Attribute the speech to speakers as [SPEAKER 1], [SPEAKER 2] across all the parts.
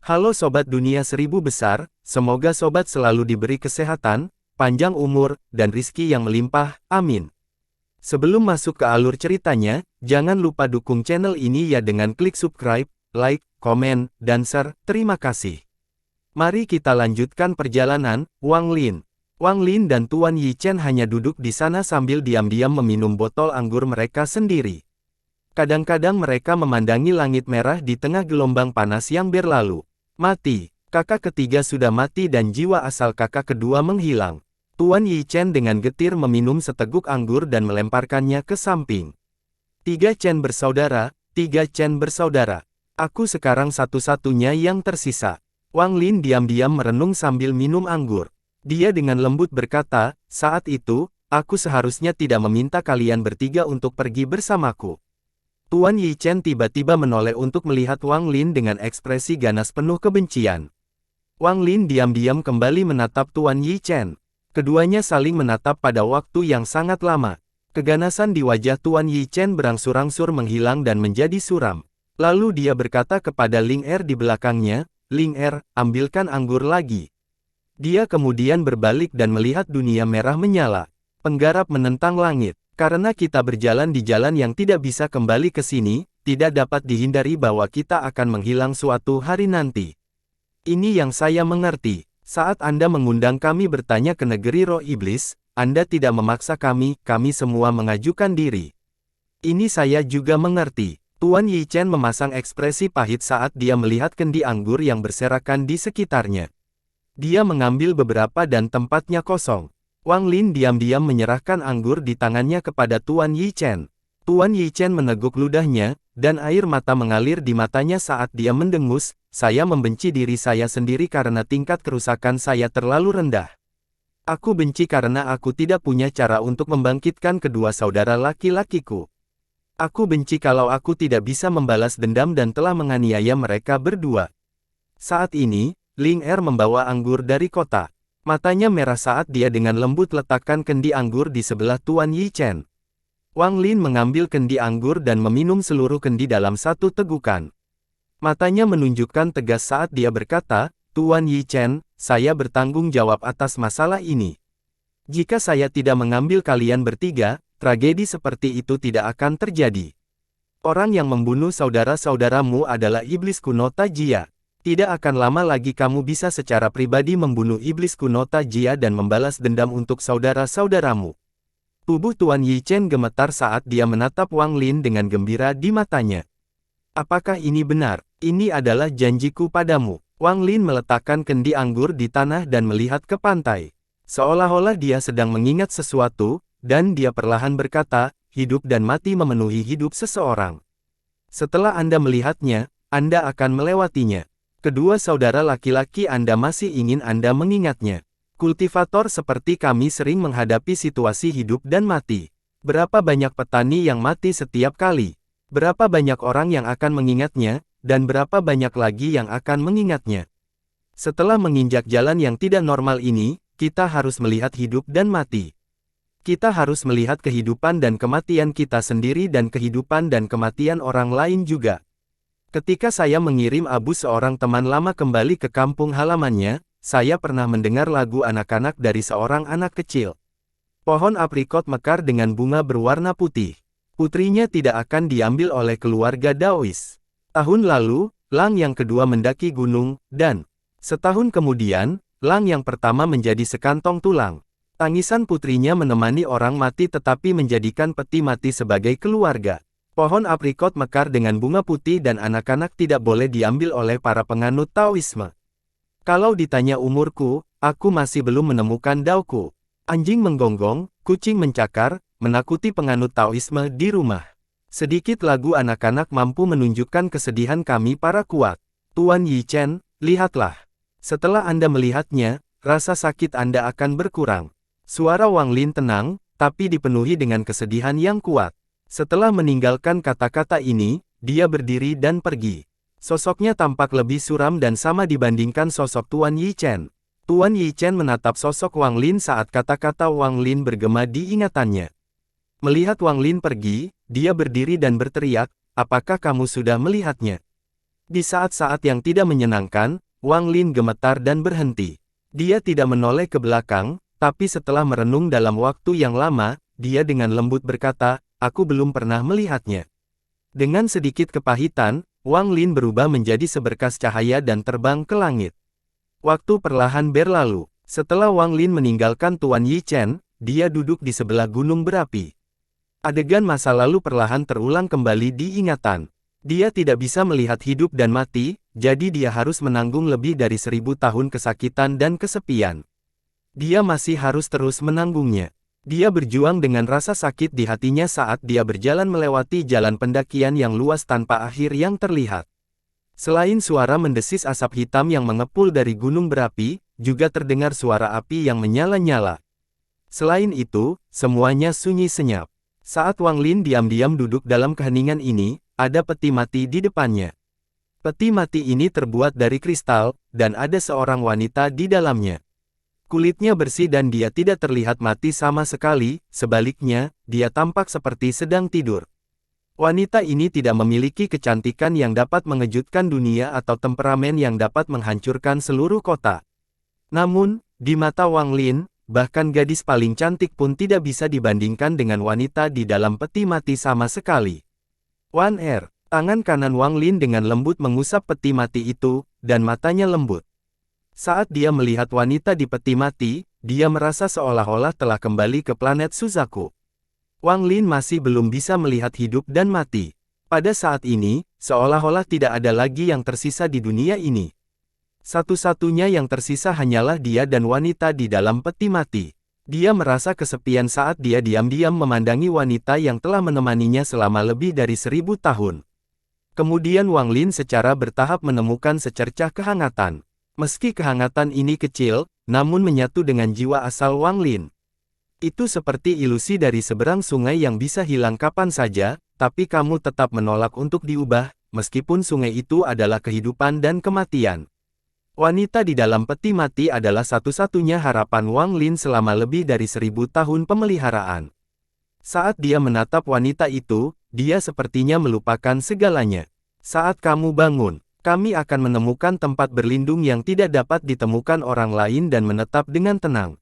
[SPEAKER 1] Halo Sobat Dunia Seribu Besar, semoga Sobat selalu diberi kesehatan, panjang umur, dan rizki yang melimpah, amin. Sebelum masuk ke alur ceritanya, jangan lupa dukung channel ini ya dengan klik subscribe, like, komen, dan share, terima kasih. Mari kita lanjutkan perjalanan. Wang Lin dan Tuan Yi Chen hanya duduk di sana sambil diam-diam meminum botol anggur mereka sendiri. Kadang-kadang mereka memandangi langit merah di tengah gelombang panas yang berlalu. Mati. Kakak ketiga sudah mati dan jiwa asal kakak kedua menghilang. Tuan Yi Chen dengan getir meminum seteguk anggur dan melemparkannya ke samping. Tiga Chen bersaudara. Aku sekarang satu-satunya yang tersisa. Wang Lin diam-diam merenung sambil minum anggur. Dia dengan lembut berkata, saat itu, aku seharusnya tidak meminta kalian bertiga untuk pergi bersamaku. Tuan Yi Chen tiba-tiba menoleh untuk melihat Wang Lin dengan ekspresi ganas penuh kebencian. Wang Lin diam-diam kembali menatap Tuan Yi Chen. Keduanya saling menatap pada waktu yang sangat lama. Keganasan di wajah Tuan Yi Chen berangsur-angsur menghilang dan menjadi suram. Lalu dia berkata kepada Ling Er di belakangnya, Ling Er, ambilkan anggur lagi. Dia kemudian berbalik dan melihat dunia merah menyala. Penggarap menentang langit. Karena kita berjalan di jalan yang tidak bisa kembali ke sini, tidak dapat dihindari bahwa kita akan menghilang suatu hari nanti. Ini yang saya mengerti. Saat Anda mengundang kami bertanya ke negeri roh iblis, Anda tidak memaksa kami semua mengajukan diri. Ini saya juga mengerti. Tuan Yi Chen memasang ekspresi pahit saat dia melihat kendi anggur yang berserakan di sekitarnya. Dia mengambil beberapa dan tempatnya kosong. Wang Lin diam-diam menyerahkan anggur di tangannya kepada Tuan Yi Chen. Tuan Yi Chen meneguk ludahnya, dan air mata mengalir di matanya saat dia mendengus, saya membenci diri saya sendiri karena tingkat kerusakan saya terlalu rendah. Aku benci karena aku tidak punya cara untuk membangkitkan kedua saudara laki-lakiku. Aku benci kalau aku tidak bisa membalas dendam dan telah menganiaya mereka berdua. Saat ini, Ling Er membawa anggur dari kota. Matanya merah saat dia dengan lembut letakkan kendi anggur di sebelah Tuan Yi Chen. Wang Lin mengambil kendi anggur dan meminum seluruh kendi dalam satu tegukan. Matanya menunjukkan tegas saat dia berkata, Tuan Yi Chen, saya bertanggung jawab atas masalah ini. Jika saya tidak mengambil kalian bertiga, tragedi seperti itu tidak akan terjadi. Orang yang membunuh saudara-saudaramu adalah iblis kuno Tajia. Tidak akan lama lagi kamu bisa secara pribadi membunuh iblis kuno Tajia dan membalas dendam untuk saudara-saudaramu. Tubuh Tuan Yi Chen gemetar saat dia menatap Wang Lin dengan gembira di matanya. Apakah ini benar? Ini adalah janjiku padamu. Wang Lin meletakkan kendi anggur di tanah dan melihat ke pantai. Seolah-olah dia sedang mengingat sesuatu, dan dia perlahan berkata, hidup dan mati memenuhi hidup seseorang. Setelah Anda melihatnya, Anda akan melewatinya. Kedua saudara laki-laki Anda masih ingin Anda mengingatnya. Kultivator seperti kami sering menghadapi situasi hidup dan mati. Berapa banyak petani yang mati setiap kali? Berapa banyak orang yang akan mengingatnya, dan berapa banyak lagi yang akan mengingatnya? Setelah menginjak jalan yang tidak normal ini, kita harus melihat hidup dan mati. Kita harus melihat kehidupan dan kematian kita sendiri dan kehidupan dan kematian orang lain juga. Ketika saya mengirim Abu seorang teman lama kembali ke kampung halamannya, saya pernah mendengar lagu anak-anak dari seorang anak kecil. Pohon aprikot mekar dengan bunga berwarna putih. Putrinya tidak akan diambil oleh keluarga Daois. Tahun lalu, Lang yang kedua mendaki gunung, dan setahun kemudian, Lang yang pertama menjadi sekantong tulang. Tangisan putrinya menemani orang mati tetapi menjadikan peti mati sebagai keluarga. Pohon aprikot mekar dengan bunga putih dan anak-anak tidak boleh diambil oleh para penganut Taoisme. Kalau ditanya umurku, aku masih belum menemukan Daoku. Anjing menggonggong, kucing mencakar, menakuti penganut Taoisme di rumah. Sedikit lagu anak-anak mampu menunjukkan kesedihan kami para kuat. Tuan Yi Chen, lihatlah. Setelah Anda melihatnya, rasa sakit Anda akan berkurang. Suara Wang Lin tenang, tapi dipenuhi dengan kesedihan yang kuat. Setelah meninggalkan kata-kata ini, dia berdiri dan pergi. Sosoknya tampak lebih suram dan sama dibandingkan sosok Tuan Yi Chen. Tuan Yi Chen menatap sosok Wang Lin saat kata-kata Wang Lin bergema di ingatannya. Melihat Wang Lin pergi, dia berdiri dan berteriak, apakah kamu sudah melihatnya? Di saat-saat yang tidak menyenangkan, Wang Lin gemetar dan berhenti. Dia tidak menoleh ke belakang, tapi setelah merenung dalam waktu yang lama, dia dengan lembut berkata, "Aku belum pernah melihatnya." Dengan sedikit kepahitan, Wang Lin berubah menjadi seberkas cahaya dan terbang ke langit. Waktu perlahan berlalu. Setelah Wang Lin meninggalkan Tuan Yi Chen, dia duduk di sebelah gunung berapi. Adegan masa lalu perlahan terulang kembali di ingatan. Dia tidak bisa melihat hidup dan mati, jadi dia harus menanggung lebih dari 1000 tahun kesakitan dan kesepian. Dia masih harus terus menanggungnya. Dia berjuang dengan rasa sakit di hatinya saat dia berjalan melewati jalan pendakian yang luas tanpa akhir yang terlihat. Selain suara mendesis asap hitam yang mengepul dari gunung berapi, juga terdengar suara api yang menyala-nyala. Selain itu, semuanya sunyi senyap. Saat Wang Lin diam-diam duduk dalam keheningan ini, ada peti mati di depannya. Peti mati ini terbuat dari kristal, dan ada seorang wanita di dalamnya. Kulitnya bersih dan dia tidak terlihat mati sama sekali, sebaliknya, dia tampak seperti sedang tidur. Wanita ini tidak memiliki kecantikan yang dapat mengejutkan dunia atau temperamen yang dapat menghancurkan seluruh kota. Namun, di mata Wang Lin, bahkan gadis paling cantik pun tidak bisa dibandingkan dengan wanita di dalam peti mati sama sekali. Wan Er, tangan kanan Wang Lin dengan lembut mengusap peti mati itu, dan matanya lembut. Saat dia melihat wanita di peti mati, dia merasa seolah-olah telah kembali ke planet Suzaku. Wang Lin masih belum bisa melihat hidup dan mati. Pada saat ini, seolah-olah tidak ada lagi yang tersisa di dunia ini. Satu-satunya yang tersisa hanyalah dia dan wanita di dalam peti mati. Dia merasa kesepian saat dia diam-diam memandangi wanita yang telah menemaninya selama lebih dari 1000 tahun. Kemudian Wang Lin secara bertahap menemukan secercah kehangatan. Meski kehangatan ini kecil, namun menyatu dengan jiwa asal Wang Lin. Itu seperti ilusi dari seberang sungai yang bisa hilang kapan saja, tapi kamu tetap menolak untuk diubah, meskipun sungai itu adalah kehidupan dan kematian. Wanita di dalam peti mati adalah satu-satunya harapan Wang Lin selama lebih dari 1000 tahun pemeliharaan. Saat dia menatap wanita itu, dia sepertinya melupakan segalanya. Saat kamu bangun, kami akan menemukan tempat berlindung yang tidak dapat ditemukan orang lain dan menetap dengan tenang.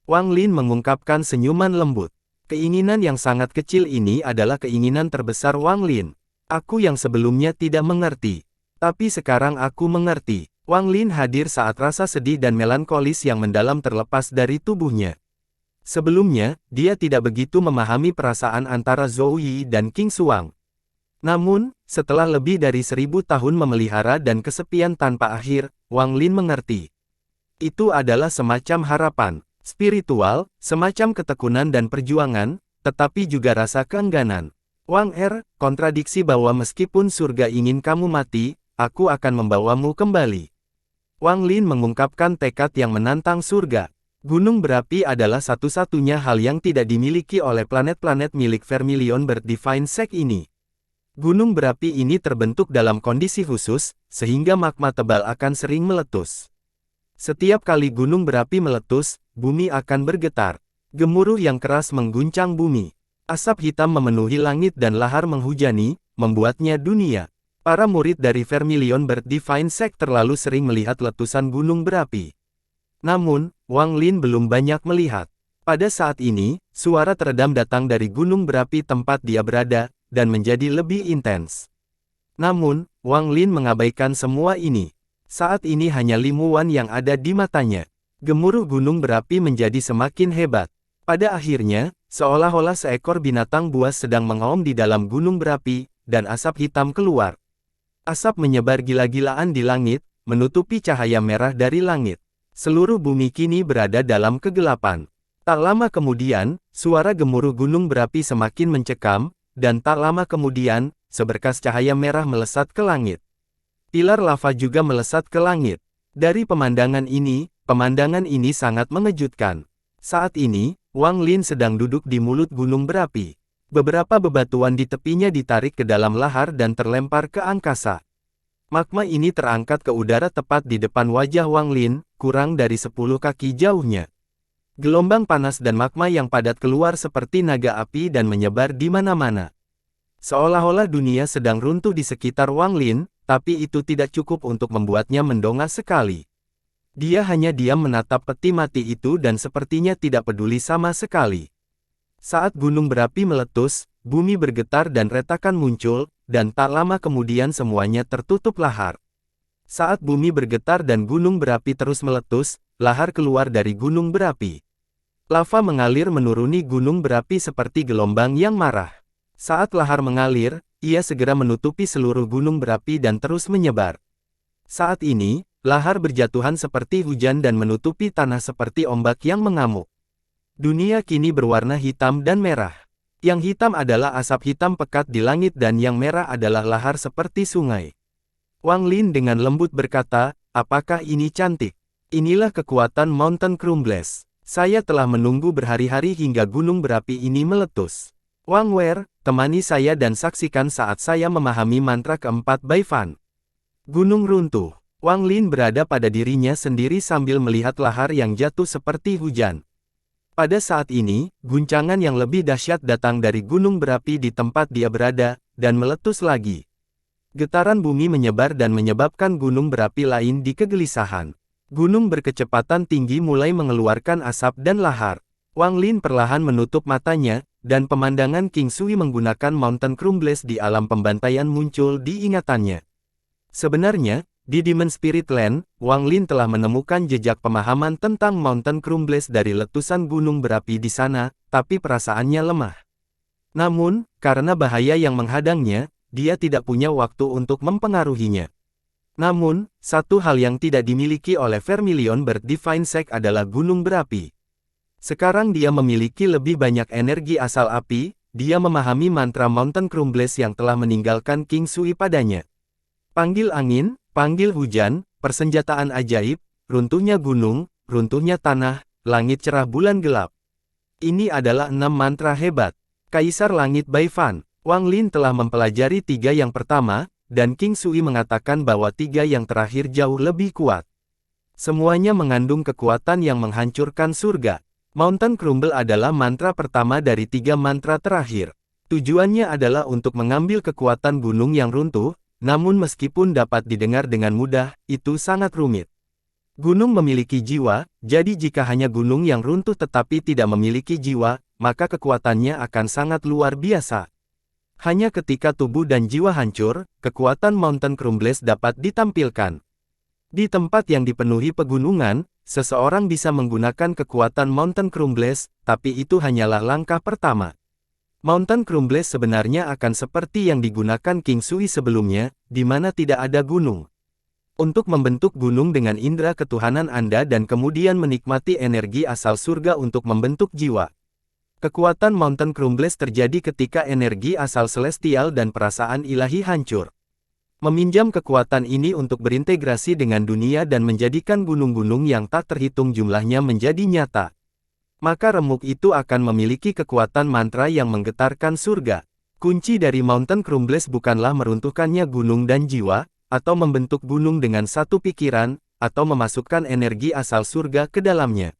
[SPEAKER 1] Wang Lin mengungkapkan senyuman lembut. Keinginan yang sangat kecil ini adalah keinginan terbesar Wang Lin. Aku yang sebelumnya tidak mengerti. Tapi sekarang aku mengerti. Wang Lin hadir saat rasa sedih dan melankolis yang mendalam terlepas dari tubuhnya. Sebelumnya, dia tidak begitu memahami perasaan antara Zhou Yi dan Qing Xuang. Namun, setelah lebih dari 1000 tahun memelihara dan kesepian tanpa akhir, Wang Lin mengerti. Itu adalah semacam harapan spiritual, semacam ketekunan dan perjuangan, tetapi juga rasa keengganan. Wang Er, kontradiksi bahwa meskipun surga ingin kamu mati, aku akan membawamu kembali. Wang Lin mengungkapkan tekad yang menantang surga. Gunung berapi adalah satu-satunya hal yang tidak dimiliki oleh planet-planet milik Vermilion Bird Divine Sect ini. Gunung berapi ini terbentuk dalam kondisi khusus, sehingga magma tebal akan sering meletus. Setiap kali gunung berapi meletus, bumi akan bergetar. Gemuruh yang keras mengguncang bumi. Asap hitam memenuhi langit dan lahar menghujani, membuatnya dunia. Para murid dari Vermilion Bird Divine Sect terlalu sering melihat letusan gunung berapi. Namun, Wang Lin belum banyak melihat. Pada saat ini, suara teredam datang dari gunung berapi tempat dia berada, dan menjadi lebih intens. Namun, Wang Lin mengabaikan semua ini. Saat ini hanya Limu Wan yang ada di matanya. Gemuruh gunung berapi menjadi semakin hebat. Pada akhirnya, seolah-olah seekor binatang buas sedang mengaum di dalam gunung berapi, dan asap hitam keluar. Asap menyebar gila-gilaan di langit, menutupi cahaya merah dari langit. Seluruh bumi kini berada dalam kegelapan. Tak lama kemudian, suara gemuruh gunung berapi semakin mencekam, dan tak lama kemudian, seberkas cahaya merah melesat ke langit. Pilar lava juga melesat ke langit. Dari pemandangan ini sangat mengejutkan. Saat ini, Wang Lin sedang duduk di mulut gunung berapi. Beberapa bebatuan di tepinya ditarik ke dalam lahar dan terlempar ke angkasa. Magma ini terangkat ke udara tepat di depan wajah Wang Lin, kurang dari 10 kaki jauhnya. Gelombang panas dan magma yang padat keluar seperti naga api dan menyebar di mana-mana. Seolah-olah dunia sedang runtuh di sekitar Wang Lin, tapi itu tidak cukup untuk membuatnya mendongak sekali. Dia hanya diam menatap peti mati itu dan sepertinya tidak peduli sama sekali. Saat gunung berapi meletus, bumi bergetar dan retakan muncul, dan tak lama kemudian semuanya tertutup lahar. Saat bumi bergetar dan gunung berapi terus meletus, lahar keluar dari gunung berapi. Lava mengalir menuruni gunung berapi seperti gelombang yang marah. Saat lahar mengalir, ia segera menutupi seluruh gunung berapi dan terus menyebar. Saat ini, lahar berjatuhan seperti hujan dan menutupi tanah seperti ombak yang mengamuk. Dunia kini berwarna hitam dan merah. Yang hitam adalah asap hitam pekat di langit dan yang merah adalah lahar seperti sungai. Wang Lin dengan lembut berkata, apakah ini cantik? Inilah kekuatan Mountain Crumbles. Saya telah menunggu berhari-hari hingga gunung berapi ini meletus. Wang Wer, temani saya dan saksikan saat saya memahami mantra keempat Bai Fan. Gunung runtuh. Wang Lin berada pada dirinya sendiri sambil melihat lahar yang jatuh seperti hujan. Pada saat ini, guncangan yang lebih dahsyat datang dari gunung berapi di tempat dia berada, dan meletus lagi. Getaran bumi menyebar dan menyebabkan gunung berapi lain di kegelisahan. Gunung berkecepatan tinggi mulai mengeluarkan asap dan lahar. Wang Lin perlahan menutup matanya, dan pemandangan King Sui menggunakan Mountain Crumbles di alam pembantaian muncul di ingatannya. Sebenarnya, di Demon Spirit Land, Wang Lin telah menemukan jejak pemahaman tentang Mountain Crumbles dari letusan gunung berapi di sana, tapi perasaannya lemah. Namun, karena bahaya yang menghadangnya, dia tidak punya waktu untuk mempengaruhinya. Namun, satu hal yang tidak dimiliki oleh Vermilion Bird Divine Sect adalah gunung berapi. Sekarang dia memiliki lebih banyak energi asal api, dia memahami mantra Mountain Crumbles yang telah meninggalkan King Sui padanya. Panggil angin, panggil hujan, persenjataan ajaib, runtuhnya gunung, runtuhnya tanah, langit cerah bulan gelap. Ini adalah 6 mantra hebat. Kaisar Langit Bai Fan. Wang Lin telah mempelajari 3 yang pertama, dan King Sui mengatakan bahwa 3 yang terakhir jauh lebih kuat. Semuanya mengandung kekuatan yang menghancurkan surga. Mountain Crumble adalah mantra pertama dari 3 mantra terakhir. Tujuannya adalah untuk mengambil kekuatan gunung yang runtuh, namun meskipun dapat didengar dengan mudah, itu sangat rumit. Gunung memiliki jiwa, jadi jika hanya gunung yang runtuh tetapi tidak memiliki jiwa, maka kekuatannya akan sangat luar biasa. Hanya ketika tubuh dan jiwa hancur, kekuatan Mountain Crumbles dapat ditampilkan. Di tempat yang dipenuhi pegunungan, seseorang bisa menggunakan kekuatan Mountain Crumbles, tapi itu hanyalah langkah pertama. Mountain Crumbles sebenarnya akan seperti yang digunakan King Sui sebelumnya, di mana tidak ada gunung. Untuk membentuk gunung dengan indera ketuhanan Anda dan kemudian menikmati energi asal surga untuk membentuk jiwa. Kekuatan Mountain Crumbles terjadi ketika energi asal celestial dan perasaan ilahi hancur. Meminjam kekuatan ini untuk berintegrasi dengan dunia dan menjadikan gunung-gunung yang tak terhitung jumlahnya menjadi nyata. Maka remuk itu akan memiliki kekuatan mantra yang menggetarkan surga. Kunci dari Mountain Crumbles bukanlah meruntuhkannya gunung dan jiwa, atau membentuk gunung dengan satu pikiran, atau memasukkan energi asal surga ke dalamnya.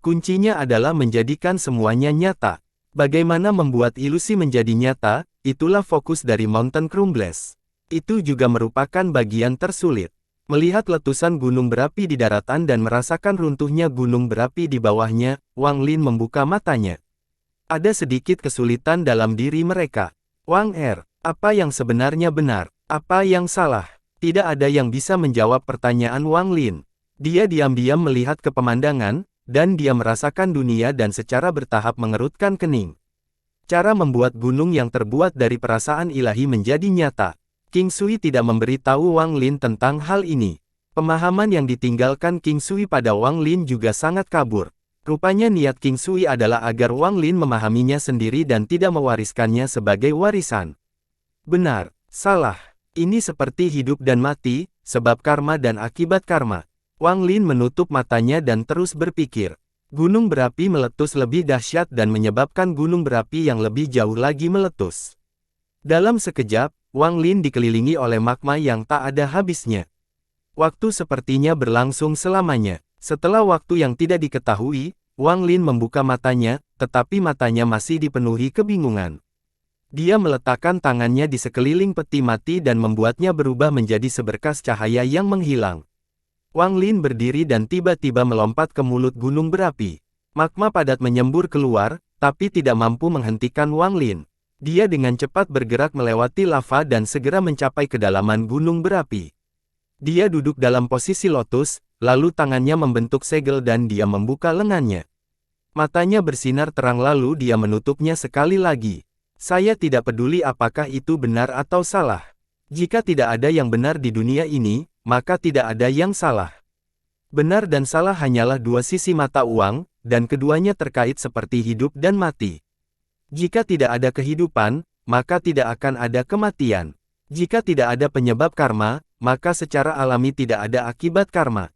[SPEAKER 1] Kuncinya adalah menjadikan semuanya nyata. Bagaimana membuat ilusi menjadi nyata, itulah fokus dari Mountain Crumbles. Itu juga merupakan bagian tersulit. Melihat letusan gunung berapi di daratan dan merasakan runtuhnya gunung berapi di bawahnya, Wang Lin membuka matanya. Ada sedikit kesulitan dalam diri mereka. Wang Er, apa yang sebenarnya benar? Apa yang salah? Tidak ada yang bisa menjawab pertanyaan Wang Lin. Dia diam-diam melihat ke pemandangan, dan dia merasakan dunia dan secara bertahap mengerutkan kening. Cara membuat gunung yang terbuat dari perasaan ilahi menjadi nyata. King Sui tidak memberitahu Wang Lin tentang hal ini. Pemahaman yang ditinggalkan King Sui pada Wang Lin juga sangat kabur. Rupanya niat King Sui adalah agar Wang Lin memahaminya sendiri dan tidak mewariskannya sebagai warisan. Benar, salah. Ini seperti hidup dan mati, sebab karma dan akibat karma. Wang Lin menutup matanya dan terus berpikir. Gunung berapi meletus lebih dahsyat dan menyebabkan gunung berapi yang lebih jauh lagi meletus. Dalam sekejap, Wang Lin dikelilingi oleh magma yang tak ada habisnya. Waktu sepertinya berlangsung selamanya. Setelah waktu yang tidak diketahui, Wang Lin membuka matanya, tetapi matanya masih dipenuhi kebingungan. Dia meletakkan tangannya di sekeliling peti mati dan membuatnya berubah menjadi seberkas cahaya yang menghilang. Wang Lin berdiri dan tiba-tiba melompat ke mulut gunung berapi. Magma padat menyembur keluar, tapi tidak mampu menghentikan Wang Lin. Dia dengan cepat bergerak melewati lava dan segera mencapai kedalaman gunung berapi. Dia duduk dalam posisi lotus, lalu tangannya membentuk segel dan dia membuka lengannya. Matanya bersinar terang lalu dia menutupnya sekali lagi. Saya tidak peduli apakah itu benar atau salah. Jika tidak ada yang benar di dunia ini, maka tidak ada yang salah. Benar dan salah hanyalah dua sisi mata uang, dan keduanya terkait seperti hidup dan mati. Jika tidak ada kehidupan, maka tidak akan ada kematian. Jika tidak ada penyebab karma, maka secara alami tidak ada akibat karma.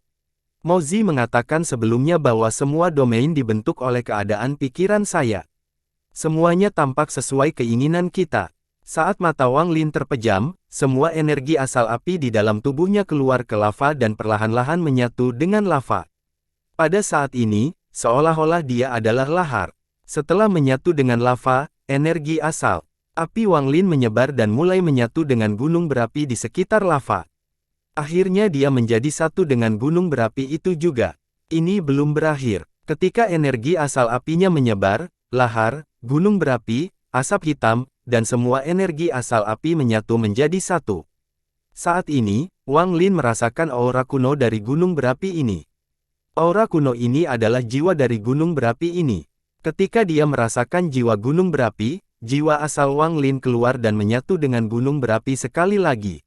[SPEAKER 1] Mozi mengatakan sebelumnya bahwa semua domain dibentuk oleh keadaan pikiran saya. Semuanya tampak sesuai keinginan kita. Saat mata Wang Lin terpejam, semua energi asal api di dalam tubuhnya keluar ke lava dan perlahan-lahan menyatu dengan lava. Pada saat ini, seolah-olah dia adalah lahar. Setelah menyatu dengan lava, energi asal api Wang Lin menyebar dan mulai menyatu dengan gunung berapi di sekitar lava. Akhirnya dia menjadi satu dengan gunung berapi itu juga. Ini belum berakhir. Ketika energi asal apinya menyebar, lahar, gunung berapi, asap hitam, dan semua energi asal api menyatu menjadi satu. Saat ini, Wang Lin merasakan aura kuno dari gunung berapi ini. Aura kuno ini adalah jiwa dari gunung berapi ini. Ketika dia merasakan jiwa gunung berapi, jiwa asal Wang Lin keluar dan menyatu dengan gunung berapi sekali lagi.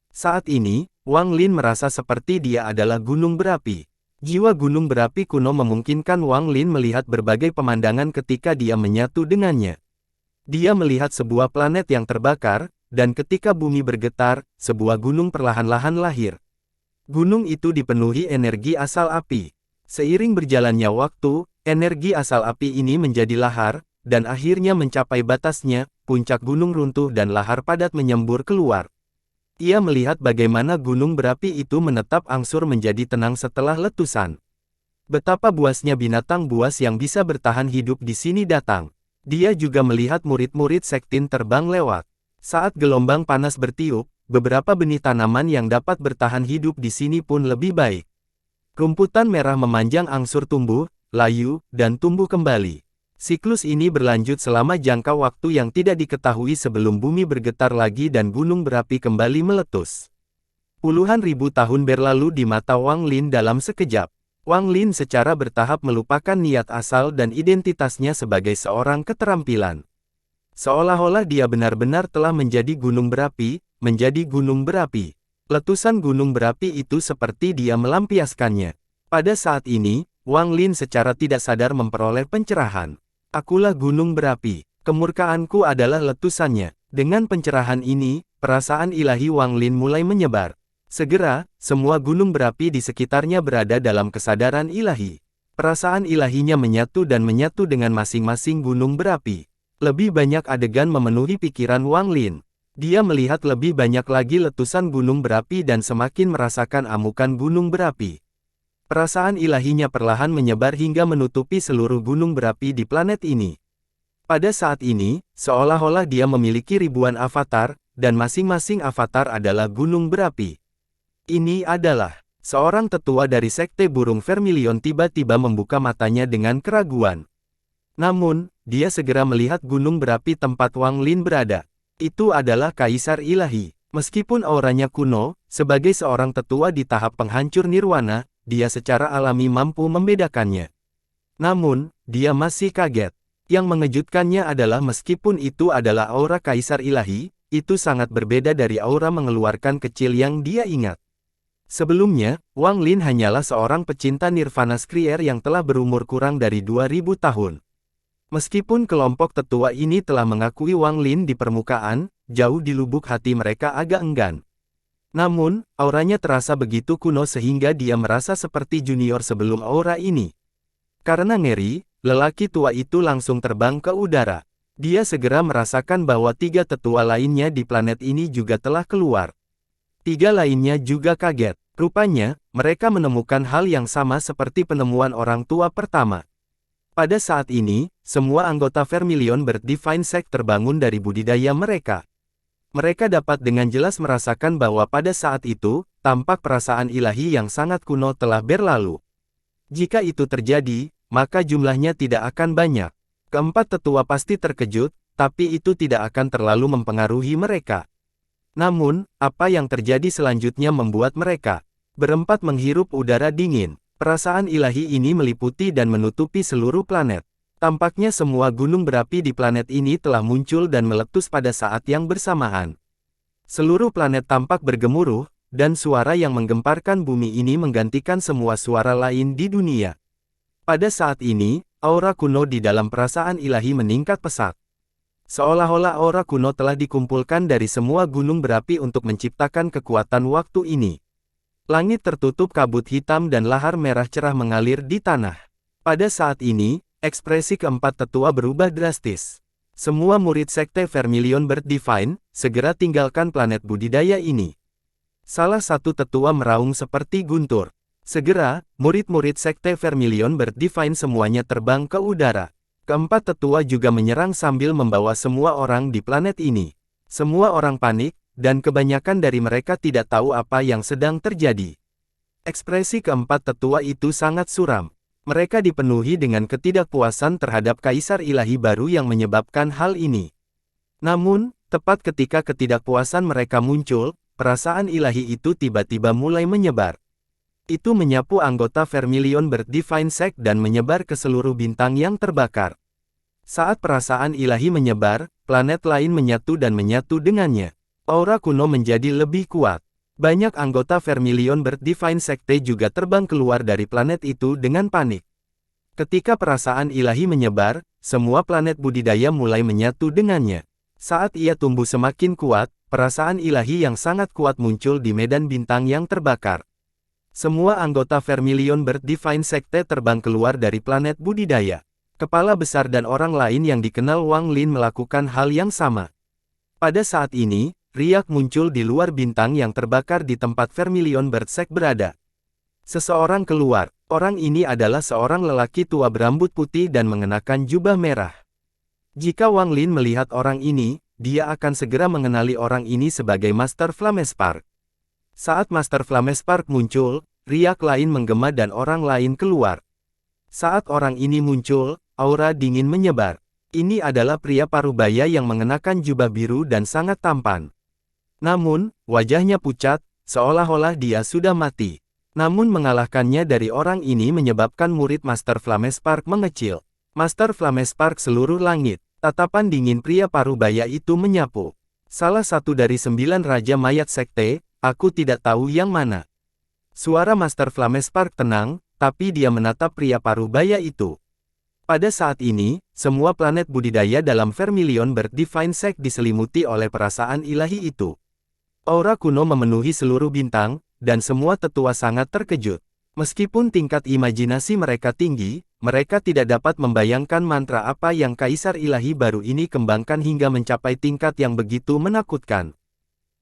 [SPEAKER 1] Saat ini, Wang Lin merasa seperti dia adalah gunung berapi. Jiwa gunung berapi kuno memungkinkan Wang Lin melihat berbagai pemandangan ketika dia menyatu dengannya. Dia melihat sebuah planet yang terbakar, dan ketika bumi bergetar, sebuah gunung perlahan-lahan lahir. Gunung itu dipenuhi energi asal api. Seiring berjalannya waktu, energi asal api ini menjadi lahar, dan akhirnya mencapai batasnya, puncak gunung runtuh dan lahar padat menyembur keluar. Ia melihat bagaimana gunung berapi itu menetap angsur menjadi tenang setelah letusan. Betapa buasnya binatang buas yang bisa bertahan hidup di sini datang. Dia juga melihat murid-murid sektin terbang lewat. Saat gelombang panas bertiup, beberapa benih tanaman yang dapat bertahan hidup di sini pun lebih baik. Rumputan merah memanjang angsur tumbuh, layu, dan tumbuh kembali. Siklus ini berlanjut selama jangka waktu yang tidak diketahui sebelum bumi bergetar lagi dan gunung berapi kembali meletus. Puluhan ribu tahun berlalu di mata Wang Lin dalam sekejap. Wang Lin secara bertahap melupakan niat asal dan identitasnya sebagai seorang keterampilan. Seolah-olah dia benar-benar telah menjadi gunung berapi, menjadi gunung berapi. Letusan gunung berapi itu seperti dia melampiaskannya. Pada saat ini, Wang Lin secara tidak sadar memperoleh pencerahan. Akulah gunung berapi, kemurkaanku adalah letusannya. Dengan pencerahan ini, perasaan ilahi Wang Lin mulai menyebar. Segera, semua gunung berapi di sekitarnya berada dalam kesadaran ilahi. Perasaan ilahinya menyatu dan menyatu dengan masing-masing gunung berapi. Lebih banyak adegan memenuhi pikiran Wang Lin. Dia melihat lebih banyak lagi letusan gunung berapi dan semakin merasakan amukan gunung berapi. Perasaan ilahinya perlahan menyebar hingga menutupi seluruh gunung berapi di planet ini. Pada saat ini, seolah-olah dia memiliki ribuan avatar, dan masing-masing avatar adalah gunung berapi. Ini adalah seorang tetua dari sekte burung Vermilion tiba-tiba membuka matanya dengan keraguan. Namun, dia segera melihat gunung berapi tempat Wang Lin berada. Itu adalah kaisar ilahi. Meskipun auranya kuno, sebagai seorang tetua di tahap penghancur nirwana, dia secara alami mampu membedakannya. Namun, dia masih kaget. Yang mengejutkannya adalah meskipun itu adalah aura kaisar ilahi, itu sangat berbeda dari aura mengeluarkan kecil yang dia ingat. Sebelumnya, Wang Lin hanyalah seorang pecinta nirvana skrier yang telah berumur kurang dari 2000 tahun. Meskipun kelompok tetua ini telah mengakui Wang Lin di permukaan, jauh di lubuk hati mereka agak enggan. Namun, auranya terasa begitu kuno sehingga dia merasa seperti junior sebelum aura ini. Karena ngeri, lelaki tua itu langsung terbang ke udara. Dia segera merasakan bahwa 3 tetua lainnya di planet ini juga telah keluar. 3 lainnya juga kaget. Rupanya, mereka menemukan hal yang sama seperti penemuan orang tua pertama. Pada saat ini, semua anggota Vermilion Bird Divine Sect terbangun dari budidaya mereka. Mereka dapat dengan jelas merasakan bahwa pada saat itu, tampak perasaan ilahi yang sangat kuno telah berlalu. Jika itu terjadi, maka jumlahnya tidak akan banyak. Keempat tetua pasti terkejut, tapi itu tidak akan terlalu mempengaruhi mereka. Namun, apa yang terjadi selanjutnya membuat mereka berempat menghirup udara dingin. Perasaan ilahi ini meliputi dan menutupi seluruh planet. Tampaknya semua gunung berapi di planet ini telah muncul dan meletus pada saat yang bersamaan. Seluruh planet tampak bergemuruh, dan suara yang menggemparkan bumi ini menggantikan semua suara lain di dunia. Pada saat ini, aura kuno di dalam perasaan ilahi meningkat pesat. Seolah-olah aura kuno telah dikumpulkan dari semua gunung berapi untuk menciptakan kekuatan waktu ini. Langit tertutup kabut hitam dan lahar merah cerah mengalir di tanah. Pada saat ini, ekspresi keempat tetua berubah drastis. Semua murid Sekte Vermilion Bird Divine, segera tinggalkan planet budidaya ini. Salah satu tetua meraung seperti guntur. Segera, murid-murid Sekte Vermilion Bird Divine semuanya terbang ke udara. Keempat tetua juga menyerang sambil membawa semua orang di planet ini. Semua orang panik, dan kebanyakan dari mereka tidak tahu apa yang sedang terjadi. Ekspresi keempat tetua itu sangat suram. Mereka dipenuhi dengan ketidakpuasan terhadap kaisar ilahi baru yang menyebabkan hal ini. Namun, tepat ketika ketidakpuasan mereka muncul, perasaan ilahi itu tiba-tiba mulai menyebar. Itu menyapu anggota Vermilion Bird Divine Sect dan menyebar ke seluruh bintang yang terbakar. Saat perasaan ilahi menyebar, planet lain menyatu dan menyatu dengannya. Aura kuno menjadi lebih kuat. Banyak anggota Vermilion Bird Divine Secte juga terbang keluar dari planet itu dengan panik. Ketika perasaan ilahi menyebar, semua planet budidaya mulai menyatu dengannya. Saat ia tumbuh semakin kuat, perasaan ilahi yang sangat kuat muncul di medan bintang yang terbakar. Semua anggota Vermilion Bird Divine Secte terbang keluar dari planet budidaya. Kepala besar dan orang lain yang dikenal Wang Lin melakukan hal yang sama. Pada saat ini, riak muncul di luar bintang yang terbakar di tempat Vermilion Bird Sect berada. Seseorang keluar. Orang ini adalah seorang lelaki tua berambut putih dan mengenakan jubah merah. Jika Wang Lin melihat orang ini, dia akan segera mengenali orang ini sebagai Master Flamespark. Saat Master Flamespark muncul, riak lain menggema dan orang lain keluar. Saat orang ini muncul, aura dingin menyebar. Ini adalah pria parubaya yang mengenakan jubah biru dan sangat tampan. Namun, wajahnya pucat, seolah-olah dia sudah mati. Namun mengalahkannya dari orang ini menyebabkan murid Master Flamespark mengecil. Master Flamespark seluruh langit. Tatapan dingin pria parubaya itu menyapu. Salah satu dari 9 Raja Mayat Sekte, aku tidak tahu yang mana. Suara Master Flamespark tenang, tapi dia menatap pria parubaya itu. Pada saat ini, semua planet budidaya dalam Vermilion Bird Divine Sect diselimuti oleh perasaan ilahi itu. Aura kuno memenuhi seluruh bintang, dan semua tetua sangat terkejut. Meskipun tingkat imajinasi mereka tinggi, mereka tidak dapat membayangkan mantra apa yang Kaisar Ilahi baru ini kembangkan hingga mencapai tingkat yang begitu menakutkan.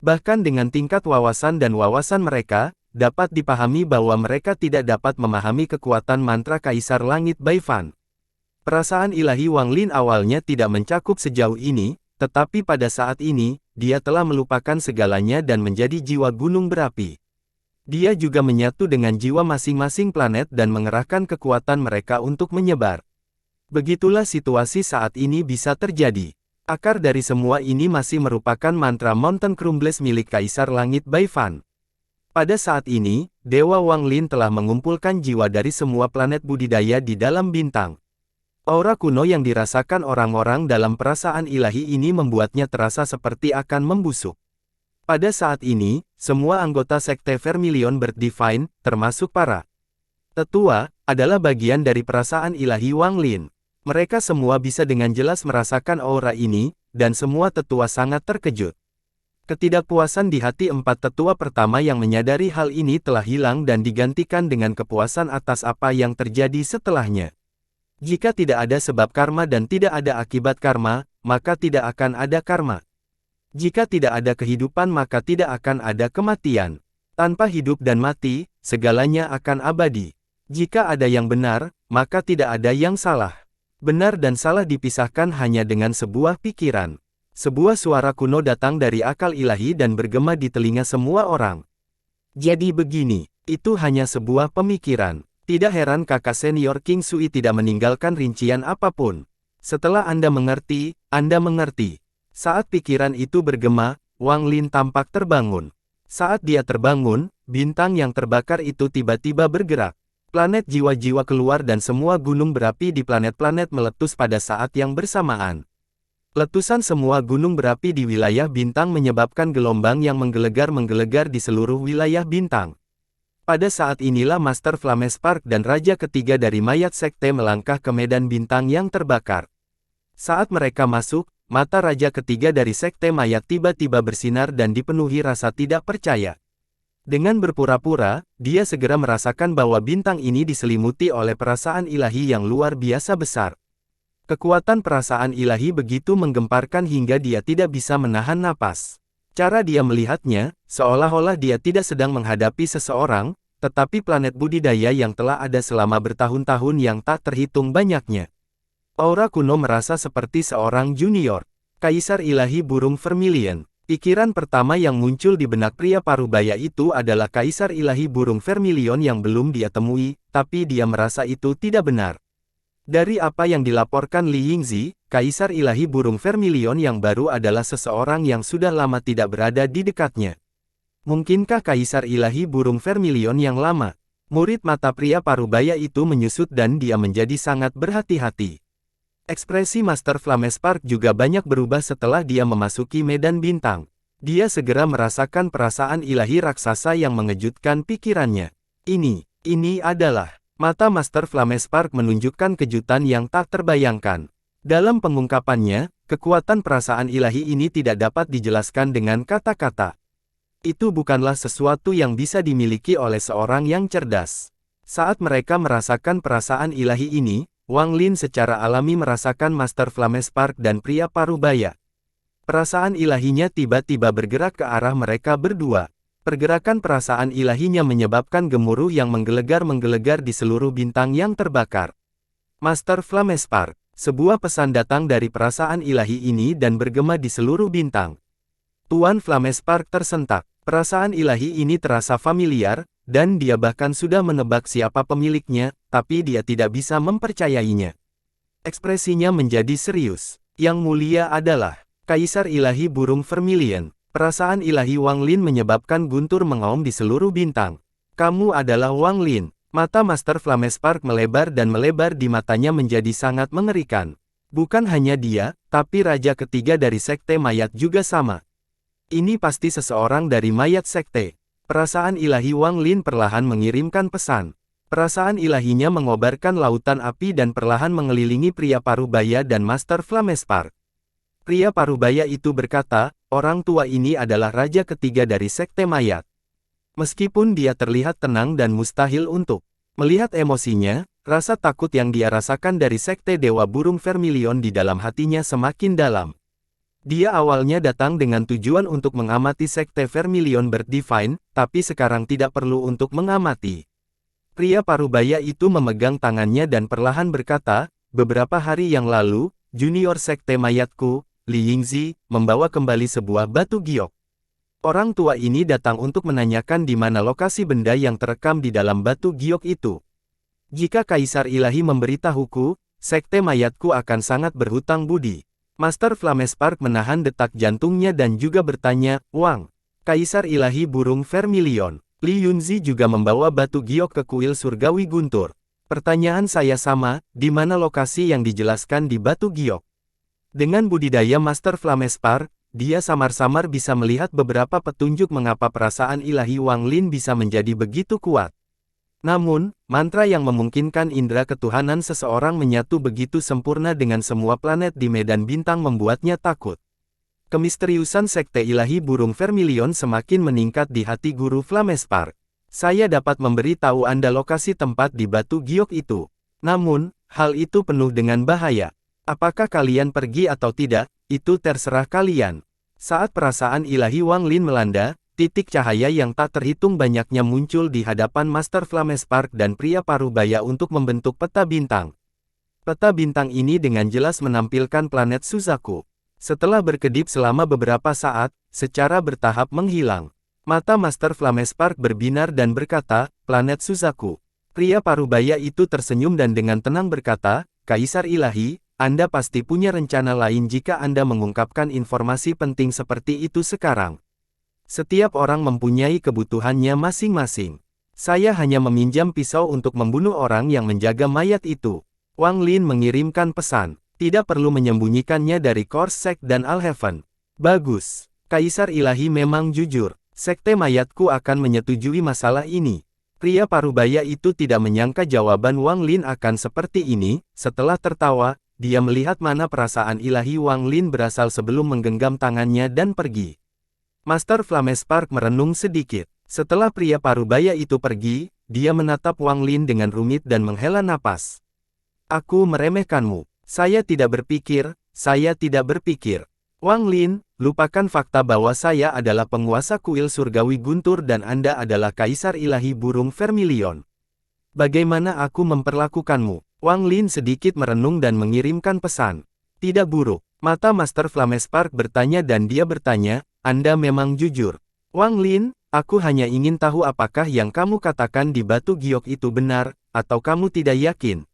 [SPEAKER 1] Bahkan dengan tingkat wawasan dan wawasan mereka, dapat dipahami bahwa mereka tidak dapat memahami kekuatan mantra Kaisar Langit Baifan. Perasaan ilahi Wang Lin awalnya tidak mencakup sejauh ini, tetapi pada saat ini, dia telah melupakan segalanya dan menjadi jiwa gunung berapi. Dia juga menyatu dengan jiwa masing-masing planet dan mengerahkan kekuatan mereka untuk menyebar. Begitulah situasi saat ini bisa terjadi. Akar dari semua ini masih merupakan mantra Mountain Crumbles milik Kaisar Langit Baifan. Pada saat ini, Dewa Wang Lin telah mengumpulkan jiwa dari semua planet budidaya di dalam bintang. Aura kuno yang dirasakan orang-orang dalam perasaan ilahi ini membuatnya terasa seperti akan membusuk. Pada saat ini, semua anggota Sekte Vermilion Bird Divine, termasuk para tetua, adalah bagian dari perasaan ilahi Wang Lin. Mereka semua bisa dengan jelas merasakan aura ini, dan semua tetua sangat terkejut. Ketidakpuasan di hati 4 tetua pertama yang menyadari hal ini telah hilang dan digantikan dengan kepuasan atas apa yang terjadi setelahnya. Jika tidak ada sebab karma dan tidak ada akibat karma, maka tidak akan ada karma. Jika tidak ada kehidupan maka tidak akan ada kematian. Tanpa hidup dan mati, segalanya akan abadi. Jika ada yang benar, maka tidak ada yang salah. Benar dan salah dipisahkan hanya dengan sebuah pikiran. Sebuah suara kuno datang dari akal ilahi dan bergema di telinga semua orang. Jadi begini, itu hanya sebuah pemikiran. Tidak heran kakak senior King Sui tidak meninggalkan rincian apapun. Setelah Anda mengerti, Anda mengerti. Saat pikiran itu bergema, Wang Lin tampak terbangun. Saat dia terbangun, bintang yang terbakar itu tiba-tiba bergerak. Planet jiwa-jiwa keluar dan semua gunung berapi di planet-planet meletus pada saat yang bersamaan. Letusan semua gunung berapi di wilayah bintang menyebabkan gelombang yang menggelegar-menggelegar di seluruh wilayah bintang. Pada saat inilah Master Flamespark dan Raja Ketiga dari Mayat Sekte melangkah ke medan bintang yang terbakar. Saat mereka masuk, mata Raja Ketiga dari Sekte Mayat tiba-tiba bersinar dan dipenuhi rasa tidak percaya. Dengan berpura-pura, dia segera merasakan bahwa bintang ini diselimuti oleh perasaan ilahi yang luar biasa besar. Kekuatan perasaan ilahi begitu menggemparkan hingga dia tidak bisa menahan napas. Cara dia melihatnya, seolah-olah dia tidak sedang menghadapi seseorang, tetapi planet budidaya yang telah ada selama bertahun-tahun yang tak terhitung banyaknya. Aura kuno merasa seperti seorang junior. Kaisar ilahi burung vermilion. Pikiran pertama yang muncul di benak pria parubaya itu adalah Kaisar ilahi burung vermilion yang belum dia temui, tapi dia merasa itu tidak benar. Dari apa yang dilaporkan Li Yingzi, Kaisar ilahi burung vermilion yang baru adalah seseorang yang sudah lama tidak berada di dekatnya. Mungkinkah Kaisar ilahi burung vermilion yang lama? Murid mata pria parubaya itu menyusut dan dia menjadi sangat berhati-hati. Ekspresi Master Flamespark juga banyak berubah setelah dia memasuki medan bintang. Dia segera merasakan perasaan ilahi raksasa yang mengejutkan pikirannya. Ini adalah. Mata Master Flamespark menunjukkan kejutan yang tak terbayangkan. Dalam pengungkapannya, kekuatan perasaan ilahi ini tidak dapat dijelaskan dengan kata-kata. Itu bukanlah sesuatu yang bisa dimiliki oleh seorang yang cerdas. Saat mereka merasakan perasaan ilahi ini, Wang Lin secara alami merasakan Master Flamespark dan pria parubaya. Perasaan ilahinya tiba-tiba bergerak ke arah mereka berdua. Pergerakan perasaan ilahinya menyebabkan gemuruh yang menggelegar-menggelegar di seluruh bintang yang terbakar. Master Flamespark, sebuah pesan datang dari perasaan ilahi ini dan bergema di seluruh bintang. Tuan Flamespark tersentak. Perasaan ilahi ini terasa familiar, dan dia bahkan sudah menebak siapa pemiliknya, tapi dia tidak bisa mempercayainya. Ekspresinya menjadi serius. Yang mulia adalah Kaisar ilahi burung vermilion. Perasaan ilahi Wang Lin menyebabkan guntur mengaum di seluruh bintang. Kamu adalah Wang Lin. Mata Master Flamespark melebar dan melebar di matanya menjadi sangat mengerikan. Bukan hanya dia, tapi Raja Ketiga dari Sekte Mayat juga sama. Ini pasti seseorang dari Mayat Sekte. Perasaan ilahi Wang Lin perlahan mengirimkan pesan. Perasaan ilahinya mengobarkan lautan api dan perlahan mengelilingi pria parubaya dan Master Flamespark. Pria parubaya itu berkata, orang tua ini adalah Raja Ketiga dari Sekte Mayat. Meskipun dia terlihat tenang dan mustahil untuk melihat emosinya, rasa takut yang dia rasakan dari Sekte Dewa Burung Vermilion di dalam hatinya semakin dalam. Dia awalnya datang dengan tujuan untuk mengamati Sekte Vermilion Bird Divine, tapi sekarang tidak perlu untuk mengamati. Pria parubaya itu memegang tangannya dan perlahan berkata, beberapa hari yang lalu, junior Sekte Mayatku, Li Yingzi, membawa kembali sebuah batu giok. Orang tua ini datang untuk menanyakan di mana lokasi benda yang terekam di dalam batu giok itu. Jika Kaisar Ilahi memberitahuku, Sekte Mayatku akan sangat berhutang budi. Master Flamespark menahan detak jantungnya dan juga bertanya, Wang, Kaisar Ilahi Burung Vermilion, Li Yunzi juga membawa batu giok ke kuil surgawi guntur. Pertanyaan saya sama, di mana lokasi yang dijelaskan di batu giok? Dengan budidaya Master Flamespark, dia samar-samar bisa melihat beberapa petunjuk mengapa perasaan ilahi Wang Lin bisa menjadi begitu kuat. Namun, mantra yang memungkinkan indera ketuhanan seseorang menyatu begitu sempurna dengan semua planet di medan bintang membuatnya takut. Kemisteriusan Sekte Ilahi Burung Vermilion semakin meningkat di hati Guru Flamespark. Saya dapat memberi tahu Anda lokasi tempat di batu giok itu. Namun, hal itu penuh dengan bahaya. Apakah kalian pergi atau tidak, itu terserah kalian. Saat perasaan ilahi Wang Lin melanda, titik cahaya yang tak terhitung banyaknya muncul di hadapan Master Flamespark dan pria parubaya untuk membentuk peta bintang. Peta bintang ini dengan jelas menampilkan planet Suzaku. Setelah berkedip selama beberapa saat, secara bertahap menghilang. Mata Master Flamespark berbinar dan berkata, planet Suzaku. Pria parubaya itu tersenyum dan dengan tenang berkata, Kaisar Ilahi, Anda pasti punya rencana lain jika Anda mengungkapkan informasi penting seperti itu sekarang. Setiap orang mempunyai kebutuhannya masing-masing. Saya hanya meminjam pisau untuk membunuh orang yang menjaga mayat itu. Wang Lin mengirimkan pesan. Tidak perlu menyembunyikannya dari Korsek dan Alheaven. Bagus. Kaisar Ilahi memang jujur. Sekte mayatku akan menyetujui masalah ini. Pria parubaya itu tidak menyangka jawaban Wang Lin akan seperti ini. Setelah tertawa, dia melihat mana perasaan ilahi Wang Lin berasal sebelum menggenggam tangannya dan pergi. Master Flamespark merenung sedikit. Setelah pria parubaya itu pergi, dia menatap Wang Lin dengan rumit dan menghela napas. Aku meremehkanmu. Saya tidak berpikir, saya tidak berpikir. Wang Lin, lupakan fakta bahwa saya adalah penguasa kuil surgawi guntur dan Anda adalah kaisar ilahi burung vermilion. Bagaimana aku memperlakukanmu? Wang Lin sedikit merenung dan mengirimkan pesan. Tidak buruk. Mata Master Flamespark bertanya dan dia bertanya, Anda memang jujur. Wang Lin, aku hanya ingin tahu apakah yang kamu katakan di batu giok itu benar, atau kamu tidak yakin.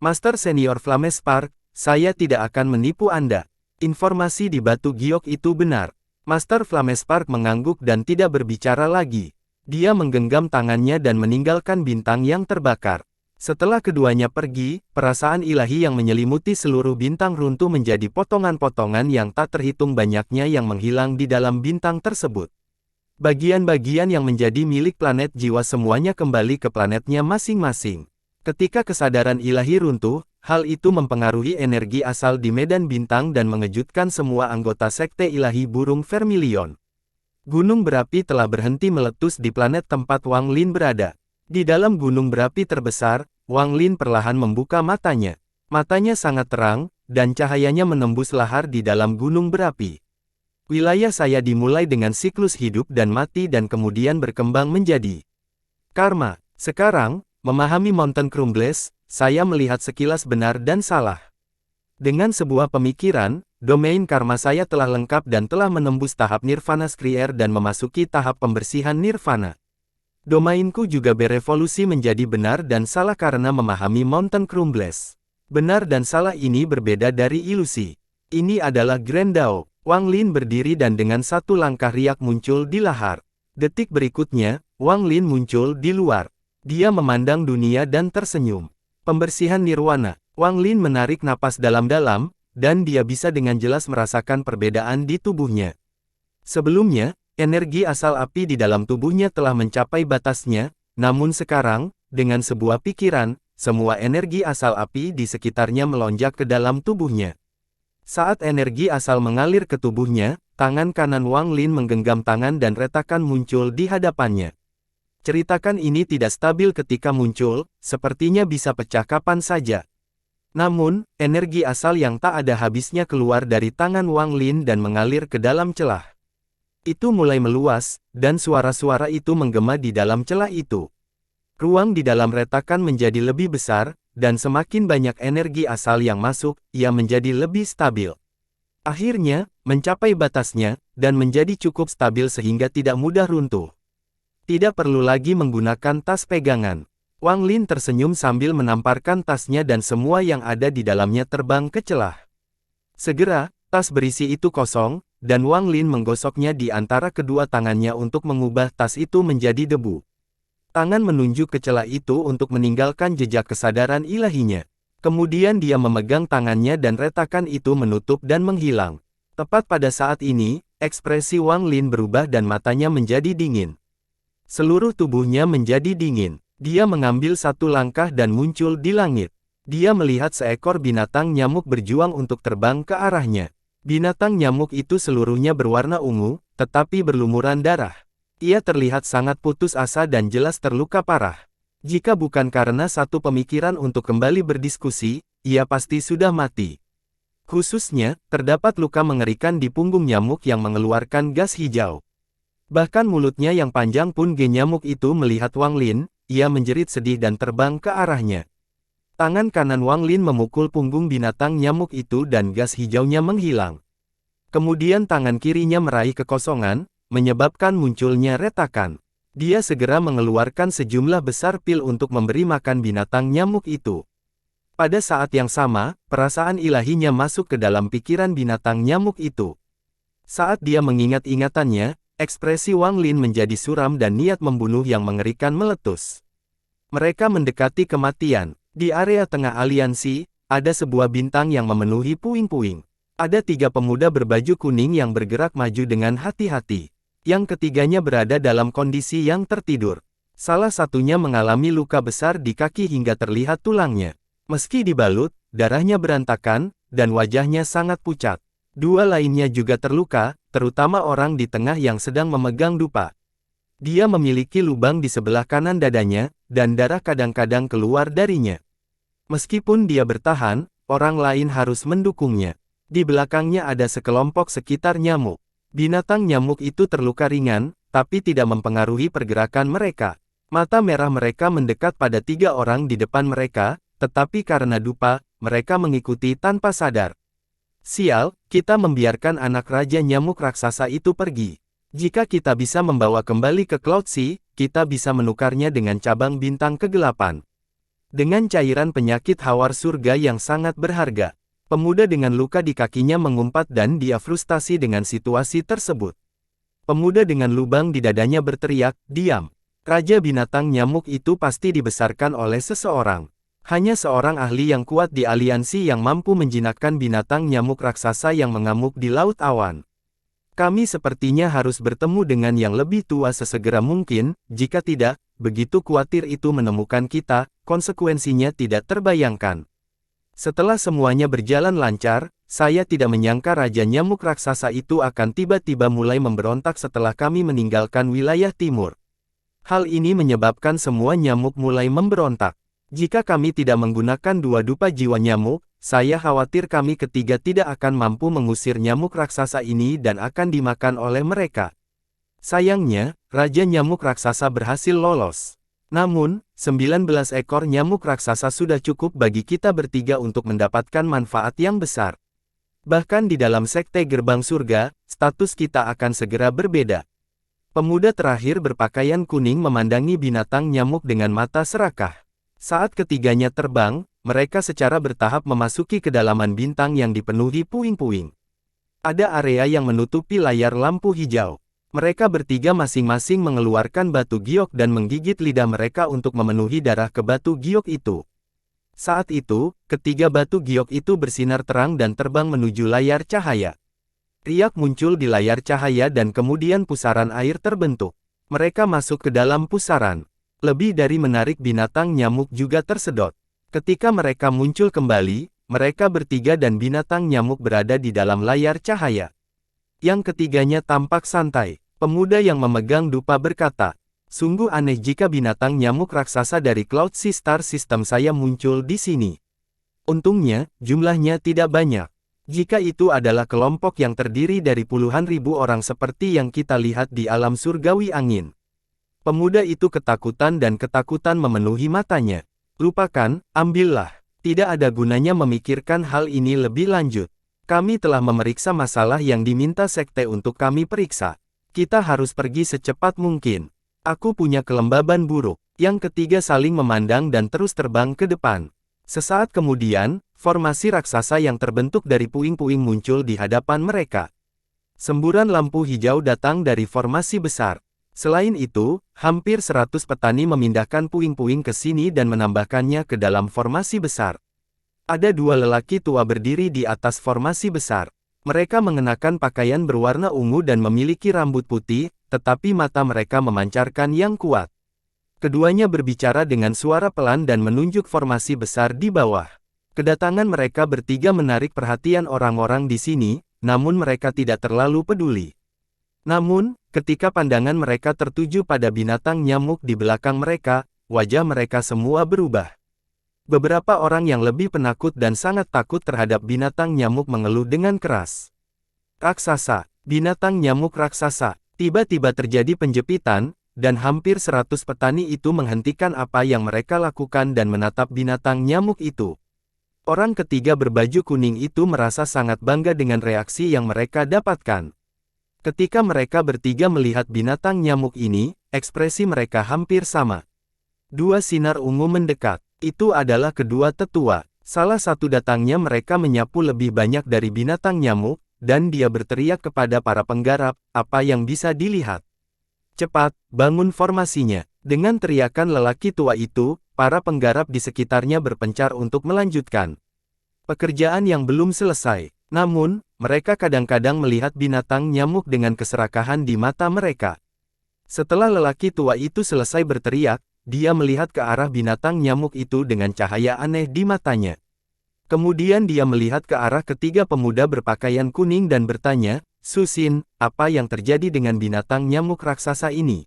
[SPEAKER 1] Master Senior Flamespark, saya tidak akan menipu Anda. Informasi di batu giok itu benar. Master Flamespark mengangguk dan tidak berbicara lagi. Dia menggenggam tangannya dan meninggalkan bintang yang terbakar. Setelah keduanya pergi, perasaan ilahi yang menyelimuti seluruh bintang runtuh menjadi potongan-potongan yang tak terhitung banyaknya yang menghilang di dalam bintang tersebut. Bagian-bagian yang menjadi milik planet jiwa semuanya kembali ke planetnya masing-masing. Ketika kesadaran ilahi runtuh, hal itu mempengaruhi energi asal di medan bintang dan mengejutkan semua anggota sekte ilahi burung vermilion. Gunung berapi telah berhenti meletus di planet tempat Wang Lin berada. Di dalam gunung berapi terbesar, Wang Lin perlahan membuka matanya. Matanya sangat terang, dan cahayanya menembus lahar di dalam gunung berapi. Wilayah saya dimulai dengan siklus hidup dan mati dan kemudian berkembang menjadi karma. Sekarang, memahami Mountain Crumbles, saya melihat sekilas benar dan salah. Dengan sebuah pemikiran, domain karma saya telah lengkap dan telah menembus tahap Nirvana Skrier dan memasuki tahap pembersihan Nirvana. Domainku juga berevolusi menjadi benar dan salah karena memahami Mountain Crumbles. Benar dan salah ini berbeda dari ilusi. Ini adalah Grand Dao. Wang Lin berdiri dan dengan satu langkah riak muncul di lahar. Detik berikutnya, Wang Lin muncul di luar. Dia memandang dunia dan tersenyum. Pembersihan Nirwana. Wang Lin menarik napas dalam-dalam, dan dia bisa dengan jelas merasakan perbedaan di tubuhnya. Sebelumnya, energi asal api di dalam tubuhnya telah mencapai batasnya, namun sekarang, dengan sebuah pikiran, semua energi asal api di sekitarnya melonjak ke dalam tubuhnya. Saat energi asal mengalir ke tubuhnya, tangan kanan Wang Lin menggenggam tangan dan retakan muncul di hadapannya. Ceritakan ini tidak stabil ketika muncul, sepertinya bisa pecah kapan saja. Namun, energi asal yang tak ada habisnya keluar dari tangan Wang Lin dan mengalir ke dalam celah. Itu mulai meluas, dan suara-suara itu menggema di dalam celah itu. Ruang di dalam retakan menjadi lebih besar, dan semakin banyak energi asal yang masuk, ia menjadi lebih stabil. Akhirnya, mencapai batasnya, dan menjadi cukup stabil sehingga tidak mudah runtuh. Tidak perlu lagi menggunakan tas pegangan. Wang Lin tersenyum sambil menamparkan tasnya dan semua yang ada di dalamnya terbang ke celah. Segera, tas berisi itu kosong, dan Wang Lin menggosoknya di antara kedua tangannya untuk mengubah tas itu menjadi debu. Tangan menunjuk ke celah itu untuk meninggalkan jejak kesadaran ilahinya. Kemudian dia memegang tangannya dan retakan itu menutup dan menghilang. Tepat pada saat ini, ekspresi Wang Lin berubah dan matanya menjadi dingin. Seluruh tubuhnya menjadi dingin. Dia mengambil satu langkah dan muncul di langit. Dia melihat seekor binatang nyamuk berjuang untuk terbang ke arahnya. Binatang nyamuk itu seluruhnya berwarna ungu, tetapi berlumuran darah. Ia terlihat sangat putus asa dan jelas terluka parah. Jika bukan karena satu pemikiran untuk kembali berdiskusi, ia pasti sudah mati. Khususnya, terdapat luka mengerikan di punggung nyamuk yang mengeluarkan gas hijau. Bahkan mulutnya yang panjang pun nyamuk itu melihat Wang Lin, ia menjerit sedih dan terbang ke arahnya. Tangan kanan Wang Lin memukul punggung binatang nyamuk itu dan gas hijaunya menghilang. Kemudian tangan kirinya meraih kekosongan, menyebabkan munculnya retakan. Dia segera mengeluarkan sejumlah besar pil untuk memberi makan binatang nyamuk itu. Pada saat yang sama, perasaan ilahinya masuk ke dalam pikiran binatang nyamuk itu. Saat dia mengingat ingatannya, ekspresi Wang Lin menjadi suram dan niat membunuh yang mengerikan meletus. Mereka mendekati kematian. Di area tengah aliansi, ada sebuah bintang yang memenuhi puing-puing. Ada 3 pemuda berbaju kuning yang bergerak maju dengan hati-hati. Yang ketiganya berada dalam kondisi yang tertidur. Salah satunya mengalami luka besar di kaki hingga terlihat tulangnya. Meski dibalut, darahnya berantakan, dan wajahnya sangat pucat. 2 lainnya juga terluka, terutama orang di tengah yang sedang memegang dupa. Dia memiliki lubang di sebelah kanan dadanya, dan darah kadang-kadang keluar darinya. Meskipun dia bertahan, orang lain harus mendukungnya. Di belakangnya ada sekelompok sekitar nyamuk. Binatang nyamuk itu terluka ringan, tapi tidak mempengaruhi pergerakan mereka. Mata merah mereka mendekat pada 3 orang di depan mereka, tetapi karena dupa, mereka mengikuti tanpa sadar. Sial, kita membiarkan anak raja nyamuk raksasa itu pergi. Jika kita bisa membawa kembali ke Cloud Sea, kita bisa menukarnya dengan cabang bintang kegelapan. Dengan cairan penyakit hawar surga yang sangat berharga. Pemuda dengan luka di kakinya mengumpat dan dia frustasi dengan situasi tersebut. Pemuda dengan lubang di dadanya berteriak, "Diam! Raja binatang nyamuk itu pasti dibesarkan oleh seseorang. Hanya seorang ahli yang kuat di aliansi yang mampu menjinakkan binatang nyamuk raksasa yang mengamuk di Laut Awan. Kami sepertinya harus bertemu dengan yang lebih tua sesegera mungkin, jika tidak, begitu khawatir itu menemukan kita, konsekuensinya tidak terbayangkan." Setelah semuanya berjalan lancar, saya tidak menyangka Raja Nyamuk Raksasa itu akan tiba-tiba mulai memberontak setelah kami meninggalkan wilayah timur. Hal ini menyebabkan semua nyamuk mulai memberontak. Jika kami tidak menggunakan 2 dupa jiwa nyamuk, saya khawatir kami ketiga tidak akan mampu mengusir nyamuk raksasa ini dan akan dimakan oleh mereka. Sayangnya, Raja Nyamuk Raksasa berhasil lolos. Namun, 19 ekor nyamuk raksasa sudah cukup bagi kita bertiga untuk mendapatkan manfaat yang besar. Bahkan di dalam sekte gerbang surga, status kita akan segera berbeda. Pemuda terakhir berpakaian kuning memandangi binatang nyamuk dengan mata serakah. Saat ketiganya terbang, mereka secara bertahap memasuki kedalaman bintang yang dipenuhi puing-puing. Ada area yang menutupi layar lampu hijau. Mereka bertiga masing-masing mengeluarkan batu giok dan menggigit lidah mereka untuk memenuhi darah ke batu giok itu. Saat itu, ketiga batu giok itu bersinar terang dan terbang menuju layar cahaya. Riak muncul di layar cahaya dan kemudian pusaran air terbentuk. Mereka masuk ke dalam pusaran. Lebih dari menarik binatang nyamuk juga tersedot. Ketika mereka muncul kembali, mereka bertiga dan binatang nyamuk berada di dalam layar cahaya. Yang ketiganya tampak santai. Pemuda yang memegang dupa berkata, "Sungguh aneh jika binatang nyamuk raksasa dari Cloud Sea Star System saya muncul di sini. Untungnya, jumlahnya tidak banyak. Jika itu adalah kelompok yang terdiri dari puluhan ribu orang seperti yang kita lihat di alam surgawi angin." Pemuda itu ketakutan dan ketakutan memenuhi matanya. "Lupakan, ambillah. Tidak ada gunanya memikirkan hal ini lebih lanjut. Kami telah memeriksa masalah yang diminta sekte untuk kami periksa. Kita harus pergi secepat mungkin. Aku punya kelembaban buruk." Yang ketiga saling memandang dan terus terbang ke depan. Sesaat kemudian, formasi raksasa yang terbentuk dari puing-puing muncul di hadapan mereka. Semburan lampu hijau datang dari formasi besar. Selain itu, hampir 100 petani memindahkan puing-puing ke sini dan menambahkannya ke dalam formasi besar. Ada 2 lelaki tua berdiri di atas formasi besar. Mereka mengenakan pakaian berwarna ungu dan memiliki rambut putih, tetapi mata mereka memancarkan yang kuat. Keduanya berbicara dengan suara pelan dan menunjuk formasi besar di bawah. Kedatangan mereka bertiga menarik perhatian orang-orang di sini, namun mereka tidak terlalu peduli. Namun, ketika pandangan mereka tertuju pada binatang nyamuk di belakang mereka, wajah mereka semua berubah. Beberapa orang yang lebih penakut dan sangat takut terhadap binatang nyamuk mengeluh dengan keras. "Raksasa, binatang nyamuk raksasa." Tiba-tiba terjadi penjepitan, dan hampir 100 petani itu menghentikan apa yang mereka lakukan dan menatap binatang nyamuk itu. Orang ketiga berbaju kuning itu merasa sangat bangga dengan reaksi yang mereka dapatkan. Ketika mereka bertiga melihat binatang nyamuk ini, ekspresi mereka hampir sama. Dua sinar ungu mendekat. Itu adalah kedua tetua. Salah satu datangnya mereka menyapu lebih banyak dari binatang nyamuk, dan dia berteriak kepada para penggarap, apa yang bisa dilihat. Cepat, bangun formasinya. Dengan teriakan lelaki tua itu, para penggarap di sekitarnya berpencar untuk melanjutkan pekerjaan yang belum selesai. Namun, mereka kadang-kadang melihat binatang nyamuk dengan keserakahan di mata mereka. Setelah lelaki tua itu selesai berteriak, dia melihat ke arah binatang nyamuk itu dengan cahaya aneh di matanya. Kemudian dia melihat ke arah ketiga pemuda berpakaian kuning dan bertanya, "Susin, apa yang terjadi dengan binatang nyamuk raksasa ini?"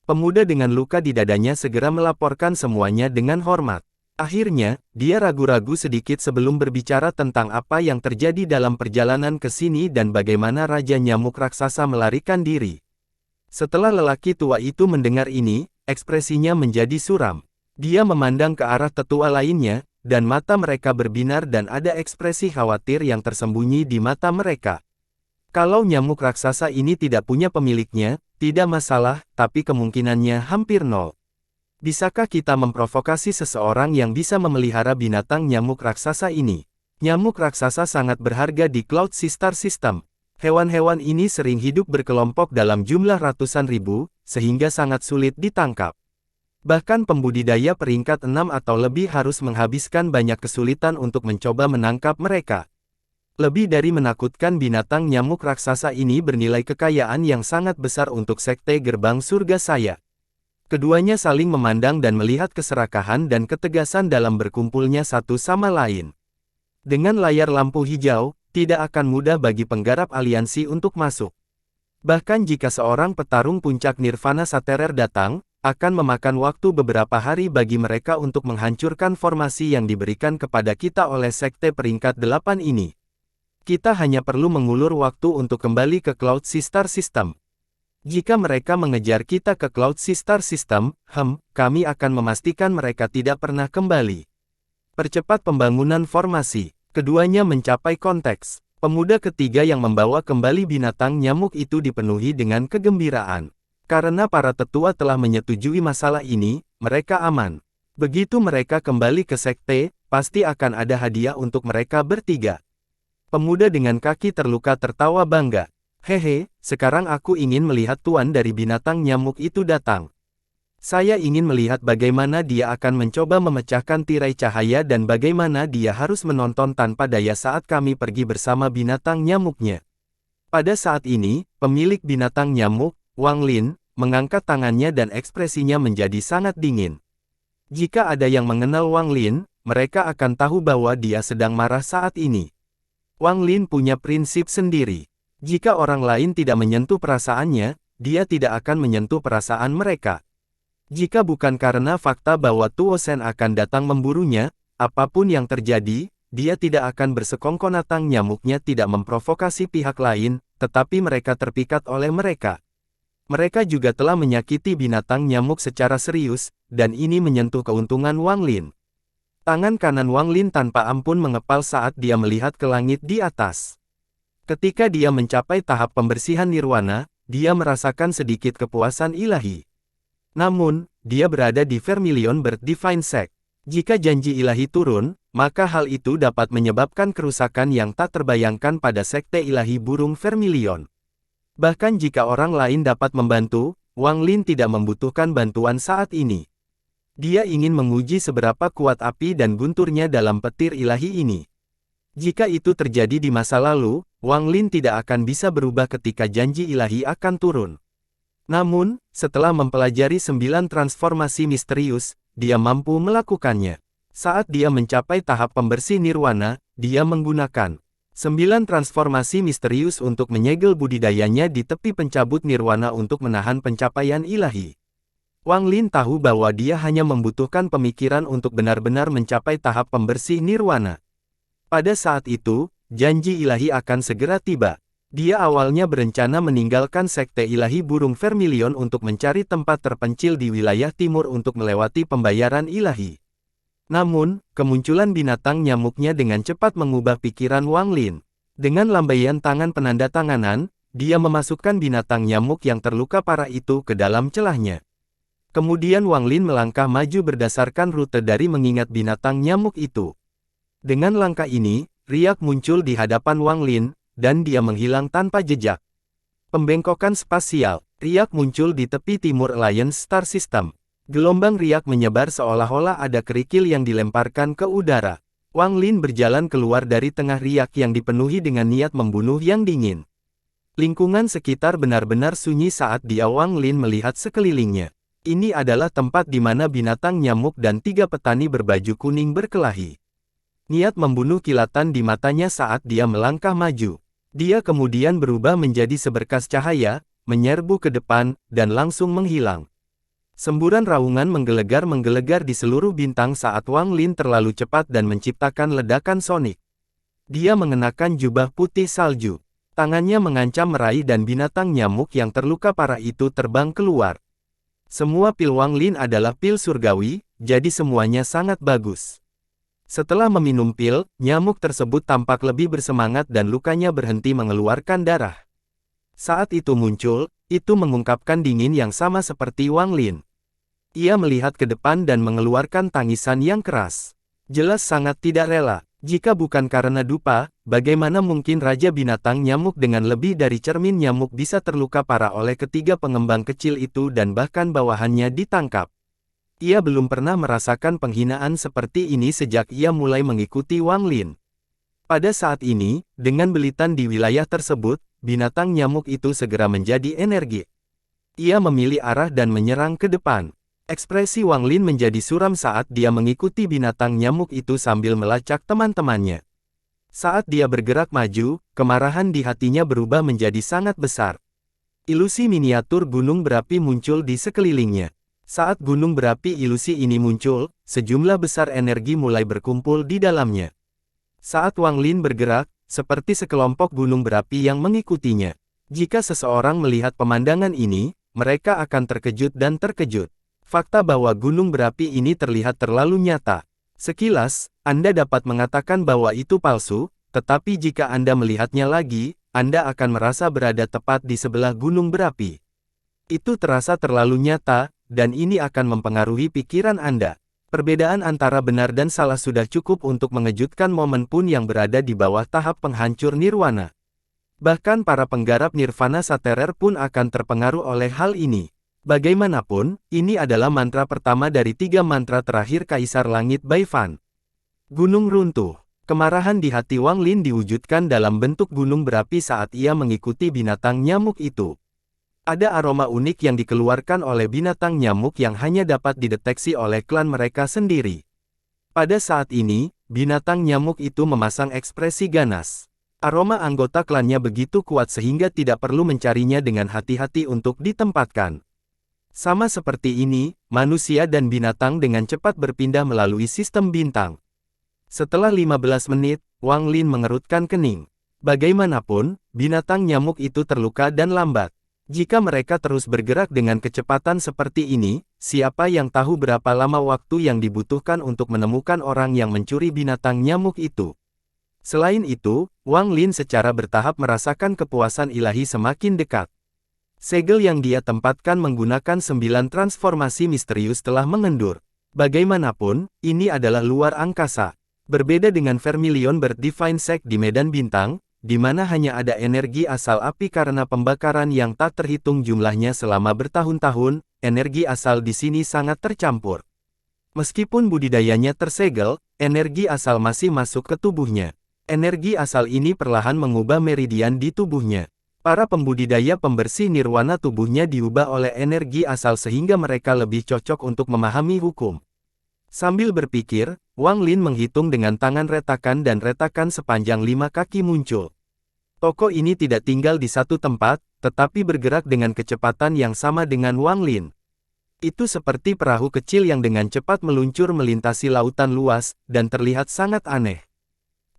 [SPEAKER 1] Pemuda dengan luka di dadanya segera melaporkan semuanya dengan hormat. Akhirnya, dia ragu-ragu sedikit sebelum berbicara tentang apa yang terjadi dalam perjalanan ke sini dan bagaimana Raja Nyamuk Raksasa melarikan diri. Setelah lelaki tua itu mendengar ini, ekspresinya menjadi suram. Dia memandang ke arah tetua lainnya, dan mata mereka berbinar dan ada ekspresi khawatir yang tersembunyi di mata mereka. Kalau nyamuk raksasa ini tidak punya pemiliknya, tidak masalah, tapi kemungkinannya hampir nol. Bisakah kita memprovokasi seseorang yang bisa memelihara binatang nyamuk raksasa ini? Nyamuk raksasa sangat berharga di Cloud Star System. Hewan-hewan ini sering hidup berkelompok dalam jumlah ratusan ribu, sehingga sangat sulit ditangkap. Bahkan pembudidaya peringkat 6 atau lebih harus menghabiskan banyak kesulitan untuk mencoba menangkap mereka. Lebih dari menakutkan, binatang nyamuk raksasa ini bernilai kekayaan yang sangat besar untuk Sekte Gerbang Surga saya. Keduanya saling memandang dan melihat keserakahan dan ketegasan dalam berkumpulnya satu sama lain. Dengan layar lampu hijau, tidak akan mudah bagi penggarap aliansi untuk masuk. Bahkan jika seorang petarung puncak Nirvana Saterer datang, akan memakan waktu beberapa hari bagi mereka untuk menghancurkan formasi yang diberikan kepada kita oleh Sekte peringkat 8 ini. Kita hanya perlu mengulur waktu untuk kembali ke Cloud Star System. Jika mereka mengejar kita ke Cloud Star System, kami akan memastikan mereka tidak pernah kembali. Percepat pembangunan formasi. Keduanya mencapai konteks. Pemuda ketiga yang membawa kembali binatang nyamuk itu dipenuhi dengan kegembiraan. Karena para tetua telah menyetujui masalah ini, mereka aman. Begitu mereka kembali ke sekte, pasti akan ada hadiah untuk mereka bertiga. Pemuda dengan kaki terluka tertawa bangga. Hehe, sekarang aku ingin melihat tuan dari binatang nyamuk itu datang. Saya ingin melihat bagaimana dia akan mencoba memecahkan tirai cahaya dan bagaimana dia harus menonton tanpa daya saat kami pergi bersama binatang nyamuknya. Pada saat ini, pemilik binatang nyamuk, Wang Lin, mengangkat tangannya dan ekspresinya menjadi sangat dingin. Jika ada yang mengenal Wang Lin, mereka akan tahu bahwa dia sedang marah saat ini. Wang Lin punya prinsip sendiri. Jika orang lain tidak menyentuh perasaannya, dia tidak akan menyentuh perasaan mereka. Jika bukan karena fakta bahwa Tuo Shen akan datang memburunya, apapun yang terjadi, dia tidak akan bersekongkol. Nyamuknya tidak memprovokasi pihak lain, tetapi mereka terpikat oleh mereka. Mereka juga telah menyakiti binatang nyamuk secara serius, dan ini menyentuh keuntungan Wang Lin. Tangan kanan Wang Lin tanpa ampun mengepal saat dia melihat ke langit di atas. Ketika dia mencapai tahap pembersihan nirwana, dia merasakan sedikit kepuasan ilahi. Namun, dia berada di Vermilion Bird Divine Sect. Jika janji ilahi turun, maka hal itu dapat menyebabkan kerusakan yang tak terbayangkan pada sekte ilahi burung Vermilion. Bahkan jika orang lain dapat membantu, Wang Lin tidak membutuhkan bantuan saat ini. Dia ingin menguji seberapa kuat api dan gunturnya dalam petir ilahi ini. Jika itu terjadi di masa lalu, Wang Lin tidak akan bisa berubah ketika janji ilahi akan turun. Namun, setelah mempelajari 9 transformasi misterius, dia mampu melakukannya. Saat dia mencapai tahap pembersih nirwana, dia menggunakan 9 transformasi misterius untuk menyegel budidayanya di tepi pencabut nirwana untuk menahan pencapaian ilahi. Wang Lin tahu bahwa dia hanya membutuhkan pemikiran untuk benar-benar mencapai tahap pembersih nirwana. Pada saat itu, janji ilahi akan segera tiba. Dia awalnya berencana meninggalkan Sekte Ilahi Burung Vermilion untuk mencari tempat terpencil di wilayah timur untuk melewati pembayaran ilahi. Namun, kemunculan binatang nyamuknya dengan cepat mengubah pikiran Wang Lin. Dengan lambaian tangan penanda tanganan, dia memasukkan binatang nyamuk yang terluka parah itu ke dalam celahnya. Kemudian Wang Lin melangkah maju berdasarkan rute dari mengingat binatang nyamuk itu. Dengan langkah ini, riak muncul di hadapan Wang Lin, dan dia menghilang tanpa jejak. Pembengkokan spasial, riak muncul di tepi timur Alliance Star System. Gelombang riak menyebar seolah-olah ada kerikil yang dilemparkan ke udara. Wang Lin berjalan keluar dari tengah riak yang dipenuhi dengan niat membunuh yang dingin. Lingkungan sekitar benar-benar sunyi saat Wang Lin melihat sekelilingnya. Ini adalah tempat di mana binatang nyamuk dan 3 petani berbaju kuning berkelahi. Niat membunuh kilatan di matanya saat dia melangkah maju. Dia kemudian berubah menjadi seberkas cahaya, menyerbu ke depan, dan langsung menghilang. Semburan raungan menggelegar di seluruh bintang saat Wang Lin terlalu cepat dan menciptakan ledakan sonik. Dia mengenakan jubah putih salju. Tangannya mengancam meraih dan binatang nyamuk yang terluka parah itu terbang keluar. Semua pil Wang Lin adalah pil surgawi, jadi semuanya sangat bagus. Setelah meminum pil, nyamuk tersebut tampak lebih bersemangat dan lukanya berhenti mengeluarkan darah. Saat itu muncul, itu mengungkapkan dingin yang sama seperti Wang Lin. Ia melihat ke depan dan mengeluarkan tangisan yang keras. Jelas sangat tidak rela. Jika bukan karena dupa, bagaimana mungkin Raja Binatang Nyamuk dengan lebih dari cermin nyamuk bisa terluka parah oleh ketiga pengembang kecil itu dan bahkan bawahannya ditangkap. Ia belum pernah merasakan penghinaan seperti ini sejak ia mulai mengikuti Wang Lin. Pada saat ini, dengan belitan di wilayah tersebut, binatang nyamuk itu segera menjadi energi. Ia memilih arah dan menyerang ke depan. Ekspresi Wang Lin menjadi suram saat dia mengikuti binatang nyamuk itu sambil melacak teman-temannya. Saat dia bergerak maju, kemarahan di hatinya berubah menjadi sangat besar. Ilusi miniatur gunung berapi muncul di sekelilingnya. Saat gunung berapi ilusi ini muncul, sejumlah besar energi mulai berkumpul di dalamnya. Saat Wang Lin bergerak, seperti sekelompok gunung berapi yang mengikutinya. Jika seseorang melihat pemandangan ini, mereka akan terkejut dan terkejut. Fakta bahwa gunung berapi ini terlihat terlalu nyata. Sekilas, Anda dapat mengatakan bahwa itu palsu, tetapi jika Anda melihatnya lagi, Anda akan merasa berada tepat di sebelah gunung berapi. Itu terasa terlalu nyata, dan ini akan mempengaruhi pikiran Anda. Perbedaan antara benar dan salah sudah cukup untuk mengejutkan momen pun yang berada di bawah tahap penghancur nirwana. Bahkan para penggarap nirvana saterer pun akan terpengaruh oleh hal ini. Bagaimanapun, ini adalah mantra pertama dari 3 mantra terakhir Kaisar Langit Baifan. Gunung runtuh. Kemarahan di hati Wang Lin diwujudkan dalam bentuk gunung berapi saat ia mengikuti binatang nyamuk itu. Ada aroma unik yang dikeluarkan oleh binatang nyamuk yang hanya dapat dideteksi oleh klan mereka sendiri. Pada saat ini, binatang nyamuk itu memasang ekspresi ganas. Aroma anggota klannya begitu kuat sehingga tidak perlu mencarinya dengan hati-hati untuk ditempatkan. Sama seperti ini, manusia dan binatang dengan cepat berpindah melalui sistem bintang. Setelah 15 menit, Wang Lin mengerutkan kening. Bagaimanapun, binatang nyamuk itu terluka dan lambat. Jika mereka terus bergerak dengan kecepatan seperti ini, siapa yang tahu berapa lama waktu yang dibutuhkan untuk menemukan orang yang mencuri binatang nyamuk itu. Selain itu, Wang Lin secara bertahap merasakan kepuasan ilahi semakin dekat. Segel yang dia tempatkan menggunakan 9 transformasi misterius telah mengendur. Bagaimanapun, ini adalah luar angkasa. Berbeda dengan Vermilion Bird Divine Sect di medan bintang, di mana hanya ada energi asal api karena pembakaran yang tak terhitung jumlahnya selama bertahun-tahun, energi asal di sini sangat tercampur. Meskipun budidayanya tersegel, energi asal masih masuk ke tubuhnya. Energi asal ini perlahan mengubah meridian di tubuhnya. Para pembudidaya pembersih nirwana tubuhnya diubah oleh energi asal sehingga mereka lebih cocok untuk memahami hukum. Sambil berpikir, Wang Lin menghitung dengan tangan retakan dan retakan sepanjang 5 kaki muncul. Toko ini tidak tinggal di satu tempat, tetapi bergerak dengan kecepatan yang sama dengan Wang Lin. Itu seperti perahu kecil yang dengan cepat meluncur melintasi lautan luas, dan terlihat sangat aneh.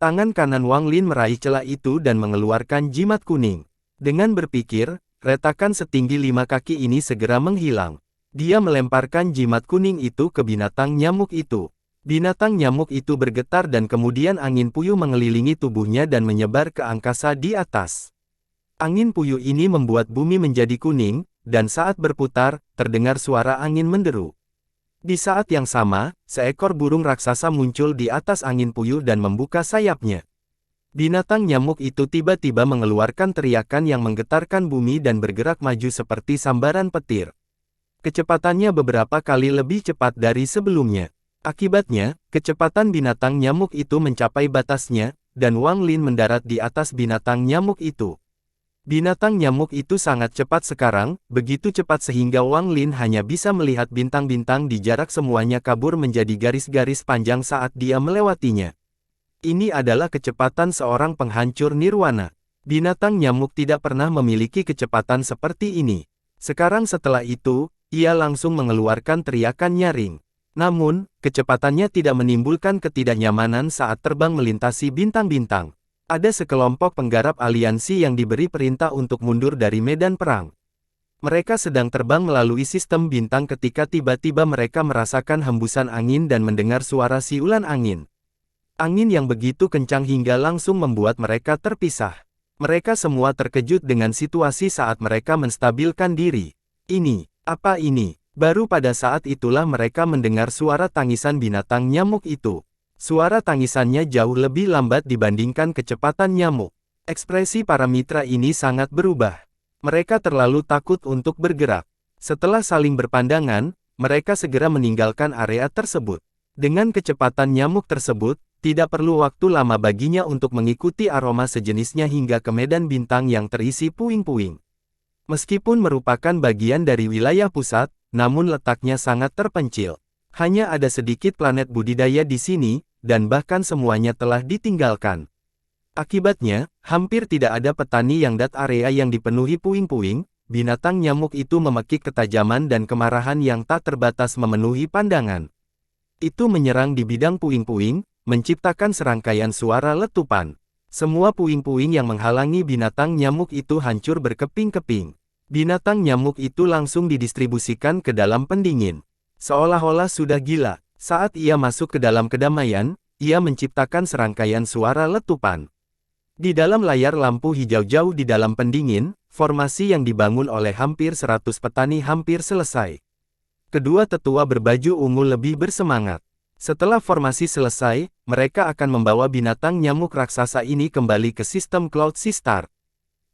[SPEAKER 1] Tangan kanan Wang Lin meraih celah itu dan mengeluarkan jimat kuning. Dengan berpikir, retakan setinggi 5 kaki ini segera menghilang. Dia melemparkan jimat kuning itu ke binatang nyamuk itu. Binatang nyamuk itu bergetar dan kemudian angin puyuh mengelilingi tubuhnya dan menyebar ke angkasa di atas. Angin puyuh ini membuat bumi menjadi kuning, dan saat berputar, terdengar suara angin menderu. Di saat yang sama, seekor burung raksasa muncul di atas angin puyuh dan membuka sayapnya. Binatang nyamuk itu tiba-tiba mengeluarkan teriakan yang menggetarkan bumi dan bergerak maju seperti sambaran petir. Kecepatannya beberapa kali lebih cepat dari sebelumnya. Akibatnya, kecepatan binatang nyamuk itu mencapai batasnya, dan Wang Lin mendarat di atas binatang nyamuk itu. Binatang nyamuk itu sangat cepat sekarang, begitu cepat sehingga Wang Lin hanya bisa melihat bintang-bintang di jarak semuanya kabur menjadi garis-garis panjang saat dia melewatinya. Ini adalah kecepatan seorang penghancur nirwana. Binatang nyamuk tidak pernah memiliki kecepatan seperti ini. Sekarang setelah itu, ia langsung mengeluarkan teriakan nyaring. Namun, kecepatannya tidak menimbulkan ketidaknyamanan saat terbang melintasi bintang-bintang. Ada sekelompok penggarap aliansi yang diberi perintah untuk mundur dari medan perang. Mereka sedang terbang melalui sistem bintang ketika tiba-tiba mereka merasakan hembusan angin dan mendengar suara siulan angin. Angin yang begitu kencang hingga langsung membuat mereka terpisah. Mereka semua terkejut dengan situasi saat mereka menstabilkan diri. Ini, apa ini? Baru pada saat itulah mereka mendengar suara tangisan binatang nyamuk itu. Suara tangisannya jauh lebih lambat dibandingkan kecepatan nyamuk. Ekspresi para mitra ini sangat berubah. Mereka terlalu takut untuk bergerak. Setelah saling berpandangan, mereka segera meninggalkan area tersebut. Dengan kecepatan nyamuk tersebut, tidak perlu waktu lama baginya untuk mengikuti aroma sejenisnya hingga ke medan bintang yang terisi puing-puing. Meskipun merupakan bagian dari wilayah pusat, namun letaknya sangat terpencil. Hanya ada sedikit planet budidaya di sini, dan bahkan semuanya telah ditinggalkan. Akibatnya, hampir tidak ada petani yang area yang dipenuhi puing-puing. Binatang nyamuk itu memekik ketajaman dan kemarahan yang tak terbatas memenuhi pandangan. Itu menyerang di bidang puing-puing, menciptakan serangkaian suara letupan. Semua puing-puing yang menghalangi binatang nyamuk itu hancur berkeping-keping. Binatang nyamuk itu langsung didistribusikan ke dalam pendingin. Seolah-olah sudah gila, saat ia masuk ke dalam kedamaian, ia menciptakan serangkaian suara letupan. Di dalam layar lampu hijau jauh di dalam pendingin, formasi yang dibangun oleh hampir 100 petani hampir selesai. Kedua tetua berbaju ungu lebih bersemangat. Setelah formasi selesai, mereka akan membawa binatang nyamuk raksasa ini kembali ke sistem Cloud Sistar.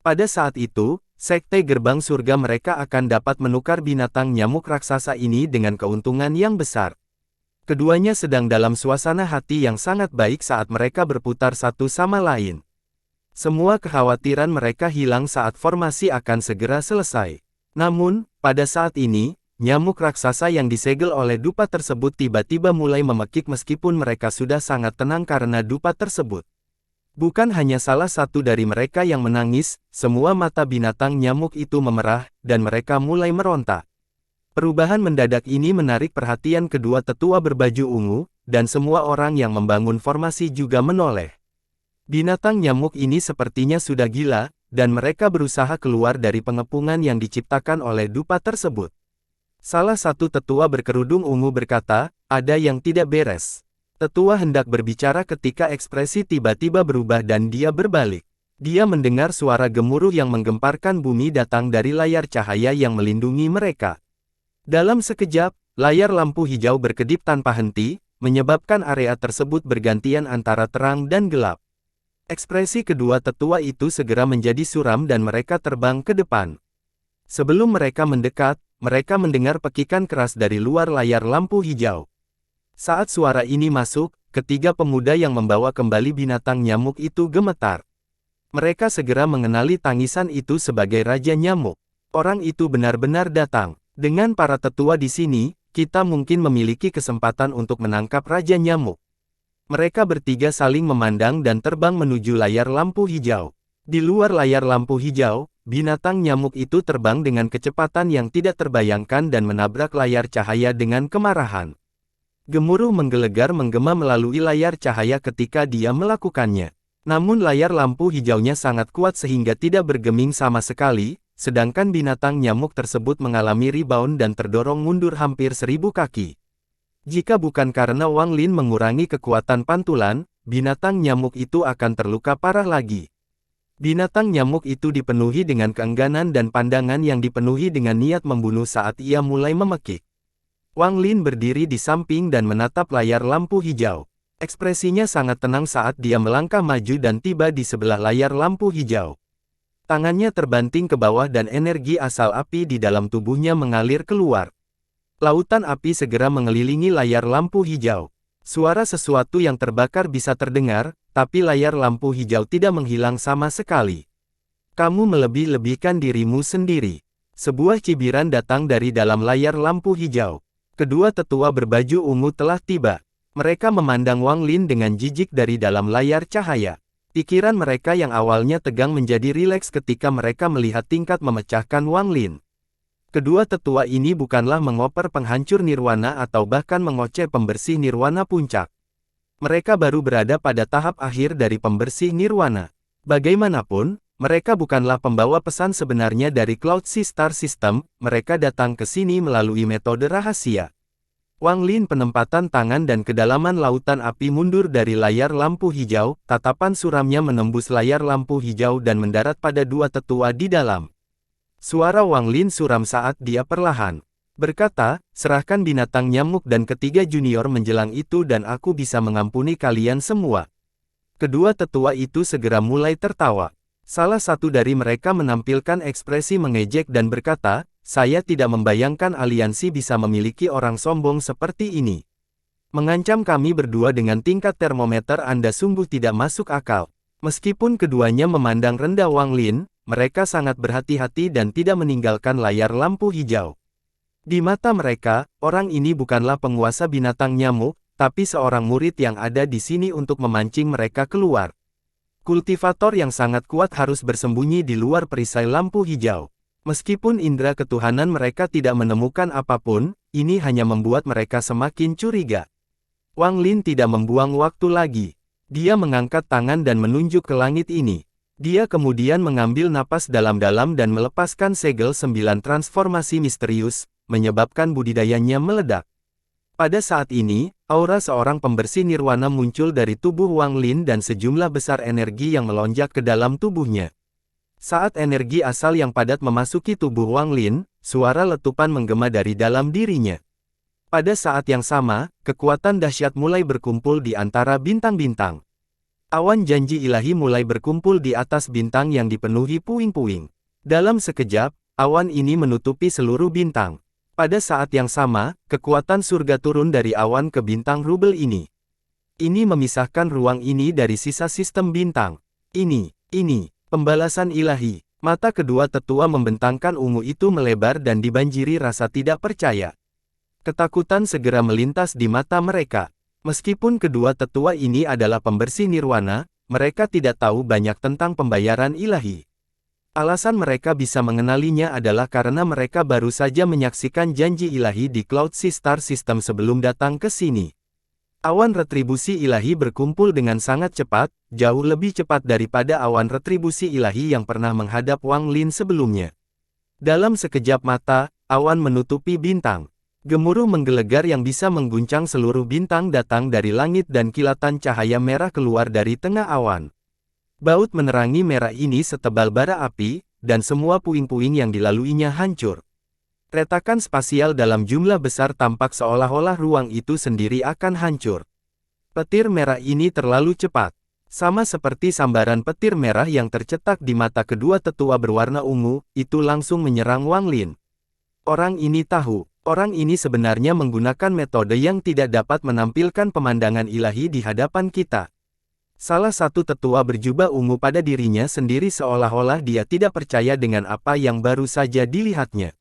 [SPEAKER 1] Pada saat itu, Sekte Gerbang Surga mereka akan dapat menukar binatang nyamuk raksasa ini dengan keuntungan yang besar. Keduanya sedang dalam suasana hati yang sangat baik saat mereka berputar satu sama lain. Semua kekhawatiran mereka hilang saat formasi akan segera selesai. Namun, pada saat ini, nyamuk raksasa yang disegel oleh dupa tersebut tiba-tiba mulai memekik meskipun mereka sudah sangat tenang karena dupa tersebut. Bukan hanya salah satu dari mereka yang menangis, semua mata binatang nyamuk itu memerah, dan mereka mulai meronta. Perubahan mendadak ini menarik perhatian kedua tetua berbaju ungu, dan semua orang yang membangun formasi juga menoleh. Binatang nyamuk ini sepertinya sudah gila, dan mereka berusaha keluar dari pengepungan yang diciptakan oleh dupa tersebut. Salah satu tetua berkerudung ungu berkata, "Ada yang tidak beres." Tetua hendak berbicara ketika ekspresi tiba-tiba berubah dan dia berbalik. Dia mendengar suara gemuruh yang menggemparkan bumi datang dari layar cahaya yang melindungi mereka. Dalam sekejap, layar lampu hijau berkedip tanpa henti, menyebabkan area tersebut bergantian antara terang dan gelap. Ekspresi kedua tetua itu segera menjadi suram dan mereka terbang ke depan. Sebelum mereka mendekat, mereka mendengar pekikan keras dari luar layar lampu hijau. Saat suara ini masuk, ketiga pemuda yang membawa kembali binatang nyamuk itu gemetar. Mereka segera mengenali tangisan itu sebagai Raja Nyamuk. Orang itu benar-benar datang. Dengan para tetua di sini, kita mungkin memiliki kesempatan untuk menangkap Raja Nyamuk. Mereka bertiga saling memandang dan terbang menuju layar lampu hijau. Di luar layar lampu hijau, binatang nyamuk itu terbang dengan kecepatan yang tidak terbayangkan dan menabrak layar cahaya dengan kemarahan. Gemuruh menggelegar menggema melalui layar cahaya ketika dia melakukannya. Namun layar lampu hijaunya sangat kuat sehingga tidak bergeming sama sekali, sedangkan binatang nyamuk tersebut mengalami rebound dan terdorong mundur hampir 1000 kaki. Jika bukan karena Wang Lin mengurangi kekuatan pantulan, binatang nyamuk itu akan terluka parah lagi. Binatang nyamuk itu dipenuhi dengan keengganan dan pandangan yang dipenuhi dengan niat membunuh saat ia mulai memekik. Wang Lin berdiri di samping dan menatap layar lampu hijau. Ekspresinya sangat tenang saat dia melangkah maju dan tiba di sebelah layar lampu hijau. Tangannya terbanting ke bawah dan energi asal api di dalam tubuhnya mengalir keluar. Lautan api segera mengelilingi layar lampu hijau. Suara sesuatu yang terbakar bisa terdengar, tapi layar lampu hijau tidak menghilang sama sekali. Kamu melebih-lebihkan dirimu sendiri. Sebuah cibiran datang dari dalam layar lampu hijau. Kedua tetua berbaju ungu telah tiba. Mereka memandang Wang Lin dengan jijik dari dalam layar cahaya. Pikiran mereka yang awalnya tegang menjadi rileks ketika mereka melihat tingkat memecahkan Wang Lin. Kedua tetua ini bukanlah mengoper penghancur nirwana atau bahkan mengoceh pembersih nirwana puncak. Mereka baru berada pada tahap akhir dari pembersih nirwana. Bagaimanapun, mereka bukanlah pembawa pesan sebenarnya dari Cloud Sea Star System, mereka datang ke sini melalui metode rahasia. Wang Lin penempatan tangan dan kedalaman lautan api mundur dari layar lampu hijau, tatapan suramnya menembus layar lampu hijau dan mendarat pada dua tetua di dalam. Suara Wang Lin suram saat dia perlahan berkata, serahkan binatang nyamuk dan ketiga junior menjelang itu dan aku bisa mengampuni kalian semua. Kedua tetua itu segera mulai tertawa. Salah satu dari mereka menampilkan ekspresi mengejek dan berkata, saya tidak membayangkan aliansi bisa memiliki orang sombong seperti ini. Mengancam kami berdua dengan tingkat termometer Anda sungguh tidak masuk akal. Meskipun keduanya memandang rendah Wang Lin, mereka sangat berhati-hati dan tidak meninggalkan layar lampu hijau. Di mata mereka, orang ini bukanlah penguasa binatang nyamuk, tapi seorang murid yang ada di sini untuk memancing mereka keluar. Kultivator yang sangat kuat harus bersembunyi di luar perisai lampu hijau. Meskipun indera ketuhanan mereka tidak menemukan apapun, ini hanya membuat mereka semakin curiga. Wang Lin tidak membuang waktu lagi. Dia mengangkat tangan dan menunjuk ke langit ini. Dia kemudian mengambil napas dalam-dalam dan melepaskan segel 9 transformasi misterius, menyebabkan budidayanya meledak. Pada saat ini, aura seorang pembersih nirwana muncul dari tubuh Wang Lin dan sejumlah besar energi yang melonjak ke dalam tubuhnya. Saat energi asal yang padat memasuki tubuh Wang Lin, suara letupan menggema dari dalam dirinya. Pada saat yang sama, kekuatan dahsyat mulai berkumpul di antara bintang-bintang. Awan janji ilahi mulai berkumpul di atas bintang yang dipenuhi puing-puing. Dalam sekejap, awan ini menutupi seluruh bintang. Pada saat yang sama, kekuatan surga turun dari awan ke bintang rubel ini. Ini memisahkan ruang ini dari sisa sistem bintang. Ini, pembalasan ilahi. Mata kedua tetua membentangkan ungu itu melebar dan dibanjiri rasa tidak percaya. Ketakutan segera melintas di mata mereka. Meskipun kedua tetua ini adalah pembersih nirwana, mereka tidak tahu banyak tentang pembayaran ilahi. Alasan mereka bisa mengenalinya adalah karena mereka baru saja menyaksikan janji ilahi di Cloud Sea Star System sebelum datang ke sini. Awan retribusi ilahi berkumpul dengan sangat cepat, jauh lebih cepat daripada awan retribusi ilahi yang pernah menghadap Wang Lin sebelumnya. Dalam sekejap mata, awan menutupi bintang. Gemuruh menggelegar yang bisa mengguncang seluruh bintang datang dari langit dan kilatan cahaya merah keluar dari tengah awan. Baut menerangi merah ini setebal bara api, dan semua puing-puing yang dilaluinya hancur. Retakan spasial dalam jumlah besar tampak seolah-olah ruang itu sendiri akan hancur. Petir merah ini terlalu cepat. Sama seperti sambaran petir merah yang tercetak di mata kedua tetua berwarna ungu, itu langsung menyerang Wang Lin. Orang ini tahu, orang ini sebenarnya menggunakan metode yang tidak dapat menampilkan pemandangan ilahi di hadapan kita. Salah satu tetua berjubah ungu pada dirinya sendiri seolah-olah dia tidak percaya dengan apa yang baru saja dilihatnya.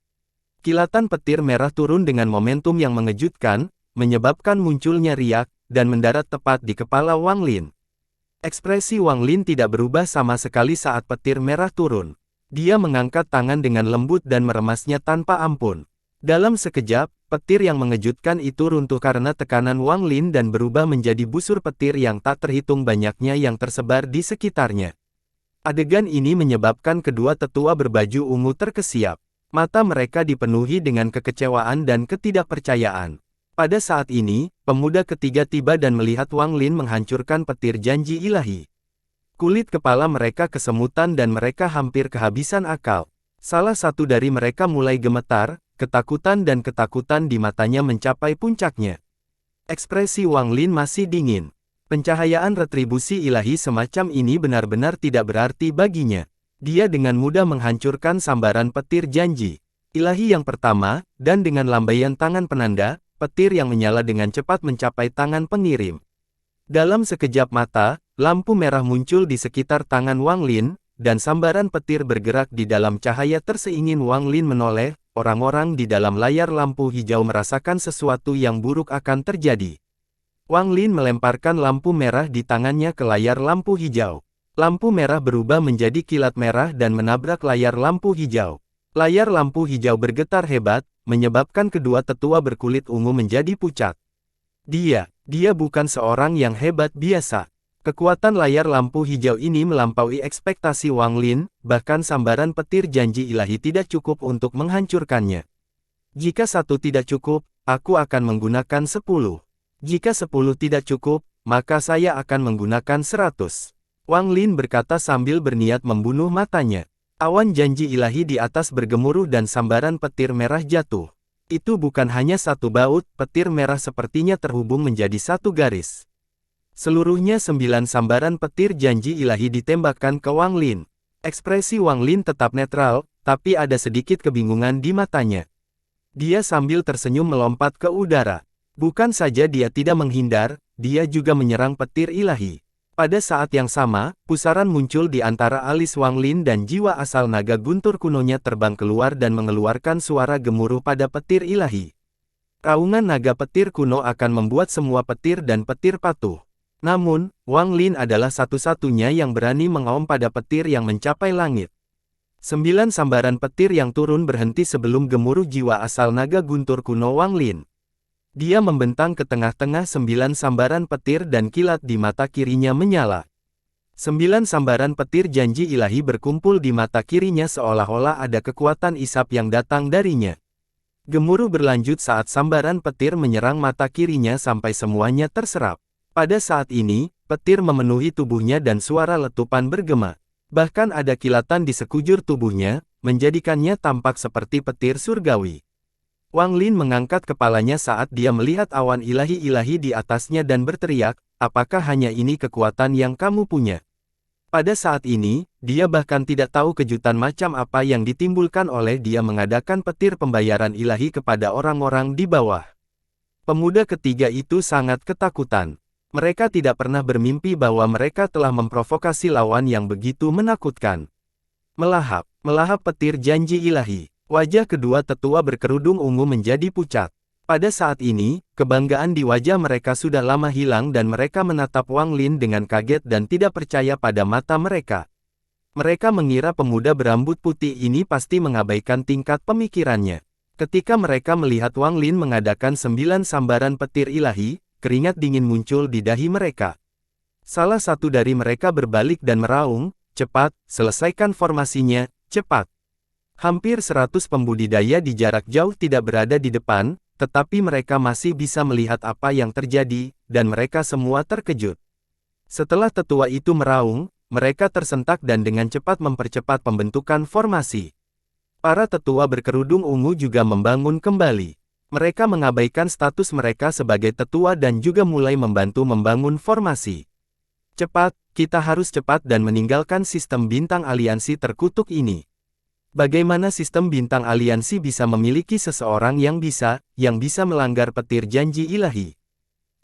[SPEAKER 1] Kilatan petir merah turun dengan momentum yang mengejutkan, menyebabkan munculnya riak, dan mendarat tepat di kepala Wang Lin. Ekspresi Wang Lin tidak berubah sama sekali saat petir merah turun. Dia mengangkat tangan dengan lembut dan meremasnya tanpa ampun. Dalam sekejap, Petir yang mengejutkan itu runtuh karena tekanan Wang Lin dan berubah menjadi busur petir yang tak terhitung banyaknya yang tersebar di sekitarnya. Adegan ini menyebabkan kedua tetua berbaju ungu terkesiap. Mata mereka dipenuhi dengan kekecewaan dan ketidakpercayaan. Pada saat ini, pemuda ketiga tiba dan melihat Wang Lin menghancurkan petir janji ilahi. Kulit kepala mereka kesemutan dan mereka hampir kehabisan akal. Salah satu dari mereka mulai gemetar, ketakutan di matanya mencapai puncaknya. Ekspresi Wang Lin masih dingin. Pencahayaan retribusi ilahi semacam ini benar-benar tidak berarti baginya. Dia dengan mudah menghancurkan sambaran petir janji ilahi yang pertama, dan dengan lambaian tangan penanda, petir yang menyala dengan cepat mencapai tangan pengirim. Dalam sekejap mata, lampu merah muncul di sekitar tangan Wang Lin, dan sambaran petir bergerak di dalam cahaya terseingin Wang Lin menoleh. Orang-orang di dalam layar lampu hijau merasakan sesuatu yang buruk akan terjadi. Wang Lin melemparkan lampu merah di tangannya ke layar lampu hijau. Lampu merah berubah menjadi kilat merah dan menabrak layar lampu hijau. Layar lampu hijau bergetar hebat, menyebabkan kedua tetua berkulit ungu menjadi pucat. Dia bukan seorang yang hebat biasa. Kekuatan layar lampu hijau ini melampaui ekspektasi Wang Lin, bahkan sambaran petir janji ilahi tidak cukup untuk menghancurkannya. Jika 1 tidak cukup, aku akan menggunakan 10. Jika 10 tidak cukup, maka saya akan menggunakan 100. Wang Lin berkata sambil berniat membunuh matanya. Awan janji ilahi di atas bergemuruh dan sambaran petir merah jatuh. Itu bukan hanya satu baut, petir merah sepertinya terhubung menjadi satu garis. Seluruhnya 9 sambaran petir janji ilahi ditembakkan ke Wang Lin. Ekspresi Wang Lin tetap netral, tapi ada sedikit kebingungan di matanya. Dia sambil tersenyum melompat ke udara. Bukan saja dia tidak menghindar, dia juga menyerang petir ilahi. Pada saat yang sama, pusaran muncul di antara alis Wang Lin dan jiwa asal naga guntur kunonya terbang keluar dan mengeluarkan suara gemuruh pada petir ilahi. Raungan naga petir kuno akan membuat semua petir dan petir patuh. Namun, Wang Lin adalah satu-satunya yang berani mengaum pada petir yang mencapai langit. 9 sambaran petir yang turun berhenti sebelum gemuruh jiwa asal naga guntur kuno Wang Lin. Dia membentang ke tengah-tengah 9 sambaran petir dan kilat di mata kirinya menyala. 9 sambaran petir janji ilahi berkumpul di mata kirinya seolah-olah ada kekuatan isap yang datang darinya. Gemuruh berlanjut saat sambaran petir menyerang mata kirinya sampai semuanya terserap. Pada saat ini, petir memenuhi tubuhnya dan suara letupan bergema. Bahkan ada kilatan di sekujur tubuhnya, menjadikannya tampak seperti petir surgawi. Wang Lin mengangkat kepalanya saat dia melihat awan ilahi-ilahi di atasnya dan berteriak, apakah hanya ini kekuatan yang kamu punya? Pada saat ini, dia bahkan tidak tahu kejutan macam apa yang ditimbulkan oleh dia mengadakan petir pembayaran ilahi kepada orang-orang di bawah. Pemuda ketiga itu sangat ketakutan. Mereka tidak pernah bermimpi bahwa mereka telah memprovokasi lawan yang begitu menakutkan. Melahap petir janji ilahi. Wajah kedua tetua berkerudung ungu menjadi pucat. Pada saat ini, kebanggaan di wajah mereka sudah lama hilang dan mereka menatap Wang Lin dengan kaget dan tidak percaya pada mata mereka. Mereka mengira pemuda berambut putih ini pasti mengabaikan tingkat pemikirannya. Ketika mereka melihat Wang Lin mengadakan 9 sambaran petir ilahi, keringat dingin muncul di dahi mereka. Salah satu dari mereka berbalik dan meraung, cepat, selesaikan formasinya, cepat. Hampir 100 pembudidaya di jarak jauh tidak berada di depan, tetapi mereka masih bisa melihat apa yang terjadi, dan mereka semua terkejut. Setelah tetua itu meraung, mereka tersentak dan dengan cepat mempercepat pembentukan formasi. Para tetua berkerudung ungu juga membangun kembali. Mereka mengabaikan status mereka sebagai tetua dan juga mulai membantu membangun formasi. Cepat, kita harus cepat dan meninggalkan sistem bintang aliansi terkutuk ini. Bagaimana sistem bintang aliansi bisa memiliki seseorang yang bisa melanggar petir janji ilahi?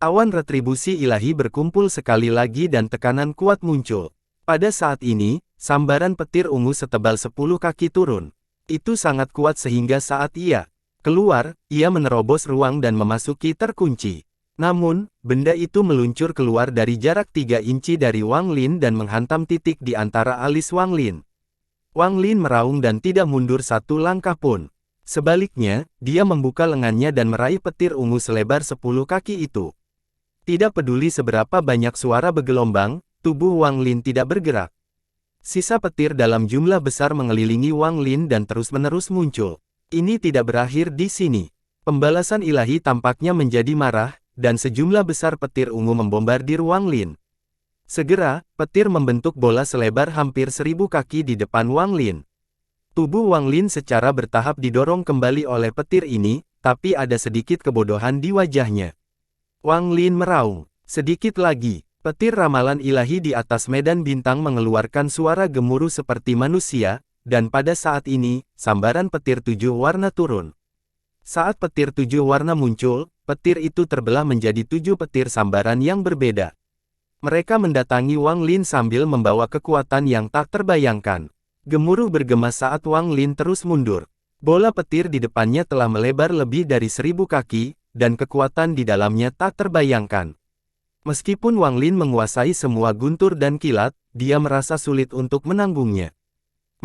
[SPEAKER 1] Awan retribusi ilahi berkumpul sekali lagi dan tekanan kuat muncul. Pada saat ini, sambaran petir ungu setebal 10 kaki turun. Itu sangat kuat sehingga saat ia keluar, ia menerobos ruang dan memasuki terkunci. Namun, benda itu meluncur keluar dari jarak 3 inci dari Wang Lin dan menghantam titik di antara alis Wang Lin. Wang Lin meraung dan tidak mundur satu langkah pun. Sebaliknya, dia membuka lengannya dan meraih petir ungu selebar 10 kaki itu. Tidak peduli seberapa banyak suara bergelombang, tubuh Wang Lin tidak bergerak. Sisa petir dalam jumlah besar mengelilingi Wang Lin dan terus-menerus muncul. Ini tidak berakhir di sini. Pembalasan ilahi tampaknya menjadi marah, dan sejumlah besar petir ungu membombardir Wang Lin. Segera, petir membentuk bola selebar hampir 1000 kaki di depan Wang Lin. Tubuh Wang Lin secara bertahap didorong kembali oleh petir ini, tapi ada sedikit kebodohan di wajahnya. Wang Lin meraung. Sedikit lagi, petir ramalan ilahi di atas medan bintang mengeluarkan suara gemuruh seperti manusia, dan pada saat ini, sambaran petir 7 warna turun. Saat petir 7 warna muncul, petir itu terbelah menjadi 7 petir sambaran yang berbeda. Mereka mendatangi Wang Lin sambil membawa kekuatan yang tak terbayangkan. Gemuruh bergema saat Wang Lin terus mundur. Bola petir di depannya telah melebar lebih dari 1000 kaki, dan kekuatan di dalamnya tak terbayangkan. Meskipun Wang Lin menguasai semua guntur dan kilat, dia merasa sulit untuk menanggungnya.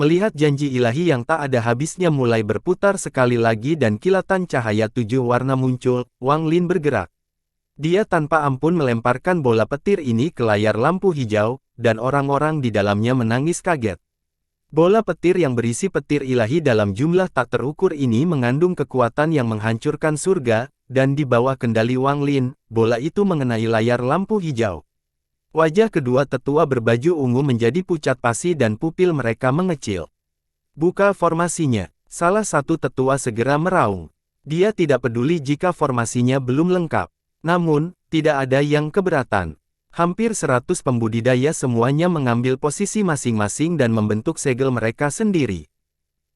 [SPEAKER 1] Melihat janji ilahi yang tak ada habisnya mulai berputar sekali lagi dan kilatan cahaya 7 warna muncul, Wang Lin bergerak. Dia tanpa ampun melemparkan bola petir ini ke layar lampu hijau, dan orang-orang di dalamnya menangis kaget. Bola petir yang berisi petir ilahi dalam jumlah tak terukur ini mengandung kekuatan yang menghancurkan surga, dan di bawah kendali Wang Lin, bola itu mengenai layar lampu hijau. Wajah kedua tetua berbaju ungu menjadi pucat pasi dan pupil mereka mengecil. Buka formasinya. Salah satu tetua segera meraung. Dia tidak peduli jika formasinya belum lengkap. Namun, tidak ada yang keberatan. Hampir 100 pembudidaya semuanya mengambil posisi masing-masing dan membentuk segel mereka sendiri.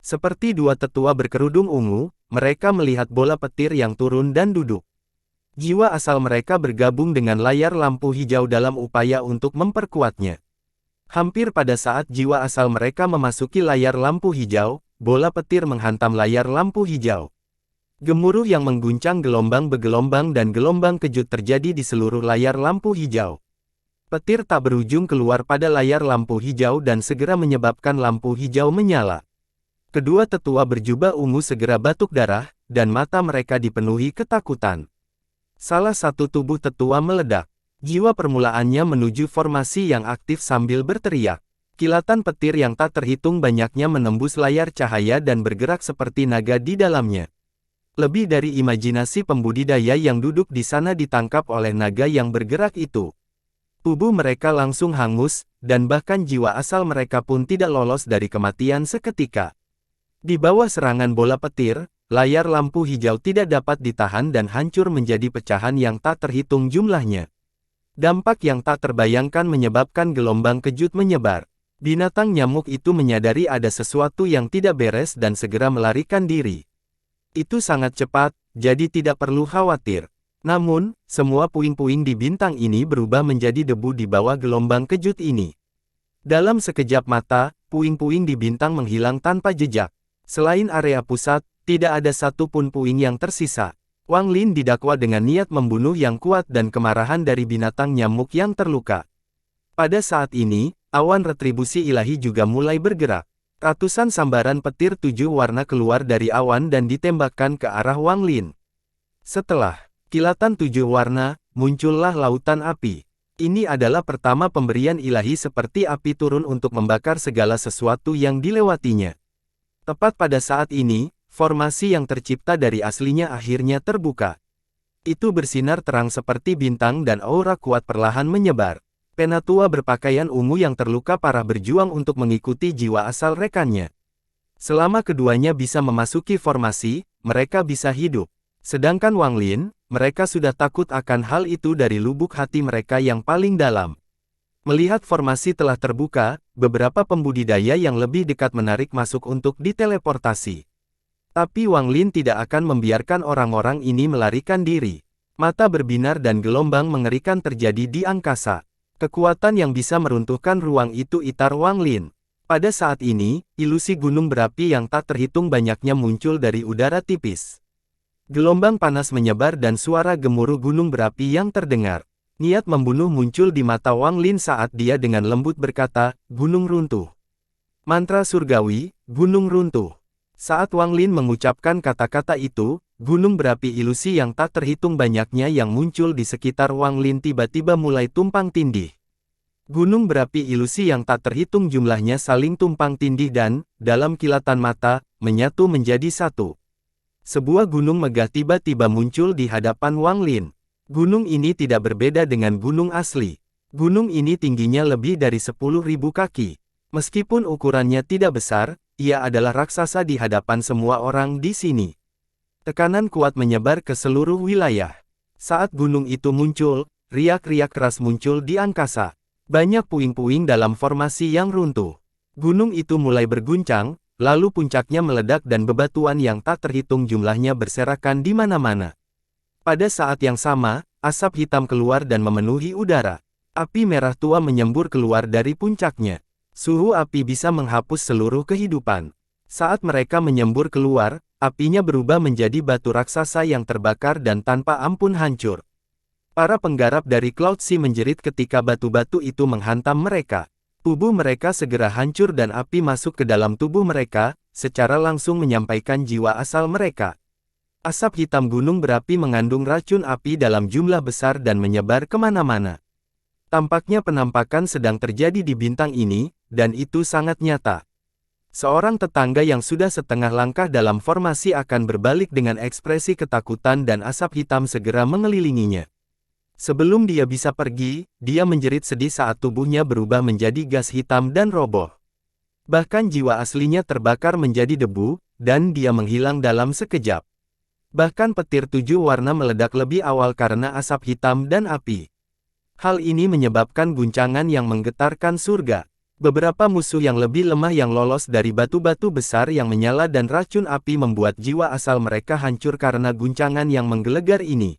[SPEAKER 1] Seperti dua tetua berkerudung ungu, mereka melihat bola petir yang turun dan duduk. Jiwa asal mereka bergabung dengan layar lampu hijau dalam upaya untuk memperkuatnya. Hampir pada saat jiwa asal mereka memasuki layar lampu hijau, bola petir menghantam layar lampu hijau. Gemuruh yang mengguncang gelombang bergelombang dan gelombang kejut terjadi di seluruh layar lampu hijau. Petir tak berujung keluar pada layar lampu hijau dan segera menyebabkan lampu hijau menyala. Kedua tetua berjubah ungu segera batuk darah, dan mata mereka dipenuhi ketakutan. Salah satu tubuh tetua meledak. Jiwa permulaannya menuju formasi yang aktif sambil berteriak. Kilatan petir yang tak terhitung banyaknya menembus layar cahaya dan bergerak seperti naga di dalamnya. Lebih dari imajinasi pembudidaya yang duduk di sana ditangkap oleh naga yang bergerak itu. Tubuh mereka langsung hangus, dan bahkan jiwa asal mereka pun tidak lolos dari kematian seketika. Di bawah serangan bola petir, layar lampu hijau tidak dapat ditahan dan hancur menjadi pecahan yang tak terhitung jumlahnya. Dampak yang tak terbayangkan menyebabkan gelombang kejut menyebar. Binatang nyamuk itu menyadari ada sesuatu yang tidak beres dan segera melarikan diri. Itu sangat cepat, jadi tidak perlu khawatir. Namun, semua puing-puing di bintang ini berubah menjadi debu di bawah gelombang kejut ini. Dalam sekejap mata, puing-puing di bintang menghilang tanpa jejak. Selain area pusat, tidak ada satu pun puing yang tersisa. Wang Lin didakwa dengan niat membunuh yang kuat dan kemarahan dari binatang nyamuk yang terluka. Pada saat ini, awan retribusi ilahi juga mulai bergerak. Ratusan sambaran petir 7 warna keluar dari awan dan ditembakkan ke arah Wang Lin. Setelah kilatan 7 warna, muncullah lautan api. Ini adalah pertama pemberian ilahi seperti api turun untuk membakar segala sesuatu yang dilewatinya. Tepat pada saat ini, formasi yang tercipta dari aslinya akhirnya terbuka. Itu bersinar terang seperti bintang dan aura kuat perlahan menyebar. Penatua berpakaian ungu yang terluka parah berjuang untuk mengikuti jiwa asal rekannya. Selama keduanya bisa memasuki formasi, mereka bisa hidup. Sedangkan Wang Lin, mereka sudah takut akan hal itu dari lubuk hati mereka yang paling dalam. Melihat formasi telah terbuka, beberapa pembudidaya yang lebih dekat menarik masuk untuk diteleportasi. Tapi Wang Lin tidak akan membiarkan orang-orang ini melarikan diri. Mata berbinar dan gelombang mengerikan terjadi di angkasa. Kekuatan yang bisa meruntuhkan ruang itu itar Wang Lin. Pada saat ini, ilusi gunung berapi yang tak terhitung banyaknya muncul dari udara tipis. Gelombang panas menyebar dan suara gemuruh gunung berapi yang terdengar. Niat membunuh muncul di mata Wang Lin saat dia dengan lembut berkata, "Gunung runtuh." Mantra surgawi, gunung runtuh. Saat Wang Lin mengucapkan kata-kata itu, gunung berapi ilusi yang tak terhitung banyaknya yang muncul di sekitar Wang Lin tiba-tiba mulai tumpang tindih. Gunung berapi ilusi yang tak terhitung jumlahnya saling tumpang tindih dan, dalam kilatan mata, menyatu menjadi satu. Sebuah gunung megah tiba-tiba muncul di hadapan Wang Lin. Gunung ini tidak berbeda dengan gunung asli. Gunung ini tingginya lebih dari 10.000 kaki. Meskipun ukurannya tidak besar, ia adalah raksasa di hadapan semua orang di sini. Tekanan kuat menyebar ke seluruh wilayah. Saat gunung itu muncul, riak-riak keras muncul di angkasa. Banyak puing-puing dalam formasi yang runtuh. Gunung itu mulai berguncang, lalu puncaknya meledak dan bebatuan yang tak terhitung jumlahnya berserakan di mana-mana. Pada saat yang sama, asap hitam keluar dan memenuhi udara. Api merah tua menyembur keluar dari puncaknya. Suhu api bisa menghapus seluruh kehidupan. Saat mereka menyembur keluar, apinya berubah menjadi batu raksasa yang terbakar dan tanpa ampun hancur. Para penggarap dari Cloud Sea menjerit ketika batu-batu itu menghantam mereka. Tubuh mereka segera hancur dan api masuk ke dalam tubuh mereka, secara langsung menyampaikan jiwa asal mereka. Asap hitam gunung berapi mengandung racun api dalam jumlah besar dan menyebar kemana-mana. Tampaknya penampakan sedang terjadi di bintang ini, dan itu sangat nyata. Seorang tetangga yang sudah setengah langkah dalam formasi akan berbalik dengan ekspresi ketakutan dan asap hitam segera mengelilinginya. Sebelum dia bisa pergi, dia menjerit sedih saat tubuhnya berubah menjadi gas hitam dan roboh. Bahkan jiwa aslinya terbakar menjadi debu, dan dia menghilang dalam sekejap. Bahkan petir 7 warna meledak lebih awal karena asap hitam dan api. Hal ini menyebabkan guncangan yang menggetarkan surga. Beberapa musuh yang lebih lemah yang lolos dari batu-batu besar yang menyala dan racun api membuat jiwa asal mereka hancur karena guncangan yang menggelegar ini.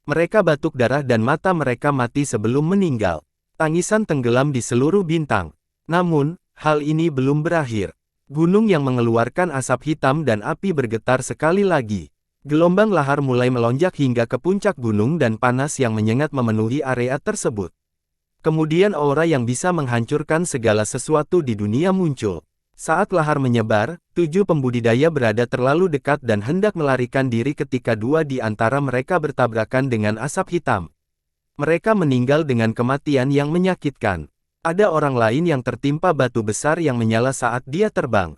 [SPEAKER 1] Mereka batuk darah dan mata mereka mati sebelum meninggal. Tangisan tenggelam di seluruh bintang. Namun, hal ini belum berakhir. Gunung yang mengeluarkan asap hitam dan api bergetar sekali lagi. Gelombang lahar mulai melonjak hingga ke puncak gunung dan panas yang menyengat memenuhi area tersebut. Kemudian aura yang bisa menghancurkan segala sesuatu di dunia muncul. Saat lahar menyebar, 7 pembudidaya berada terlalu dekat dan hendak melarikan diri ketika 2 di antara mereka bertabrakan dengan asap hitam. Mereka meninggal dengan kematian yang menyakitkan. Ada orang lain yang tertimpa batu besar yang menyala saat dia terbang.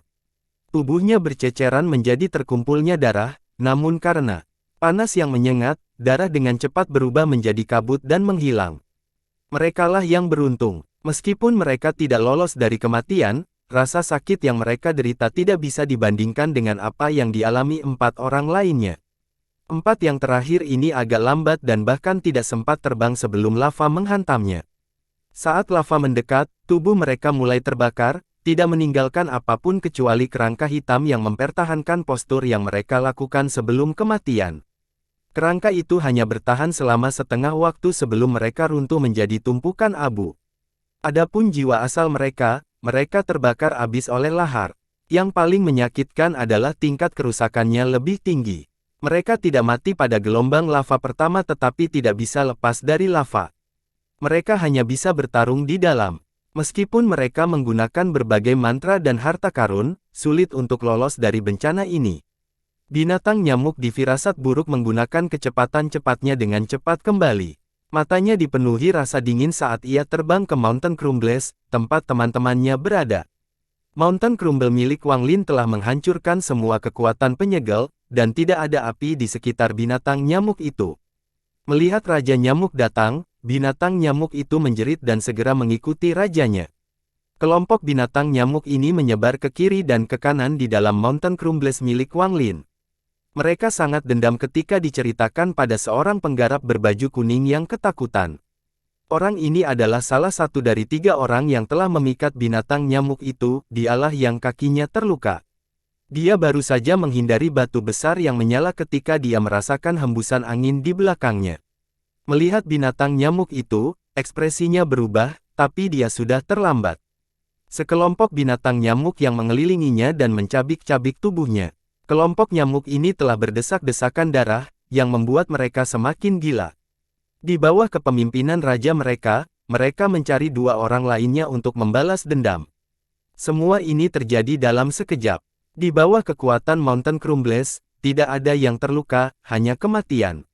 [SPEAKER 1] Tubuhnya berceceran menjadi terkumpulnya darah, namun karena panas yang menyengat, darah dengan cepat berubah menjadi kabut dan menghilang. Merekalah yang beruntung. Meskipun mereka tidak lolos dari kematian, rasa sakit yang mereka derita tidak bisa dibandingkan dengan apa yang dialami 4 orang lainnya. 4 yang terakhir ini agak lambat dan bahkan tidak sempat terbang sebelum lava menghantamnya. Saat lava mendekat, tubuh mereka mulai terbakar, tidak meninggalkan apapun kecuali kerangka hitam yang mempertahankan postur yang mereka lakukan sebelum kematian. Kerangka itu hanya bertahan selama setengah waktu sebelum mereka runtuh menjadi tumpukan abu. Adapun jiwa asal mereka terbakar habis oleh lahar. Yang paling menyakitkan adalah tingkat kerusakannya lebih tinggi. Mereka tidak mati pada gelombang lava pertama tetapi tidak bisa lepas dari lava. Mereka hanya bisa bertarung di dalam. Meskipun mereka menggunakan berbagai mantra dan harta karun, sulit untuk lolos dari bencana ini. Binatang nyamuk di firasat buruk menggunakan kecepatan-cepatnya dengan cepat kembali. Matanya dipenuhi rasa dingin saat ia terbang ke Mountain Crumbles, tempat teman-temannya berada. Mountain Crumble milik Wang Lin telah menghancurkan semua kekuatan penyegel, dan tidak ada api di sekitar binatang nyamuk itu. Melihat Raja Nyamuk datang, binatang nyamuk itu menjerit dan segera mengikuti rajanya. Kelompok binatang nyamuk ini menyebar ke kiri dan ke kanan di dalam Mountain Crumbles milik Wang Lin. Mereka sangat dendam ketika diceritakan pada seorang penggarap berbaju kuning yang ketakutan. Orang ini adalah salah satu dari 3 orang yang telah memikat binatang nyamuk itu, dialah yang kakinya terluka. Dia baru saja menghindari batu besar yang menyala ketika dia merasakan hembusan angin di belakangnya. Melihat binatang nyamuk itu, ekspresinya berubah, tapi dia sudah terlambat. Sekelompok binatang nyamuk yang mengelilinginya dan mencabik-cabik tubuhnya. Kelompok nyamuk ini telah berdesak-desakan darah, yang membuat mereka semakin gila. Di bawah kepemimpinan raja mereka mencari 2 orang lainnya untuk membalas dendam. Semua ini terjadi dalam sekejap. Di bawah kekuatan Mountain Crumbles, tidak ada yang terluka, hanya kematian.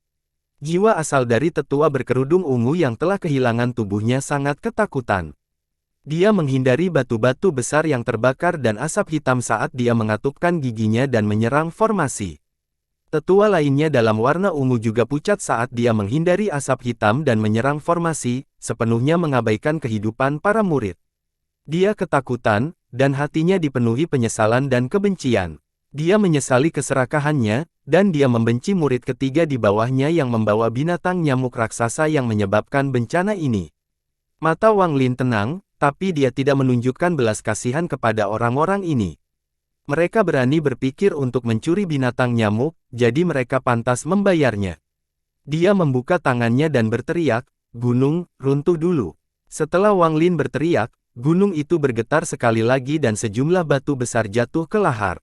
[SPEAKER 1] Jiwa asal dari tetua berkerudung ungu yang telah kehilangan tubuhnya sangat ketakutan. Dia menghindari batu-batu besar yang terbakar dan asap hitam saat dia mengatupkan giginya dan menyerang formasi. Tetua lainnya dalam warna ungu juga pucat saat dia menghindari asap hitam dan menyerang formasi, sepenuhnya mengabaikan kehidupan para murid. Dia ketakutan, dan hatinya dipenuhi penyesalan dan kebencian. Dia menyesali keserakahannya, dan dia membenci murid ketiga di bawahnya yang membawa binatang nyamuk raksasa yang menyebabkan bencana ini. Mata Wang Lin tenang, tapi dia tidak menunjukkan belas kasihan kepada orang-orang ini. Mereka berani berpikir untuk mencuri binatang nyamuk, jadi mereka pantas membayarnya. Dia membuka tangannya dan berteriak, "Gunung, runtuh dulu." Setelah Wang Lin berteriak, gunung itu bergetar sekali lagi dan sejumlah batu besar jatuh ke lahar.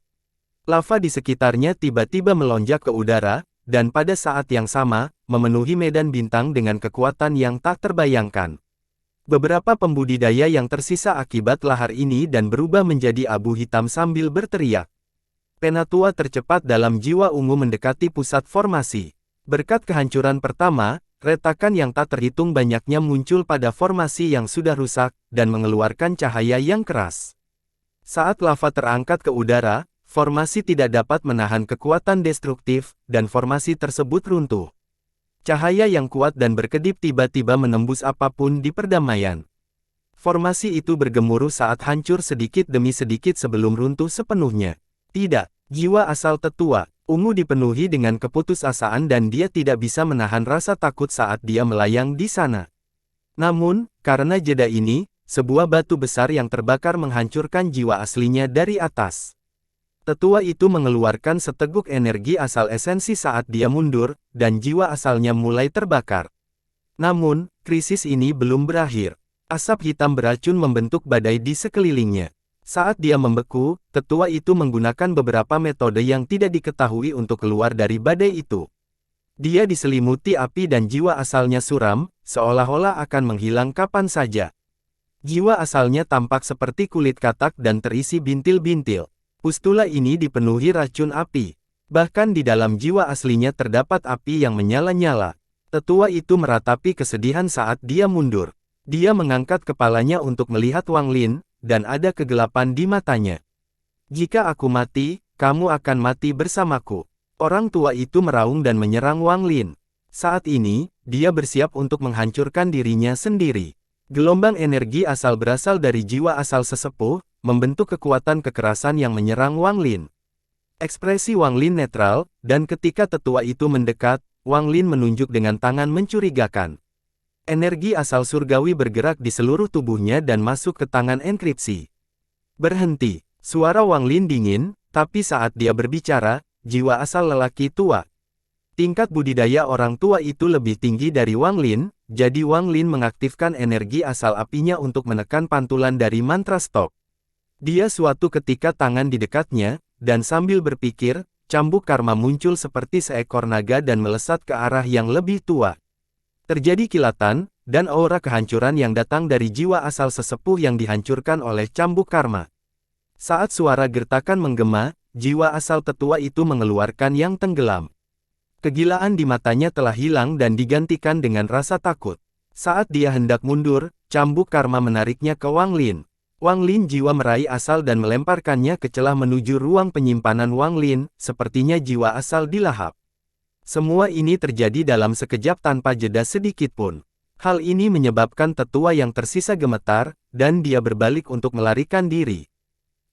[SPEAKER 1] Lava di sekitarnya tiba-tiba melonjak ke udara, dan pada saat yang sama, memenuhi medan bintang dengan kekuatan yang tak terbayangkan. Beberapa pembudidaya yang tersisa akibat lahar ini dan berubah menjadi abu hitam sambil berteriak. Penatua tercepat dalam jiwa ungu mendekati pusat formasi. Berkat kehancuran pertama, retakan yang tak terhitung banyaknya muncul pada formasi yang sudah rusak, dan mengeluarkan cahaya yang keras. Saat lava terangkat ke udara, formasi tidak dapat menahan kekuatan destruktif, dan formasi tersebut runtuh. Cahaya yang kuat dan berkedip tiba-tiba menembus apapun di perdamaian. Formasi itu bergemuruh saat hancur sedikit demi sedikit sebelum runtuh sepenuhnya. Tidak, jiwa asal tetua, ungu dipenuhi dengan keputusasaan dan dia tidak bisa menahan rasa takut saat dia melayang di sana. Namun, karena jeda ini, sebuah batu besar yang terbakar menghancurkan jiwa aslinya dari atas. Tetua itu mengeluarkan seteguk energi asal esensi saat dia mundur, dan jiwa asalnya mulai terbakar. Namun, krisis ini belum berakhir. Asap hitam beracun membentuk badai di sekelilingnya. Saat dia membeku, tetua itu menggunakan beberapa metode yang tidak diketahui untuk keluar dari badai itu. Dia diselimuti api dan jiwa asalnya suram, seolah-olah akan menghilang kapan saja. Jiwa asalnya tampak seperti kulit katak dan terisi bintil-bintil. Pustula ini dipenuhi racun api. Bahkan di dalam jiwa aslinya terdapat api yang menyala-nyala. Tetua itu meratapi kesedihan saat dia mundur. Dia mengangkat kepalanya untuk melihat Wang Lin, dan ada kegelapan di matanya. "Jika aku mati, kamu akan mati bersamaku." Orang tua itu meraung dan menyerang Wang Lin. Saat ini, dia bersiap untuk menghancurkan dirinya sendiri. Gelombang energi asal berasal dari jiwa asal sesepuh, membentuk kekuatan kekerasan yang menyerang Wang Lin. Ekspresi Wang Lin netral, dan ketika tetua itu mendekat, Wang Lin menunjuk dengan tangan mencurigakan. Energi asal surgawi bergerak di seluruh tubuhnya dan masuk ke tangan enkripsi. "Berhenti!" Suara Wang Lin dingin, tapi saat dia berbicara, jiwa asal lelaki tua. Tingkat budidaya orang tua itu lebih tinggi dari Wang Lin, jadi Wang Lin mengaktifkan energi asal apinya untuk menekan pantulan dari mantra stop. Dia suatu ketika tangan di dekatnya, dan sambil berpikir, cambuk karma muncul seperti seekor naga dan melesat ke arah yang lebih tua. Terjadi kilatan, dan aura kehancuran yang datang dari jiwa asal sesepuh yang dihancurkan oleh cambuk karma. Saat suara gertakan menggema, jiwa asal tetua itu mengeluarkan yang tenggelam. Kegilaan di matanya telah hilang dan digantikan dengan rasa takut. Saat dia hendak mundur, cambuk karma menariknya ke Wang Lin. Wang Lin jiwa meraih asal dan melemparkannya ke celah menuju ruang penyimpanan Wang Lin, sepertinya jiwa asal dilahap. Semua ini terjadi dalam sekejap tanpa jeda sedikit pun. Hal ini menyebabkan tetua yang tersisa gemetar, dan dia berbalik untuk melarikan diri.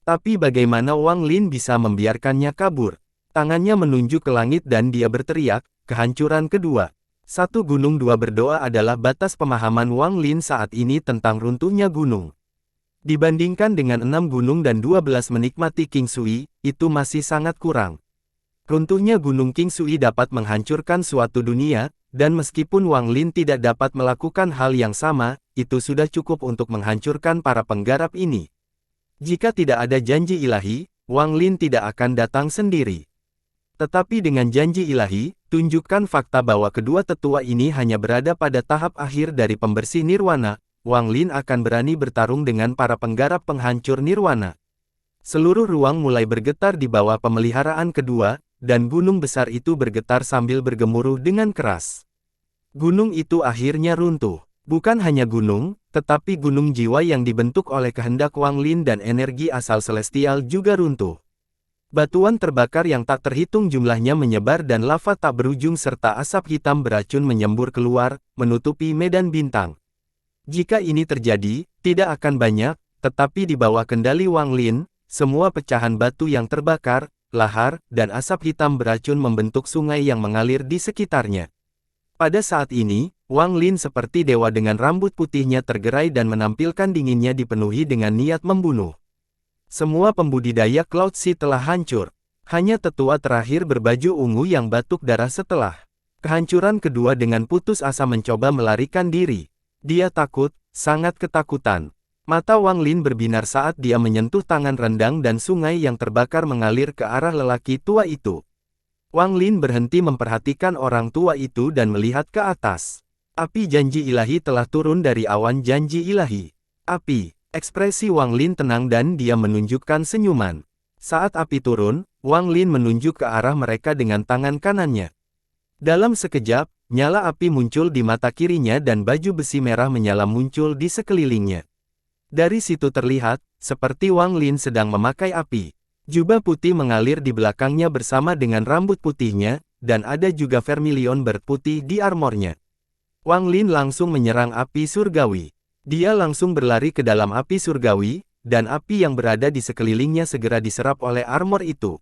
[SPEAKER 1] Tapi bagaimana Wang Lin bisa membiarkannya kabur? Tangannya menunjuk ke langit dan dia berteriak, "Kehancuran kedua." Satu gunung dua berdoa adalah batas pemahaman Wang Lin saat ini tentang runtuhnya gunung. Dibandingkan dengan 6 gunung dan 12 menikmati King Sui, itu masih sangat kurang. Runtuhnya Gunung King Sui dapat menghancurkan suatu dunia, dan meskipun Wang Lin tidak dapat melakukan hal yang sama, itu sudah cukup untuk menghancurkan para penggarap ini. Jika tidak ada janji ilahi, Wang Lin tidak akan datang sendiri. Tetapi dengan janji ilahi, tunjukkan fakta bahwa kedua tetua ini hanya berada pada tahap akhir dari pembersih nirwana, Wang Lin akan berani bertarung dengan para penggarap penghancur nirwana. Seluruh ruang mulai bergetar di bawah pemeliharaan kedua, dan gunung besar itu bergetar sambil bergemuruh dengan keras. Gunung itu akhirnya runtuh. Bukan hanya gunung, tetapi gunung jiwa yang dibentuk oleh kehendak Wang Lin dan energi asal celestial juga runtuh. Batuan terbakar yang tak terhitung jumlahnya menyebar dan lava tak berujung serta asap hitam beracun menyembur keluar, menutupi medan bintang. Jika ini terjadi, tidak akan banyak, tetapi di bawah kendali Wang Lin, semua pecahan batu yang terbakar, lahar, dan asap hitam beracun membentuk sungai yang mengalir di sekitarnya. Pada saat ini, Wang Lin seperti dewa dengan rambut putihnya tergerai dan menampilkan dinginnya dipenuhi dengan niat membunuh. Semua pembudidaya Cloud Sea telah hancur. Hanya tetua terakhir berbaju ungu yang batuk darah setelah kehancuran kedua dengan putus asa mencoba melarikan diri. Dia takut, sangat ketakutan. Mata Wang Lin berbinar saat dia menyentuh tangan rendang dan sungai yang terbakar mengalir ke arah lelaki tua itu. Wang Lin berhenti memperhatikan orang tua itu dan melihat ke atas. Api janji ilahi telah turun dari awan janji ilahi. Api. Ekspresi Wang Lin tenang dan dia menunjukkan senyuman. Saat api turun, Wang Lin menunjuk ke arah mereka dengan tangan kanannya. Dalam sekejap, nyala api muncul di mata kirinya dan baju besi merah menyala muncul di sekelilingnya. Dari situ terlihat, seperti Wang Lin sedang memakai api. Jubah putih mengalir di belakangnya bersama dengan rambut putihnya, dan ada juga vermilion bird putih di armornya. Wang Lin langsung menyerang api surgawi. Dia langsung berlari ke dalam api surgawi, dan api yang berada di sekelilingnya segera diserap oleh armor itu.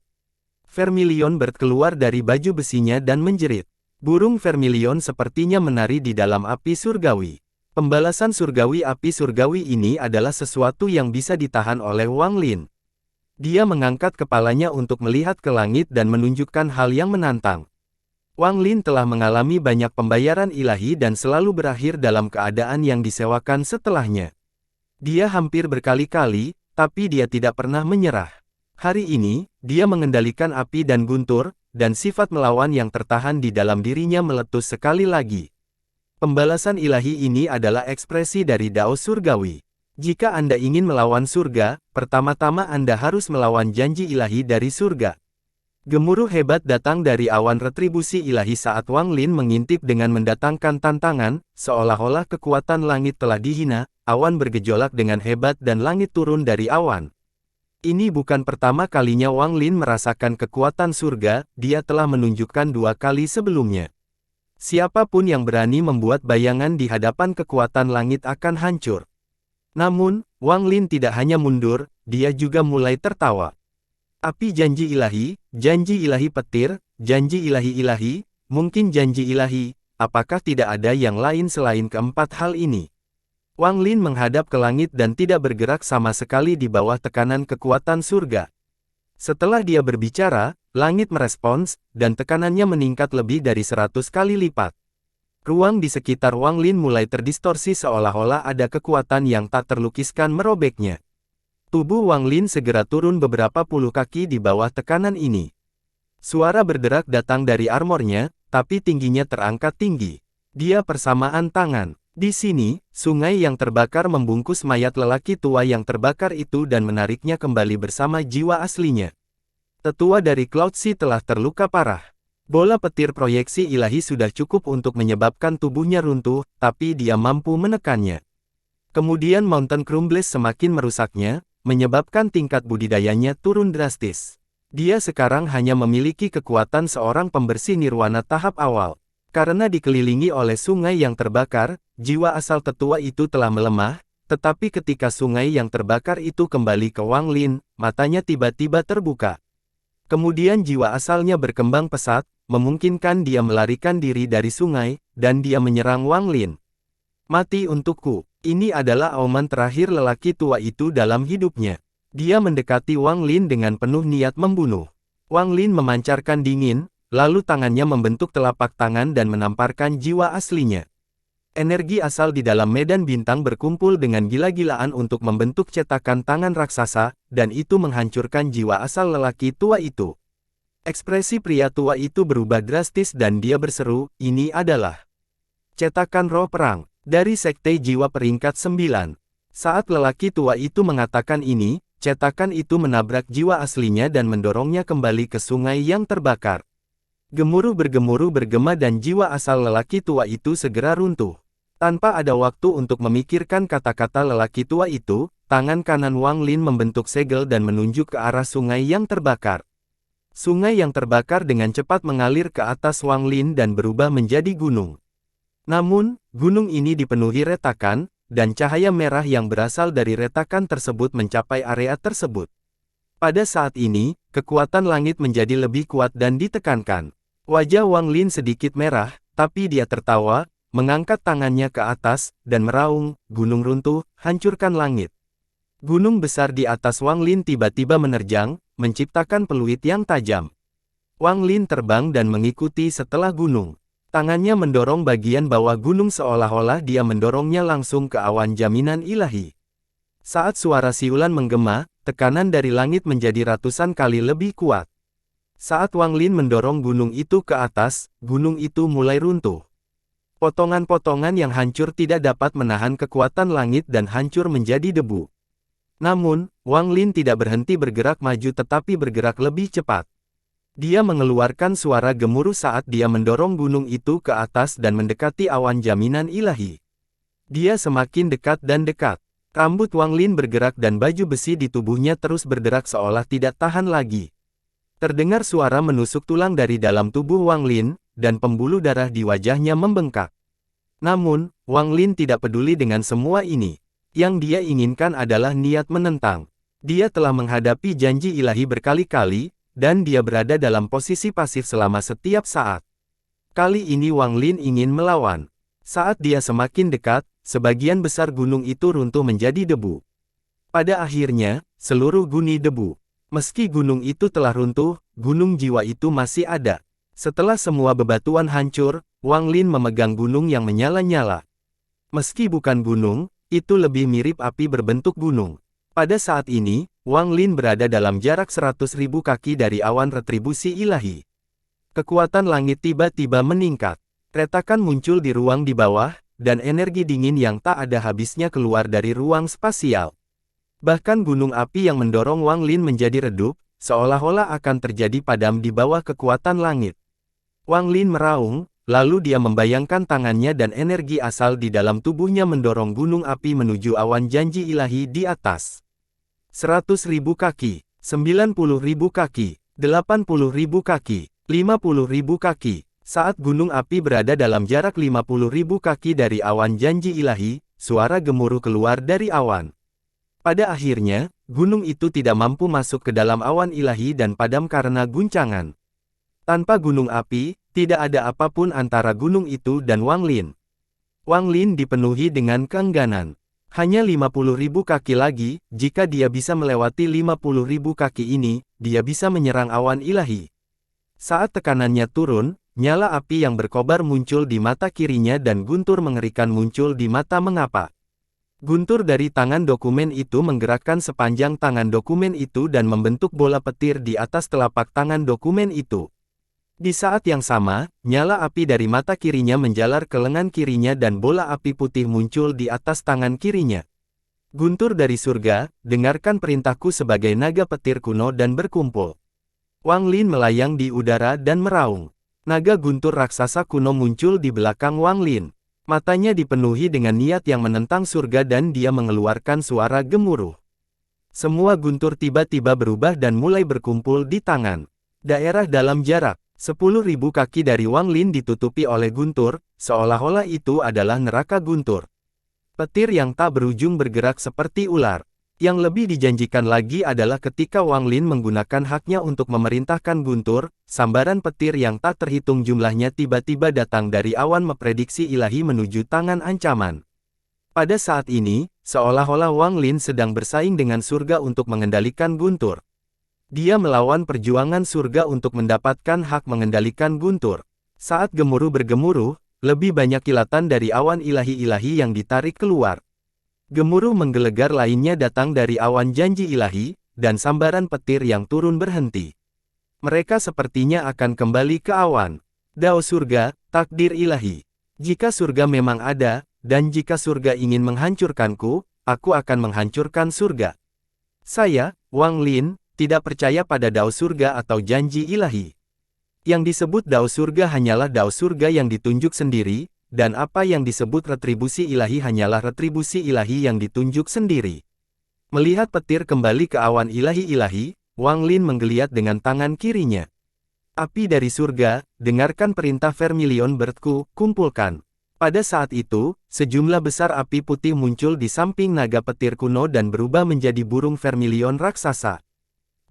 [SPEAKER 1] Vermilion bird keluar dari baju besinya dan menjerit. Burung vermilion sepertinya menari di dalam api surgawi. Pembalasan surgawi api surgawi ini adalah sesuatu yang bisa ditahan oleh Wang Lin. Dia mengangkat kepalanya untuk melihat ke langit dan menunjukkan hal yang menantang. Wang Lin telah mengalami banyak pembayaran ilahi dan selalu berakhir dalam keadaan yang disewakan setelahnya. Dia hampir berkali-kali, tapi dia tidak pernah menyerah. Hari ini, dia mengendalikan api dan guntur, dan sifat melawan yang tertahan di dalam dirinya meletus sekali lagi. Pembalasan ilahi ini adalah ekspresi dari Dao Surgawi. Jika Anda ingin melawan surga, pertama-tama Anda harus melawan janji ilahi dari surga. Gemuruh hebat datang dari awan retribusi ilahi saat Wang Lin mengintip dengan mendatangkan tantangan, seolah-olah kekuatan langit telah dihina, awan bergejolak dengan hebat dan langit turun dari awan. Ini bukan pertama kalinya Wang Lin merasakan kekuatan surga, dia telah menunjukkan 2 kali sebelumnya. Siapapun yang berani membuat bayangan di hadapan kekuatan langit akan hancur. Namun, Wang Lin tidak hanya mundur, dia juga mulai tertawa. Api janji ilahi petir, janji ilahi-ilahi, mungkin janji ilahi, apakah tidak ada yang lain selain keempat hal ini? Wang Lin menghadap ke langit dan tidak bergerak sama sekali di bawah tekanan kekuatan surga. Setelah dia berbicara, langit merespons, dan tekanannya meningkat lebih dari 100 kali lipat. Ruang di sekitar Wang Lin mulai terdistorsi seolah-olah ada kekuatan yang tak terlukiskan merobeknya. Tubuh Wang Lin segera turun beberapa puluh kaki di bawah tekanan ini. Suara berderak datang dari armornya, tapi tingginya terangkat tinggi. Dia persamaan tangan. Di sini, sungai yang terbakar membungkus mayat lelaki tua yang terbakar itu dan menariknya kembali bersama jiwa aslinya. Tetua dari Cloud Sea telah terluka parah. Bola petir proyeksi ilahi sudah cukup untuk menyebabkan tubuhnya runtuh, tapi dia mampu menekannya. Kemudian Mountain Crumbles semakin merusaknya, menyebabkan tingkat budidayanya turun drastis. Dia sekarang hanya memiliki kekuatan seorang pembersih nirwana tahap awal. Karena dikelilingi oleh sungai yang terbakar, jiwa asal tetua itu telah melemah, tetapi ketika sungai yang terbakar itu kembali ke Wang Lin, matanya tiba-tiba terbuka. Kemudian jiwa asalnya berkembang pesat, memungkinkan dia melarikan diri dari sungai, dan dia menyerang Wang Lin. Mati untukku. Ini adalah auman terakhir lelaki tua itu dalam hidupnya. Dia mendekati Wang Lin dengan penuh niat membunuh. Wang Lin memancarkan dingin, lalu tangannya membentuk telapak tangan dan menamparkan jiwa aslinya. Energi asal di dalam medan bintang berkumpul dengan gila-gilaan untuk membentuk cetakan tangan raksasa, dan itu menghancurkan jiwa asal lelaki tua itu. Ekspresi pria tua itu berubah drastis dan dia berseru, "Ini adalah cetakan roh perang." Dari Sekte Jiwa peringkat 9. Saat lelaki tua itu mengatakan ini, cetakan itu menabrak jiwa aslinya dan mendorongnya kembali ke sungai yang terbakar. Gemuruh bergema dan jiwa asal lelaki tua itu segera runtuh. Tanpa ada waktu untuk memikirkan kata-kata lelaki tua itu, tangan kanan Wang Lin membentuk segel dan menunjuk ke arah sungai yang terbakar. Sungai yang terbakar dengan cepat mengalir ke atas Wang Lin dan berubah menjadi gunung. Namun, gunung ini dipenuhi retakan, dan cahaya merah yang berasal dari retakan tersebut mencapai area tersebut. Pada saat ini, kekuatan langit menjadi lebih kuat dan ditekankan. Wajah Wang Lin sedikit merah, tapi dia tertawa, mengangkat tangannya ke atas, dan meraung, "Gunung runtuh, hancurkan langit." Gunung besar di atas Wang Lin tiba-tiba menerjang, menciptakan peluit yang tajam. Wang Lin terbang dan mengikuti setelah gunung. Tangannya mendorong bagian bawah gunung seolah-olah dia mendorongnya langsung ke awan jaminan ilahi. Saat suara siulan menggema, tekanan dari langit menjadi ratusan kali lebih kuat. Saat Wang Lin mendorong gunung itu ke atas, gunung itu mulai runtuh. Potongan-potongan yang hancur tidak dapat menahan kekuatan langit dan hancur menjadi debu. Namun, Wang Lin tidak berhenti bergerak maju tetapi bergerak lebih cepat. Dia mengeluarkan suara gemuruh saat dia mendorong gunung itu ke atas dan mendekati awan jaminan ilahi. Dia semakin dekat dan dekat. Rambut Wang Lin bergerak dan baju besi di tubuhnya terus berderak seolah tidak tahan lagi. Terdengar suara menusuk tulang dari dalam tubuh Wang Lin, dan pembuluh darah di wajahnya membengkak. Namun, Wang Lin tidak peduli dengan semua ini. Yang dia inginkan adalah niat menentang. Dia telah menghadapi janji ilahi berkali-kali, dan dia berada dalam posisi pasif selama setiap saat. Kali ini Wang Lin ingin melawan. Saat dia semakin dekat, sebagian besar gunung itu runtuh menjadi debu. Pada akhirnya, seluruh guni debu. Meski gunung itu telah runtuh, gunung jiwa itu masih ada. Setelah semua bebatuan hancur, Wang Lin memegang gunung yang menyala-nyala. Meski bukan gunung, itu lebih mirip api berbentuk gunung. Pada saat ini, Wang Lin berada dalam jarak 100.000 kaki dari awan retribusi ilahi. Kekuatan langit tiba-tiba meningkat. Retakan muncul di ruang di bawah, dan energi dingin yang tak ada habisnya keluar dari ruang spasial. Bahkan gunung api yang mendorong Wang Lin menjadi redup, seolah-olah akan terjadi padam di bawah kekuatan langit. Wang Lin meraung, lalu dia membayangkan tangannya dan energi asal di dalam tubuhnya mendorong gunung api menuju awan janji ilahi di atas. 100.000 kaki, 90.000 kaki, 80.000 kaki, 50.000 kaki. Saat gunung api berada dalam jarak 50.000 kaki dari awan janji ilahi, suara gemuruh keluar dari awan. Pada akhirnya, gunung itu tidak mampu masuk ke dalam awan ilahi dan padam karena guncangan. Tanpa gunung api, tidak ada apapun antara gunung itu dan Wang Lin. Wang Lin dipenuhi dengan keengganan. Hanya 50.000 kaki lagi, jika dia bisa melewati 50.000 kaki ini, dia bisa menyerang awan ilahi. Saat tekanannya turun, nyala api yang berkobar muncul di mata kirinya dan guntur mengerikan muncul di mata mengapa. Guntur dari tangan dokumen itu menggerakkan sepanjang tangan dokumen itu dan membentuk bola petir di atas telapak tangan dokumen itu. Di saat yang sama, nyala api dari mata kirinya menjalar ke lengan kirinya dan bola api putih muncul di atas tangan kirinya. Guntur dari surga, dengarkan perintahku sebagai naga petir kuno dan berkumpul. Wang Lin melayang di udara dan meraung. Naga guntur raksasa kuno muncul di belakang Wang Lin. Matanya dipenuhi dengan niat yang menentang surga dan dia mengeluarkan suara gemuruh. Semua guntur tiba-tiba berubah dan mulai berkumpul di tangan. Daerah dalam jarak 10.000 kaki dari Wang Lin ditutupi oleh guntur, seolah-olah itu adalah neraka guntur. Petir yang tak berujung bergerak seperti ular. Yang lebih dijanjikan lagi adalah ketika Wang Lin menggunakan haknya untuk memerintahkan guntur, sambaran petir yang tak terhitung jumlahnya tiba-tiba datang dari awan memprediksi ilahi menuju tangan ancaman. Pada saat ini, seolah-olah Wang Lin sedang bersaing dengan surga untuk mengendalikan guntur. Dia melawan perjuangan surga untuk mendapatkan hak mengendalikan guntur. Saat gemuruh bergemuruh, lebih banyak kilatan dari awan ilahi-ilahi yang ditarik keluar. Gemuruh menggelegar lainnya datang dari awan janji ilahi, dan sambaran petir yang turun berhenti. Mereka sepertinya akan kembali ke awan. Dao surga, takdir ilahi. Jika surga memang ada, dan jika surga ingin menghancurkanku, aku akan menghancurkan surga. Saya, Wang Lin, tidak percaya pada dao surga atau janji ilahi. Yang disebut dao surga hanyalah dao surga yang ditunjuk sendiri, dan apa yang disebut retribusi ilahi hanyalah retribusi ilahi yang ditunjuk sendiri. Melihat petir kembali ke awan ilahi-ilahi, Wang Lin menggeliat dengan tangan kirinya. Api dari surga, dengarkan perintah Vermilion Birdku, kumpulkan. Pada saat itu, sejumlah besar api putih muncul di samping naga petir kuno dan berubah menjadi burung vermilion raksasa.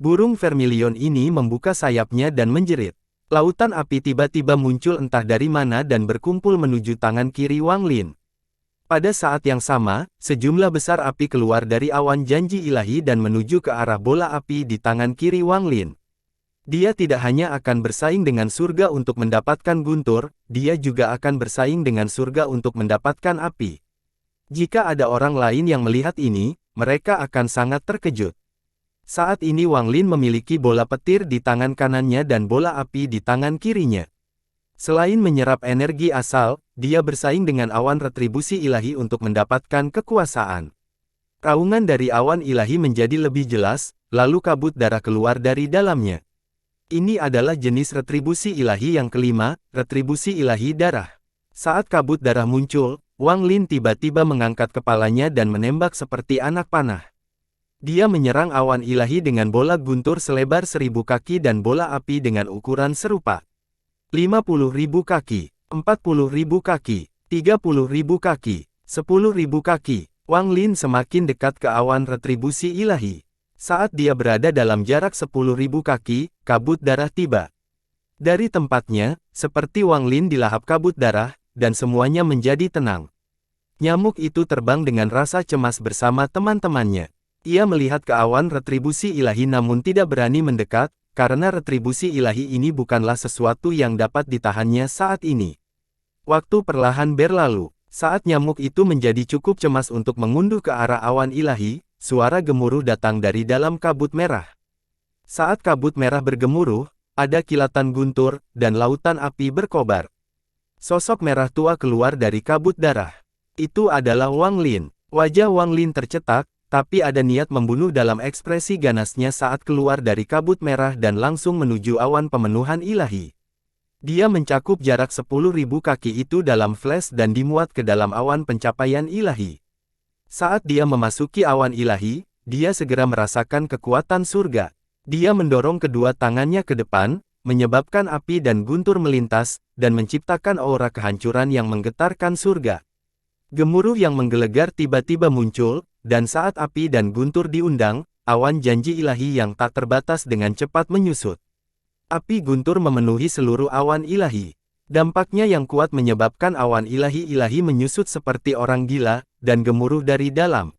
[SPEAKER 1] Burung vermilion ini membuka sayapnya dan menjerit. Lautan api tiba-tiba muncul entah dari mana dan berkumpul menuju tangan kiri Wang Lin. Pada saat yang sama, sejumlah besar api keluar dari awan janji ilahi dan menuju ke arah bola api di tangan kiri Wang Lin. Dia tidak hanya akan bersaing dengan surga untuk mendapatkan guntur, dia juga akan bersaing dengan surga untuk mendapatkan api. Jika ada orang lain yang melihat ini, mereka akan sangat terkejut. Saat ini Wang Lin memiliki bola petir di tangan kanannya dan bola api di tangan kirinya. Selain menyerap energi asal, dia bersaing dengan awan retribusi ilahi untuk mendapatkan kekuasaan. Raungan dari awan ilahi menjadi lebih jelas, lalu kabut darah keluar dari dalamnya. Ini adalah jenis retribusi ilahi yang kelima, retribusi ilahi darah. Saat kabut darah muncul, Wang Lin tiba-tiba mengangkat kepalanya dan menembak seperti anak panah. Dia menyerang awan ilahi dengan bola guntur selebar 1000 kaki dan bola api dengan ukuran serupa. 50.000 kaki, 40.000 kaki, 30.000 kaki, 10.000 kaki. Wang Lin semakin dekat ke awan retribusi ilahi. Saat dia berada dalam jarak 10.000 kaki, kabut darah tiba. Dari tempatnya, seperti Wang Lin dilahap kabut darah, dan semuanya menjadi tenang. Nyamuk itu terbang dengan rasa cemas bersama teman-temannya. Ia melihat ke awan retribusi ilahi namun tidak berani mendekat, karena retribusi ilahi ini bukanlah sesuatu yang dapat ditahannya saat ini. Waktu perlahan berlalu. Saat nyamuk itu menjadi cukup cemas untuk mengunduh ke arah awan ilahi, suara gemuruh datang dari dalam kabut merah. Saat kabut merah bergemuruh, ada kilatan guntur, dan lautan api berkobar. Sosok merah tua keluar dari kabut darah. Itu adalah Wang Lin. Wajah Wang Lin tercetak, tapi ada niat membunuh dalam ekspresi ganasnya saat keluar dari kabut merah dan langsung menuju awan pemenuhan ilahi. Dia mencakup jarak 10.000 kaki itu dalam flash dan dimuat ke dalam awan pencapaian ilahi. Saat dia memasuki awan ilahi, dia segera merasakan kekuatan surga. Dia mendorong kedua tangannya ke depan, menyebabkan api dan guntur melintas, dan menciptakan aura kehancuran yang menggetarkan surga. Gemuruh yang menggelegar tiba-tiba muncul, dan saat api dan guntur diundang, awan janji ilahi yang tak terbatas dengan cepat menyusut. Api guntur memenuhi seluruh awan ilahi. Dampaknya yang kuat menyebabkan awan ilahi-ilahi menyusut seperti orang gila, dan gemuruh dari dalam.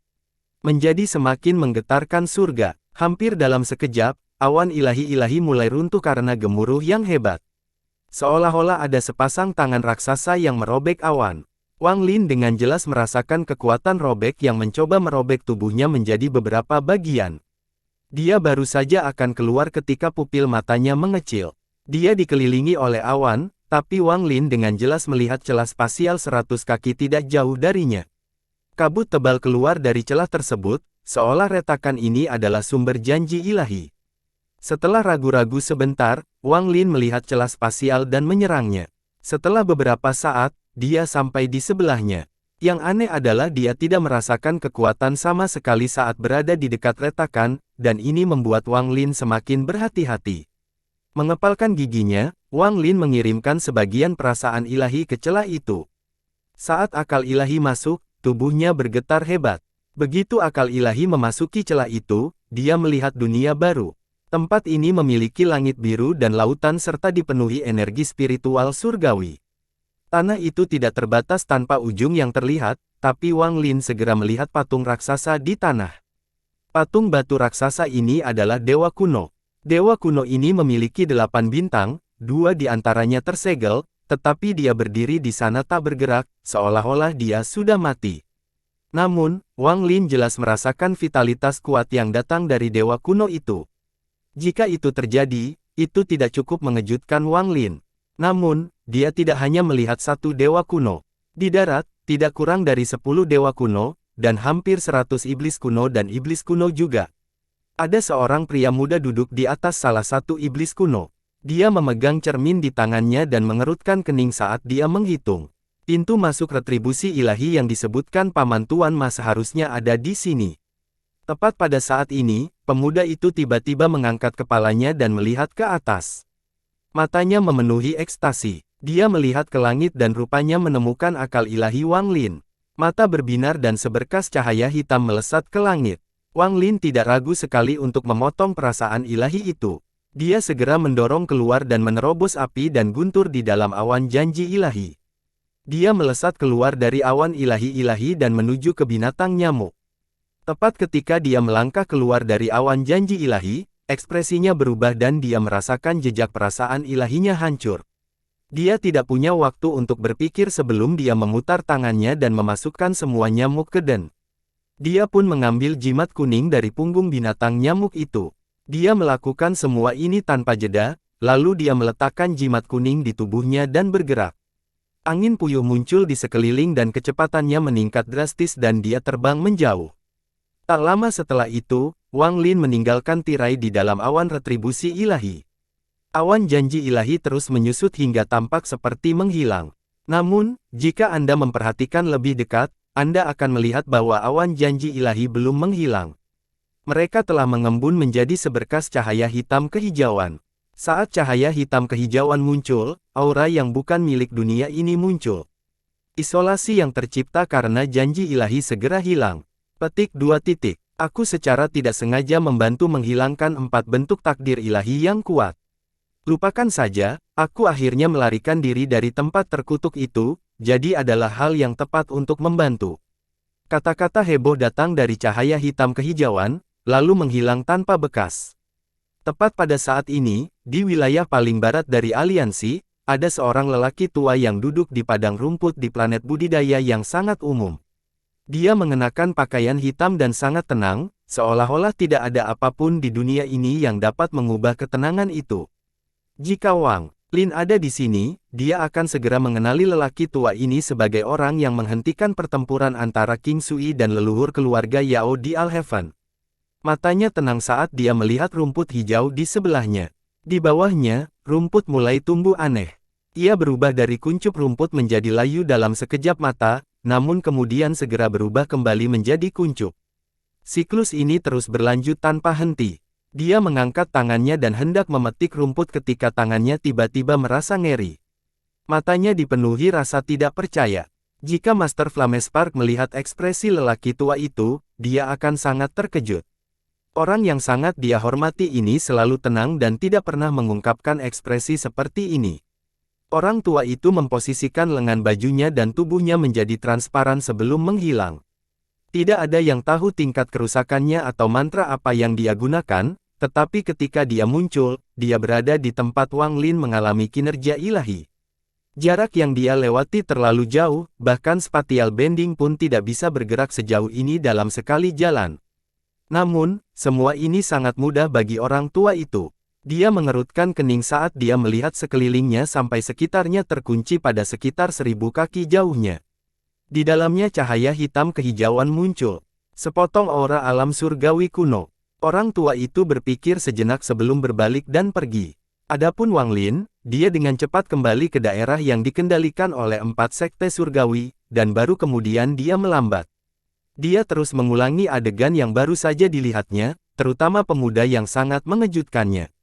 [SPEAKER 1] Menjadi semakin menggetarkan surga. Hampir dalam sekejap, awan ilahi-ilahi mulai runtuh karena gemuruh yang hebat. Seolah-olah ada sepasang tangan raksasa yang merobek awan. Wang Lin dengan jelas merasakan kekuatan robek yang mencoba merobek tubuhnya menjadi beberapa bagian. Dia baru saja akan keluar ketika pupil matanya mengecil. Dia dikelilingi oleh awan, tapi Wang Lin dengan jelas melihat celah spasial 100 kaki tidak jauh darinya. Kabut tebal keluar dari celah tersebut, seolah retakan ini adalah sumber janji ilahi. Setelah ragu-ragu sebentar, Wang Lin melihat celah spasial dan menyerangnya. Setelah beberapa saat, dia sampai di sebelahnya. Yang aneh adalah dia tidak merasakan kekuatan sama sekali saat berada di dekat retakan, dan ini membuat Wang Lin semakin berhati-hati. Mengepalkan giginya, Wang Lin mengirimkan sebagian perasaan ilahi ke celah itu. Saat akal ilahi masuk, tubuhnya bergetar hebat. Begitu akal ilahi memasuki celah itu, dia melihat dunia baru. Tempat ini memiliki langit biru dan lautan serta dipenuhi energi spiritual surgawi. Tanah itu tidak terbatas tanpa ujung yang terlihat, tapi Wang Lin segera melihat patung raksasa di tanah. Patung batu raksasa ini adalah dewa kuno. Dewa kuno ini memiliki 8 bintang, 2 di antaranya tersegel, tetapi dia berdiri di sana tak bergerak, seolah-olah dia sudah mati. Namun, Wang Lin jelas merasakan vitalitas kuat yang datang dari dewa kuno itu. Jika itu terjadi, itu tidak cukup mengejutkan Wang Lin. Namun, dia tidak hanya melihat satu dewa kuno. Di darat, tidak kurang dari 10 dewa kuno, dan hampir 100 iblis kuno dan iblis kuno juga. Ada seorang pria muda duduk di atas salah satu iblis kuno. Dia memegang cermin di tangannya dan mengerutkan kening saat dia menghitung. Pintu masuk retribusi ilahi yang disebutkan Paman Tuan Ma seharusnya ada di sini. Tepat pada saat ini, pemuda itu tiba-tiba mengangkat kepalanya dan melihat ke atas. Matanya memenuhi ekstasi. Dia melihat ke langit dan rupanya menemukan akal ilahi Wang Lin. Mata berbinar dan seberkas cahaya hitam melesat ke langit. Wang Lin tidak ragu sekali untuk memotong perasaan ilahi itu. Dia segera mendorong keluar dan menerobos api dan guntur di dalam awan janji ilahi. Dia melesat keluar dari awan ilahi-ilahi dan menuju ke binatang nyamuk. Tepat ketika dia melangkah keluar dari awan janji ilahi, ekspresinya berubah dan dia merasakan jejak perasaan ilahinya hancur. Dia tidak punya waktu untuk berpikir sebelum dia memutar tangannya dan memasukkan semua nyamuk ke den. Dia pun mengambil jimat kuning dari punggung binatang nyamuk itu. Dia melakukan semua ini tanpa jeda, lalu dia meletakkan jimat kuning di tubuhnya dan bergerak. Angin puyuh muncul di sekeliling dan kecepatannya meningkat drastis dan dia terbang menjauh. Tak lama setelah itu, Wang Lin meninggalkan tirai di dalam awan retribusi ilahi. Awan janji ilahi terus menyusut hingga tampak seperti menghilang. Namun, jika Anda memperhatikan lebih dekat, Anda akan melihat bahwa awan janji ilahi belum menghilang. Mereka telah mengembun menjadi seberkas cahaya hitam kehijauan. Saat cahaya hitam kehijauan muncul, aura yang bukan milik dunia ini muncul. Isolasi yang tercipta karena janji ilahi segera hilang. Petik 2. Aku secara tidak sengaja membantu menghilangkan 4 bentuk takdir ilahi yang kuat. Lupakan saja, aku akhirnya melarikan diri dari tempat terkutuk itu, jadi adalah hal yang tepat untuk membantu. Kata-kata heboh datang dari cahaya hitam kehijauan, lalu menghilang tanpa bekas. Tepat pada saat ini, di wilayah paling barat dari aliansi, ada seorang lelaki tua yang duduk di padang rumput di planet budidaya yang sangat umum. Dia mengenakan pakaian hitam dan sangat tenang, seolah-olah tidak ada apapun di dunia ini yang dapat mengubah ketenangan itu. Jika Wang Lin ada di sini, dia akan segera mengenali lelaki tua ini sebagai orang yang menghentikan pertempuran antara King Sui dan leluhur keluarga Yao di Al-Heaven. Matanya tenang saat dia melihat rumput hijau di sebelahnya. Di bawahnya, rumput mulai tumbuh aneh. Ia berubah dari kuncup rumput menjadi layu dalam sekejap mata, namun kemudian segera berubah kembali menjadi kuncup. Siklus ini terus berlanjut tanpa henti. Dia mengangkat tangannya dan hendak memetik rumput ketika tangannya tiba-tiba merasa ngeri. Matanya dipenuhi rasa tidak percaya. Jika Master Flamespark melihat ekspresi lelaki tua itu, dia akan sangat terkejut. Orang yang sangat dia hormati ini selalu tenang dan tidak pernah mengungkapkan ekspresi seperti ini. Orang tua itu memposisikan lengan bajunya dan tubuhnya menjadi transparan sebelum menghilang. Tidak ada yang tahu tingkat kerusakannya atau mantra apa yang dia gunakan, tetapi ketika dia muncul, dia berada di tempat Wang Lin mengalami kinerja ilahi. Jarak yang dia lewati terlalu jauh, bahkan spatial bending pun tidak bisa bergerak sejauh ini dalam sekali jalan. Namun, semua ini sangat mudah bagi orang tua itu. Dia mengerutkan kening saat dia melihat sekelilingnya sampai sekitarnya terkunci pada sekitar 1000 kaki jauhnya. Di dalamnya cahaya hitam kehijauan muncul. Sepotong aura alam surgawi kuno. Orang tua itu berpikir sejenak sebelum berbalik dan pergi. Adapun Wang Lin, dia dengan cepat kembali ke daerah yang dikendalikan oleh 4 sekte surgawi, dan baru kemudian dia melambat. Dia terus mengulangi adegan yang baru saja dilihatnya, terutama pemuda yang sangat mengejutkannya.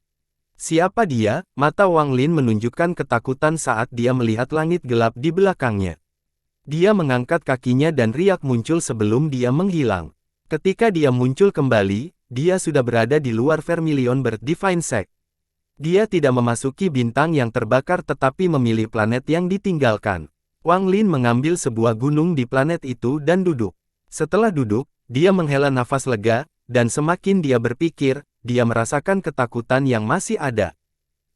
[SPEAKER 1] Siapa dia? Mata Wang Lin menunjukkan ketakutan saat dia melihat langit gelap di belakangnya. Dia mengangkat kakinya dan riak muncul sebelum dia menghilang. Ketika dia muncul kembali, dia sudah berada di luar Vermilion Bird Divine Sect. Dia tidak memasuki bintang yang terbakar tetapi memilih planet yang ditinggalkan. Wang Lin mengambil sebuah gunung di planet itu dan duduk. Setelah duduk, dia menghela nafas lega, dan semakin dia berpikir, dia merasakan ketakutan yang masih ada.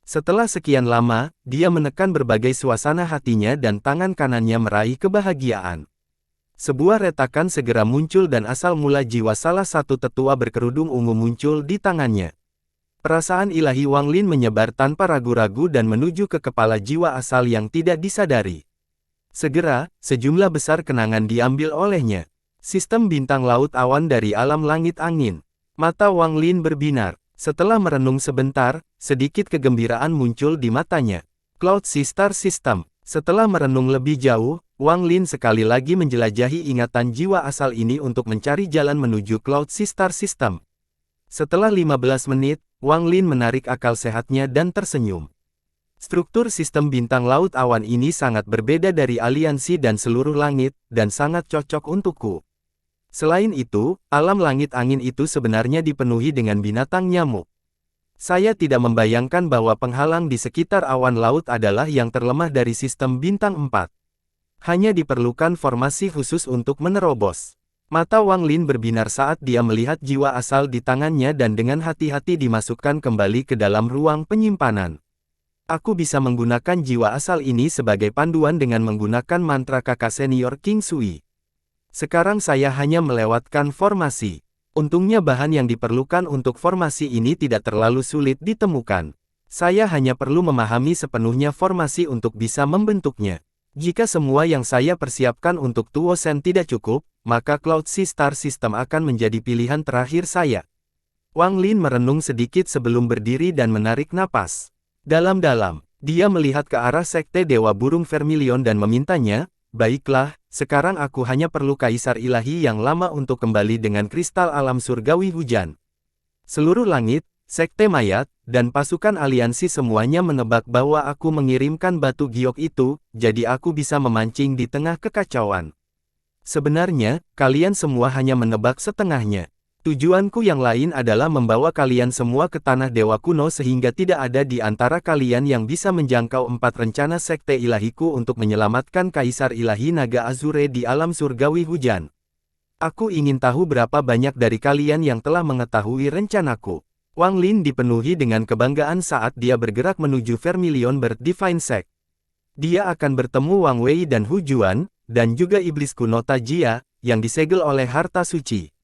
[SPEAKER 1] Setelah sekian lama, dia menekan berbagai suasana hatinya dan tangan kanannya meraih kebahagiaan. Sebuah retakan segera muncul dan asal mula jiwa salah satu tetua berkerudung ungu muncul di tangannya. Perasaan ilahi Wang Lin menyebar tanpa ragu-ragu dan menuju ke kepala jiwa asal yang tidak disadari. Segera, sejumlah besar kenangan diambil olehnya. Sistem bintang laut awan dari alam langit angin. Mata Wang Lin berbinar. Setelah merenung sebentar, sedikit kegembiraan muncul di matanya. Cloud Star System. Setelah merenung lebih jauh, Wang Lin sekali lagi menjelajahi ingatan jiwa asal ini untuk mencari jalan menuju Cloud Star System. Setelah 15 menit, Wang Lin menarik akal sehatnya dan tersenyum. Struktur sistem bintang laut awan ini sangat berbeda dari aliansi dan seluruh langit, dan sangat cocok untukku. Selain itu, alam langit angin itu sebenarnya dipenuhi dengan binatang nyamuk. Saya tidak membayangkan bahwa penghalang di sekitar awan laut adalah yang terlemah dari sistem bintang 4. Hanya diperlukan formasi khusus untuk menerobos. Mata Wang Lin berbinar saat dia melihat jiwa asal di tangannya dan dengan hati-hati dimasukkan kembali ke dalam ruang penyimpanan. Aku bisa menggunakan jiwa asal ini sebagai panduan dengan menggunakan mantra kakak senior King Sui. Sekarang saya hanya melewatkan formasi. Untungnya bahan yang diperlukan untuk formasi ini tidak terlalu sulit ditemukan. Saya hanya perlu memahami sepenuhnya formasi untuk bisa membentuknya. Jika semua yang saya persiapkan untuk Tuo Shen tidak cukup, maka Cloud Star System akan menjadi pilihan terakhir saya. Wang Lin merenung sedikit sebelum berdiri dan menarik napas. Dalam-dalam, dia melihat ke arah Sekte Dewa Burung Vermilion dan memintanya, "Baiklah, sekarang aku hanya perlu kaisar ilahi yang lama untuk kembali dengan kristal alam surgawi hujan." Seluruh langit, sekte mayat, dan pasukan aliansi semuanya menebak bahwa aku mengirimkan batu giok itu, jadi aku bisa memancing di tengah kekacauan. Sebenarnya, kalian semua hanya menebak setengahnya. Tujuanku yang lain adalah membawa kalian semua ke tanah dewa kuno sehingga tidak ada di antara kalian yang bisa menjangkau 4 rencana sekte ilahiku untuk menyelamatkan Kaisar Ilahi Naga Azure di alam surgawi hujan. Aku ingin tahu berapa banyak dari kalian yang telah mengetahui rencanaku. Wang Lin dipenuhi dengan kebanggaan saat dia bergerak menuju Vermilion Bird Divine Sect. Dia akan bertemu Wang Wei dan Hu Juan, dan juga iblis kuno Tajia, yang disegel oleh harta suci.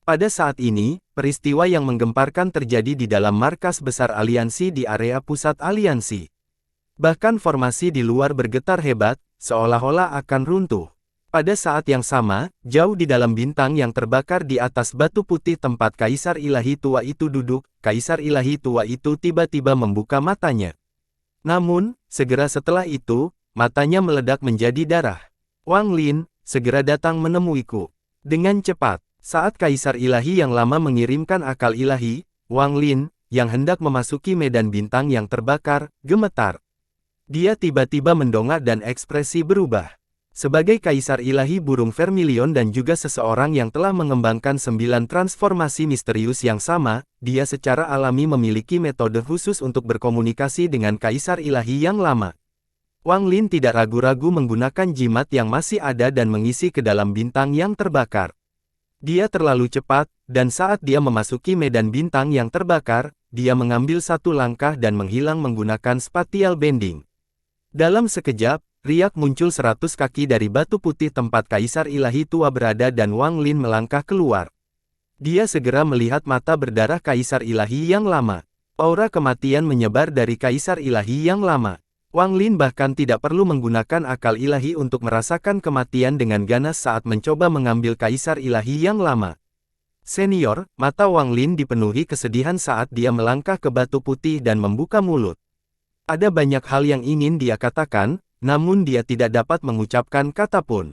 [SPEAKER 1] Pada saat ini, peristiwa yang menggemparkan terjadi di dalam markas besar aliansi di area pusat aliansi. Bahkan formasi di luar bergetar hebat, seolah-olah akan runtuh. Pada saat yang sama, jauh di dalam bintang yang terbakar di atas batu putih tempat Kaisar Ilahi tua itu duduk, Kaisar Ilahi tua itu tiba-tiba membuka matanya. Namun, segera setelah itu, matanya meledak menjadi darah. Wang Lin, segera datang menemuiku. Dengan cepat. Saat Kaisar Ilahi yang lama mengirimkan akal ilahi, Wang Lin, yang hendak memasuki medan bintang yang terbakar, gemetar. Dia tiba-tiba mendongak dan ekspresi berubah. Sebagai Kaisar Ilahi Burung Vermilion dan juga seseorang yang telah mengembangkan 9 transformasi misterius yang sama, dia secara alami memiliki metode khusus untuk berkomunikasi dengan Kaisar Ilahi yang lama. Wang Lin tidak ragu-ragu menggunakan jimat yang masih ada dan mengisi ke dalam bintang yang terbakar. Dia terlalu cepat, dan saat dia memasuki medan bintang yang terbakar, dia mengambil satu langkah dan menghilang menggunakan spatial bending. Dalam sekejap, riak muncul 100 kaki dari batu putih tempat Kaisar Ilahi tua berada dan Wang Lin melangkah keluar. Dia segera melihat mata berdarah Kaisar Ilahi yang lama. Aura kematian menyebar dari Kaisar Ilahi yang lama. Wang Lin bahkan tidak perlu menggunakan akal ilahi untuk merasakan kematian dengan ganas saat mencoba mengambil Kaisar Ilahi yang lama. Senior, mata Wang Lin dipenuhi kesedihan saat dia melangkah ke batu putih dan membuka mulut. Ada banyak hal yang ingin dia katakan, namun dia tidak dapat mengucapkan kata pun.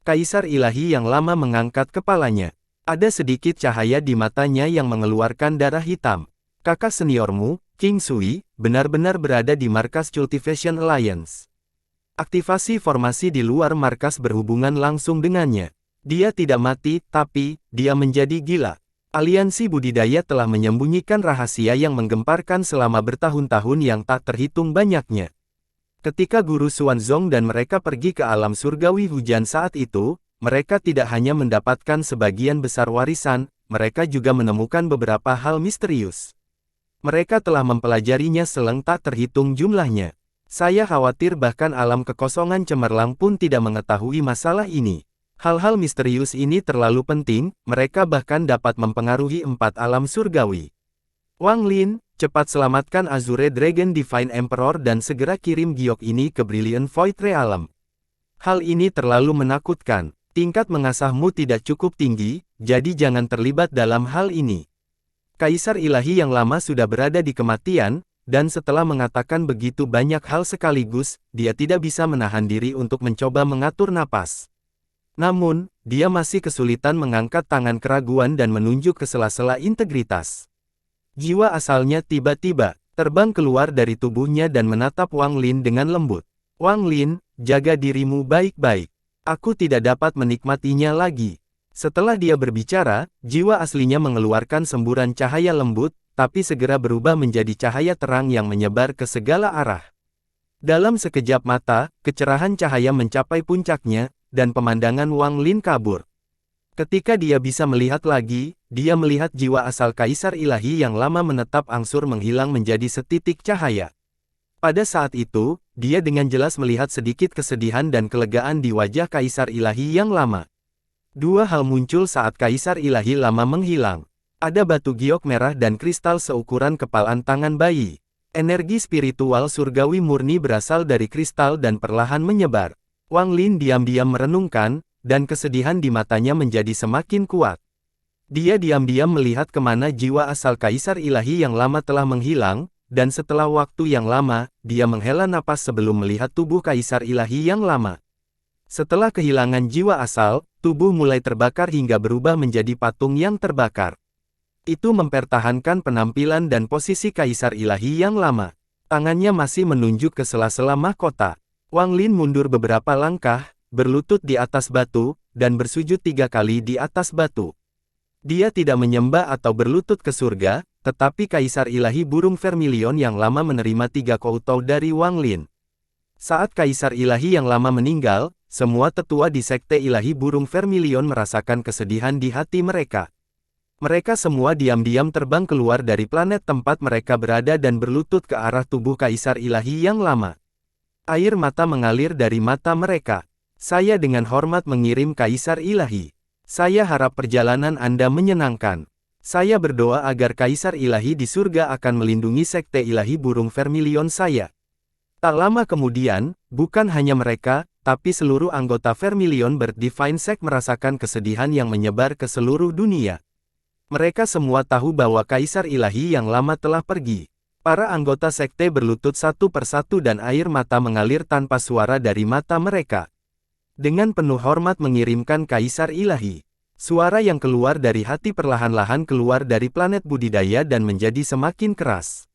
[SPEAKER 1] Kaisar Ilahi yang lama mengangkat kepalanya. Ada sedikit cahaya di matanya yang mengeluarkan darah hitam. Kakak seniormu, King Sui, benar-benar berada di markas Cultivation Alliance. Aktivasi formasi di luar markas berhubungan langsung dengannya. Dia tidak mati, tapi dia menjadi gila. Aliansi budidaya telah menyembunyikan rahasia yang menggemparkan selama bertahun-tahun yang tak terhitung banyaknya. Ketika Guru Xuanzong dan mereka pergi ke alam surgawi hujan saat itu, mereka tidak hanya mendapatkan sebagian besar warisan, mereka juga menemukan beberapa hal misterius. Mereka telah mempelajarinya seleng tak terhitung jumlahnya. Saya khawatir bahkan alam kekosongan cemerlang pun tidak mengetahui masalah ini. Hal-hal misterius ini terlalu penting, mereka bahkan dapat mempengaruhi 4 alam surgawi. Wang Lin, cepat selamatkan Azure Dragon Divine Emperor dan segera kirim giok ini ke Brilliant Void Realm. Hal ini terlalu menakutkan. Tingkat mengasahmu tidak cukup tinggi, jadi jangan terlibat dalam hal ini. Kaisar ilahi yang lama sudah berada di kematian, dan setelah mengatakan begitu banyak hal sekaligus, dia tidak bisa menahan diri untuk mencoba mengatur napas. Namun, dia masih kesulitan mengangkat tangan keraguan dan menunjuk ke sela-sela integritas. Jiwa asalnya tiba-tiba terbang keluar dari tubuhnya dan menatap Wang Lin dengan lembut. Wang Lin, jaga dirimu baik-baik. Aku tidak dapat menikmatinya lagi. Setelah dia berbicara, jiwa aslinya mengeluarkan semburan cahaya lembut, tapi segera berubah menjadi cahaya terang yang menyebar ke segala arah. Dalam sekejap mata, kecerahan cahaya mencapai puncaknya, dan pemandangan Wang Lin kabur. Ketika dia bisa melihat lagi, dia melihat jiwa asal kaisar ilahi yang lama menetap angsur menghilang menjadi setitik cahaya. Pada saat itu, dia dengan jelas melihat sedikit kesedihan dan kelegaan di wajah kaisar ilahi yang lama. Dua hal muncul saat kaisar ilahi lama menghilang. Ada batu giok merah dan kristal seukuran kepalan tangan bayi. Energi spiritual surgawi murni berasal dari kristal dan perlahan menyebar. Wang Lin diam-diam merenungkan, dan kesedihan di matanya menjadi semakin kuat. Dia diam-diam melihat kemana jiwa asal kaisar ilahi yang lama telah menghilang, dan setelah waktu yang lama, dia menghela napas sebelum melihat tubuh kaisar ilahi yang lama. Setelah kehilangan jiwa asal, tubuh mulai terbakar hingga berubah menjadi patung yang terbakar. Itu mempertahankan penampilan dan posisi kaisar ilahi yang lama. Tangannya masih menunjuk ke sela-sela mahkota. Wang Lin mundur beberapa langkah, berlutut di atas batu, dan bersujud 3 kali di atas batu. Dia tidak menyembah atau berlutut ke surga, tetapi kaisar ilahi burung vermilion yang lama menerima 3 koutou dari Wang Lin. Saat kaisar ilahi yang lama meninggal, semua tetua di sekte ilahi burung vermilion merasakan kesedihan di hati mereka. Mereka semua diam-diam terbang keluar dari planet tempat mereka berada dan berlutut ke arah tubuh kaisar ilahi yang lama. Air mata mengalir dari mata mereka. Saya dengan hormat mengirim kaisar ilahi. Saya harap perjalanan Anda menyenangkan. Saya berdoa agar kaisar ilahi di surga akan melindungi sekte ilahi burung vermilion saya. Tak lama kemudian, bukan hanya mereka, tapi seluruh anggota Vermilion Bird Divine Sect merasakan kesedihan yang menyebar ke seluruh dunia. Mereka semua tahu bahwa kaisar ilahi yang lama telah pergi. Para anggota sekte berlutut satu persatu dan air mata mengalir tanpa suara dari mata mereka. Dengan penuh hormat mengirimkan kaisar ilahi. Suara yang keluar dari hati perlahan-lahan keluar dari planet budidaya dan menjadi semakin keras.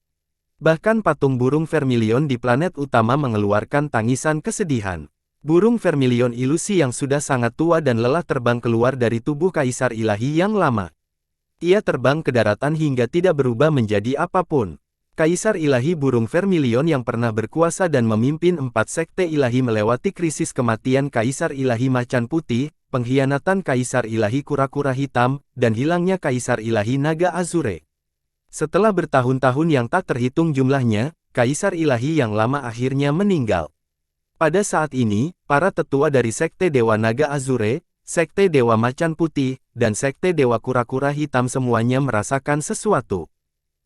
[SPEAKER 1] Bahkan patung burung vermilion di planet utama mengeluarkan tangisan kesedihan. Burung vermilion ilusi yang sudah sangat tua dan lelah terbang keluar dari tubuh kaisar ilahi yang lama. Ia terbang ke daratan hingga tidak berubah menjadi apapun. Kaisar ilahi burung vermilion yang pernah berkuasa dan memimpin 4 sekte ilahi melewati krisis kematian kaisar ilahi macan putih, pengkhianatan kaisar ilahi kura-kura hitam, dan hilangnya kaisar ilahi naga azure. Setelah bertahun-tahun yang tak terhitung jumlahnya, kaisar ilahi yang lama akhirnya meninggal. Pada saat ini, para tetua dari sekte Dewa Naga Azure, sekte Dewa Macan Putih, dan sekte Dewa Kura-Kura Hitam semuanya merasakan sesuatu.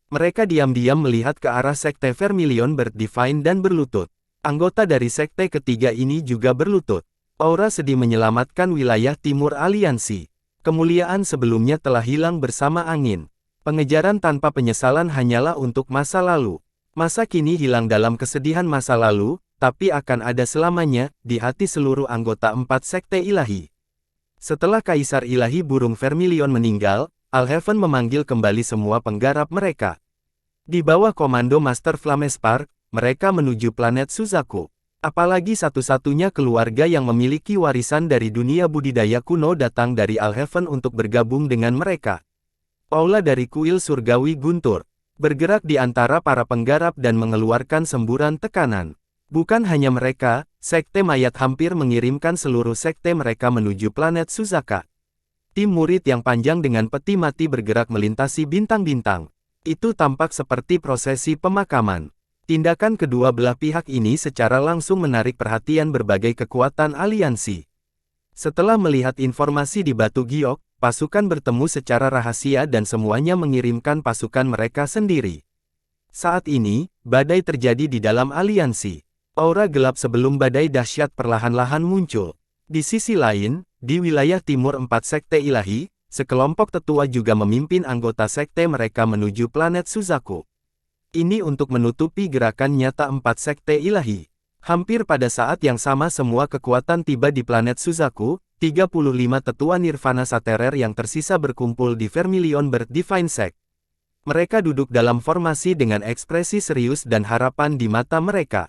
[SPEAKER 1] Mereka diam-diam melihat ke arah sekte Vermilion Bird Divine dan berlutut. Anggota dari sekte ketiga ini juga berlutut. Aura sedih menyelamatkan wilayah timur aliansi. Kemuliaan sebelumnya telah hilang bersama angin. Pengejaran tanpa penyesalan hanyalah untuk masa lalu. Masa kini hilang dalam kesedihan masa lalu, tapi akan ada selamanya, di hati seluruh anggota 4 sekte ilahi. Setelah Kaisar Ilahi Burung Vermilion meninggal, Alheaven memanggil kembali semua penggarap mereka. Di bawah komando Master Flamespark, mereka menuju planet Suzaku. Apalagi satu-satunya keluarga yang memiliki warisan dari dunia budidaya kuno datang dari Alheaven untuk bergabung dengan mereka. Aula dari kuil surgawi guntur, bergerak di antara para penggarap dan mengeluarkan semburan tekanan. Bukan hanya mereka, sekte mayat hampir mengirimkan seluruh sekte mereka menuju planet Suzaka. Tim murid yang panjang dengan peti mati bergerak melintasi bintang-bintang. Itu tampak seperti prosesi pemakaman. Tindakan kedua belah pihak ini secara langsung menarik perhatian berbagai kekuatan aliansi. Setelah melihat informasi di Batu Giok, pasukan bertemu secara rahasia dan semuanya mengirimkan pasukan mereka sendiri. Saat ini, badai terjadi di dalam aliansi. Aura gelap sebelum badai dahsyat perlahan-lahan muncul. Di sisi lain, di wilayah timur 4 sekte ilahi, sekelompok tetua juga memimpin anggota sekte mereka menuju planet Suzaku. Ini untuk menutupi gerakan nyata 4 sekte ilahi. Hampir pada saat yang sama semua kekuatan tiba di planet Suzaku, 35 tetua Nirvana Saterer yang tersisa berkumpul di Vermilion Bird Divine Sect. Mereka duduk dalam formasi dengan ekspresi serius dan harapan di mata mereka.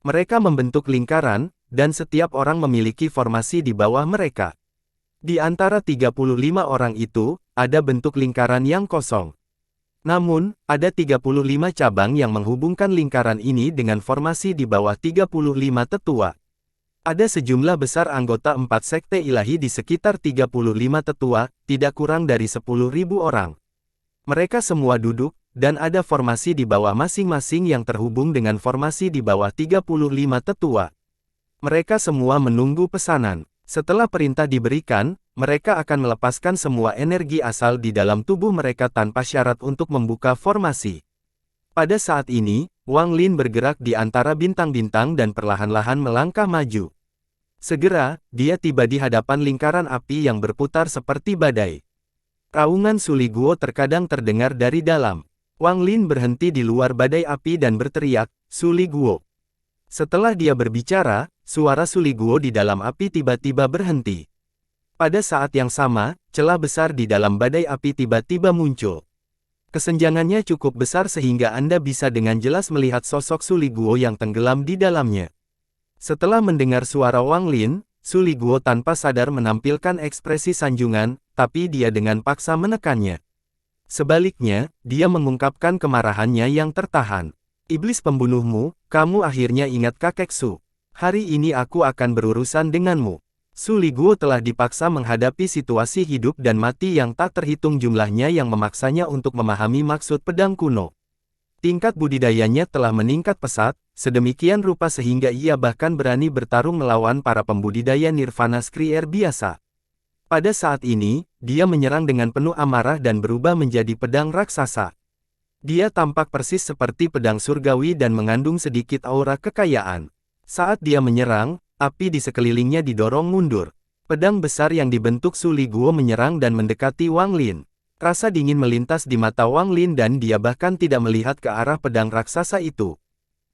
[SPEAKER 1] Mereka membentuk lingkaran, dan setiap orang memiliki formasi di bawah mereka. Di antara 35 orang itu, ada bentuk lingkaran yang kosong. Namun, ada 35 cabang yang menghubungkan lingkaran ini dengan formasi di bawah 35 tetua. Ada sejumlah besar anggota 4 sekte ilahi di sekitar 35 tetua, tidak kurang dari 10.000 orang. Mereka semua duduk, dan ada formasi di bawah masing-masing yang terhubung dengan formasi di bawah 35 tetua. Mereka semua menunggu pesanan. Setelah perintah diberikan, mereka akan melepaskan semua energi asal di dalam tubuh mereka tanpa syarat untuk membuka formasi. Pada saat ini, Wang Lin bergerak di antara bintang-bintang dan perlahan-lahan melangkah maju. Segera, dia tiba di hadapan lingkaran api yang berputar seperti badai. Raungan Suli Guo terkadang terdengar dari dalam. Wang Lin berhenti di luar badai api dan berteriak, "Suli Guo." Setelah dia berbicara, suara Suli Guo di dalam api tiba-tiba berhenti. Pada saat yang sama, celah besar di dalam badai api tiba-tiba muncul. Kesenjangannya cukup besar sehingga Anda bisa dengan jelas melihat sosok Suli Guo yang tenggelam di dalamnya. Setelah mendengar suara Wang Lin, Suli Guo tanpa sadar menampilkan ekspresi sanjungan, tapi dia dengan paksa menekannya. Sebaliknya, dia mengungkapkan kemarahannya yang tertahan. "Iblis pembunuhmu, kamu akhirnya ingat kakek Su. Hari ini aku akan berurusan denganmu." Suli Guo telah dipaksa menghadapi situasi hidup dan mati yang tak terhitung jumlahnya yang memaksanya untuk memahami maksud pedang kuno. Tingkat budidayanya telah meningkat pesat, sedemikian rupa sehingga ia bahkan berani bertarung melawan para pembudidaya Nirvana Skrier biasa. Pada saat ini, dia menyerang dengan penuh amarah dan berubah menjadi pedang raksasa. Dia tampak persis seperti pedang surgawi dan mengandung sedikit aura kekayaan. Saat dia menyerang, api di sekelilingnya didorong mundur. Pedang besar yang dibentuk Suli Guo menyerang dan mendekati Wang Lin. Rasa dingin melintas di mata Wang Lin dan dia bahkan tidak melihat ke arah pedang raksasa itu.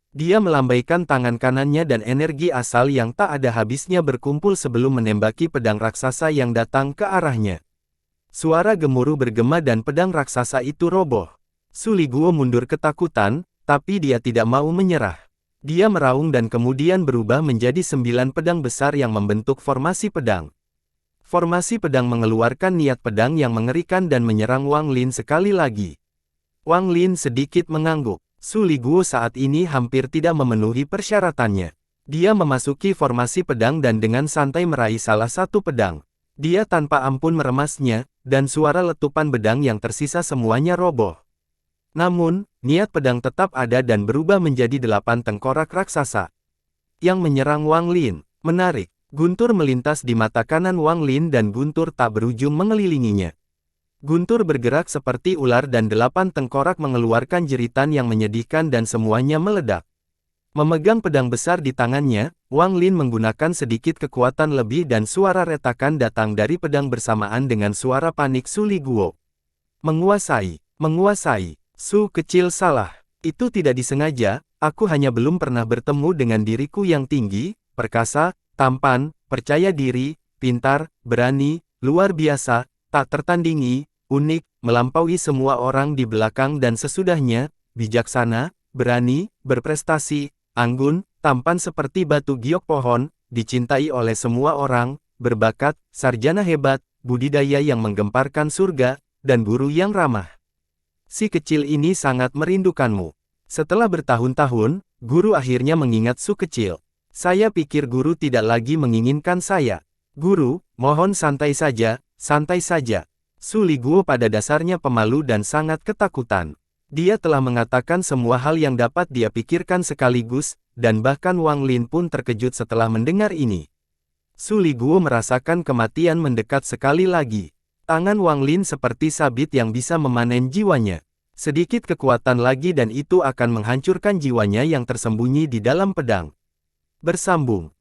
[SPEAKER 1] Dia melambaikan tangan kanannya dan energi asal yang tak ada habisnya berkumpul sebelum menembaki pedang raksasa yang datang ke arahnya. Suara gemuruh bergema dan pedang raksasa itu roboh. Suli Guo mundur ketakutan, tapi dia tidak mau menyerah. Dia meraung dan kemudian berubah menjadi 9 pedang besar yang membentuk formasi pedang. Formasi pedang mengeluarkan niat pedang yang mengerikan dan menyerang Wang Lin sekali lagi. Wang Lin sedikit mengangguk. Suli Guo saat ini hampir tidak memenuhi persyaratannya. Dia memasuki formasi pedang dan dengan santai meraih salah satu pedang. Dia tanpa ampun meremasnya, dan suara letupan pedang yang tersisa semuanya roboh. Namun, niat pedang tetap ada dan berubah menjadi 8 tengkorak raksasa yang menyerang Wang Lin. Menarik, guntur melintas di mata kanan Wang Lin dan guntur tak berujung mengelilinginya. Guntur bergerak seperti ular dan 8 tengkorak mengeluarkan jeritan yang menyedihkan dan semuanya meledak. Memegang pedang besar di tangannya, Wang Lin menggunakan sedikit kekuatan lebih dan suara retakan datang dari pedang bersamaan dengan suara panik Suli Guo. Menguasai, menguasai. Su kecil salah. Itu tidak disengaja, aku hanya belum pernah bertemu dengan diriku yang tinggi, perkasa, tampan, percaya diri, pintar, berani, luar biasa, tak tertandingi, unik, melampaui semua orang di belakang dan sesudahnya, bijaksana, berani, berprestasi, anggun, tampan seperti batu giok pohon, dicintai oleh semua orang, berbakat, sarjana hebat, budidaya yang menggemparkan surga, dan guru yang ramah. Si kecil ini sangat merindukanmu. Setelah bertahun-tahun, guru akhirnya mengingat Su kecil. Saya pikir guru tidak lagi menginginkan saya. Guru, mohon santai saja, santai saja. Suli Guo pada dasarnya pemalu dan sangat ketakutan. Dia telah mengatakan semua hal yang dapat dia pikirkan sekaligus, dan bahkan Wang Lin pun terkejut setelah mendengar ini. Suli Guo merasakan kematian mendekat sekali lagi. Tangan Wang Lin seperti sabit yang bisa memanen jiwanya. Sedikit kekuatan lagi dan itu akan menghancurkan jiwanya yang tersembunyi di dalam pedang. Bersambung.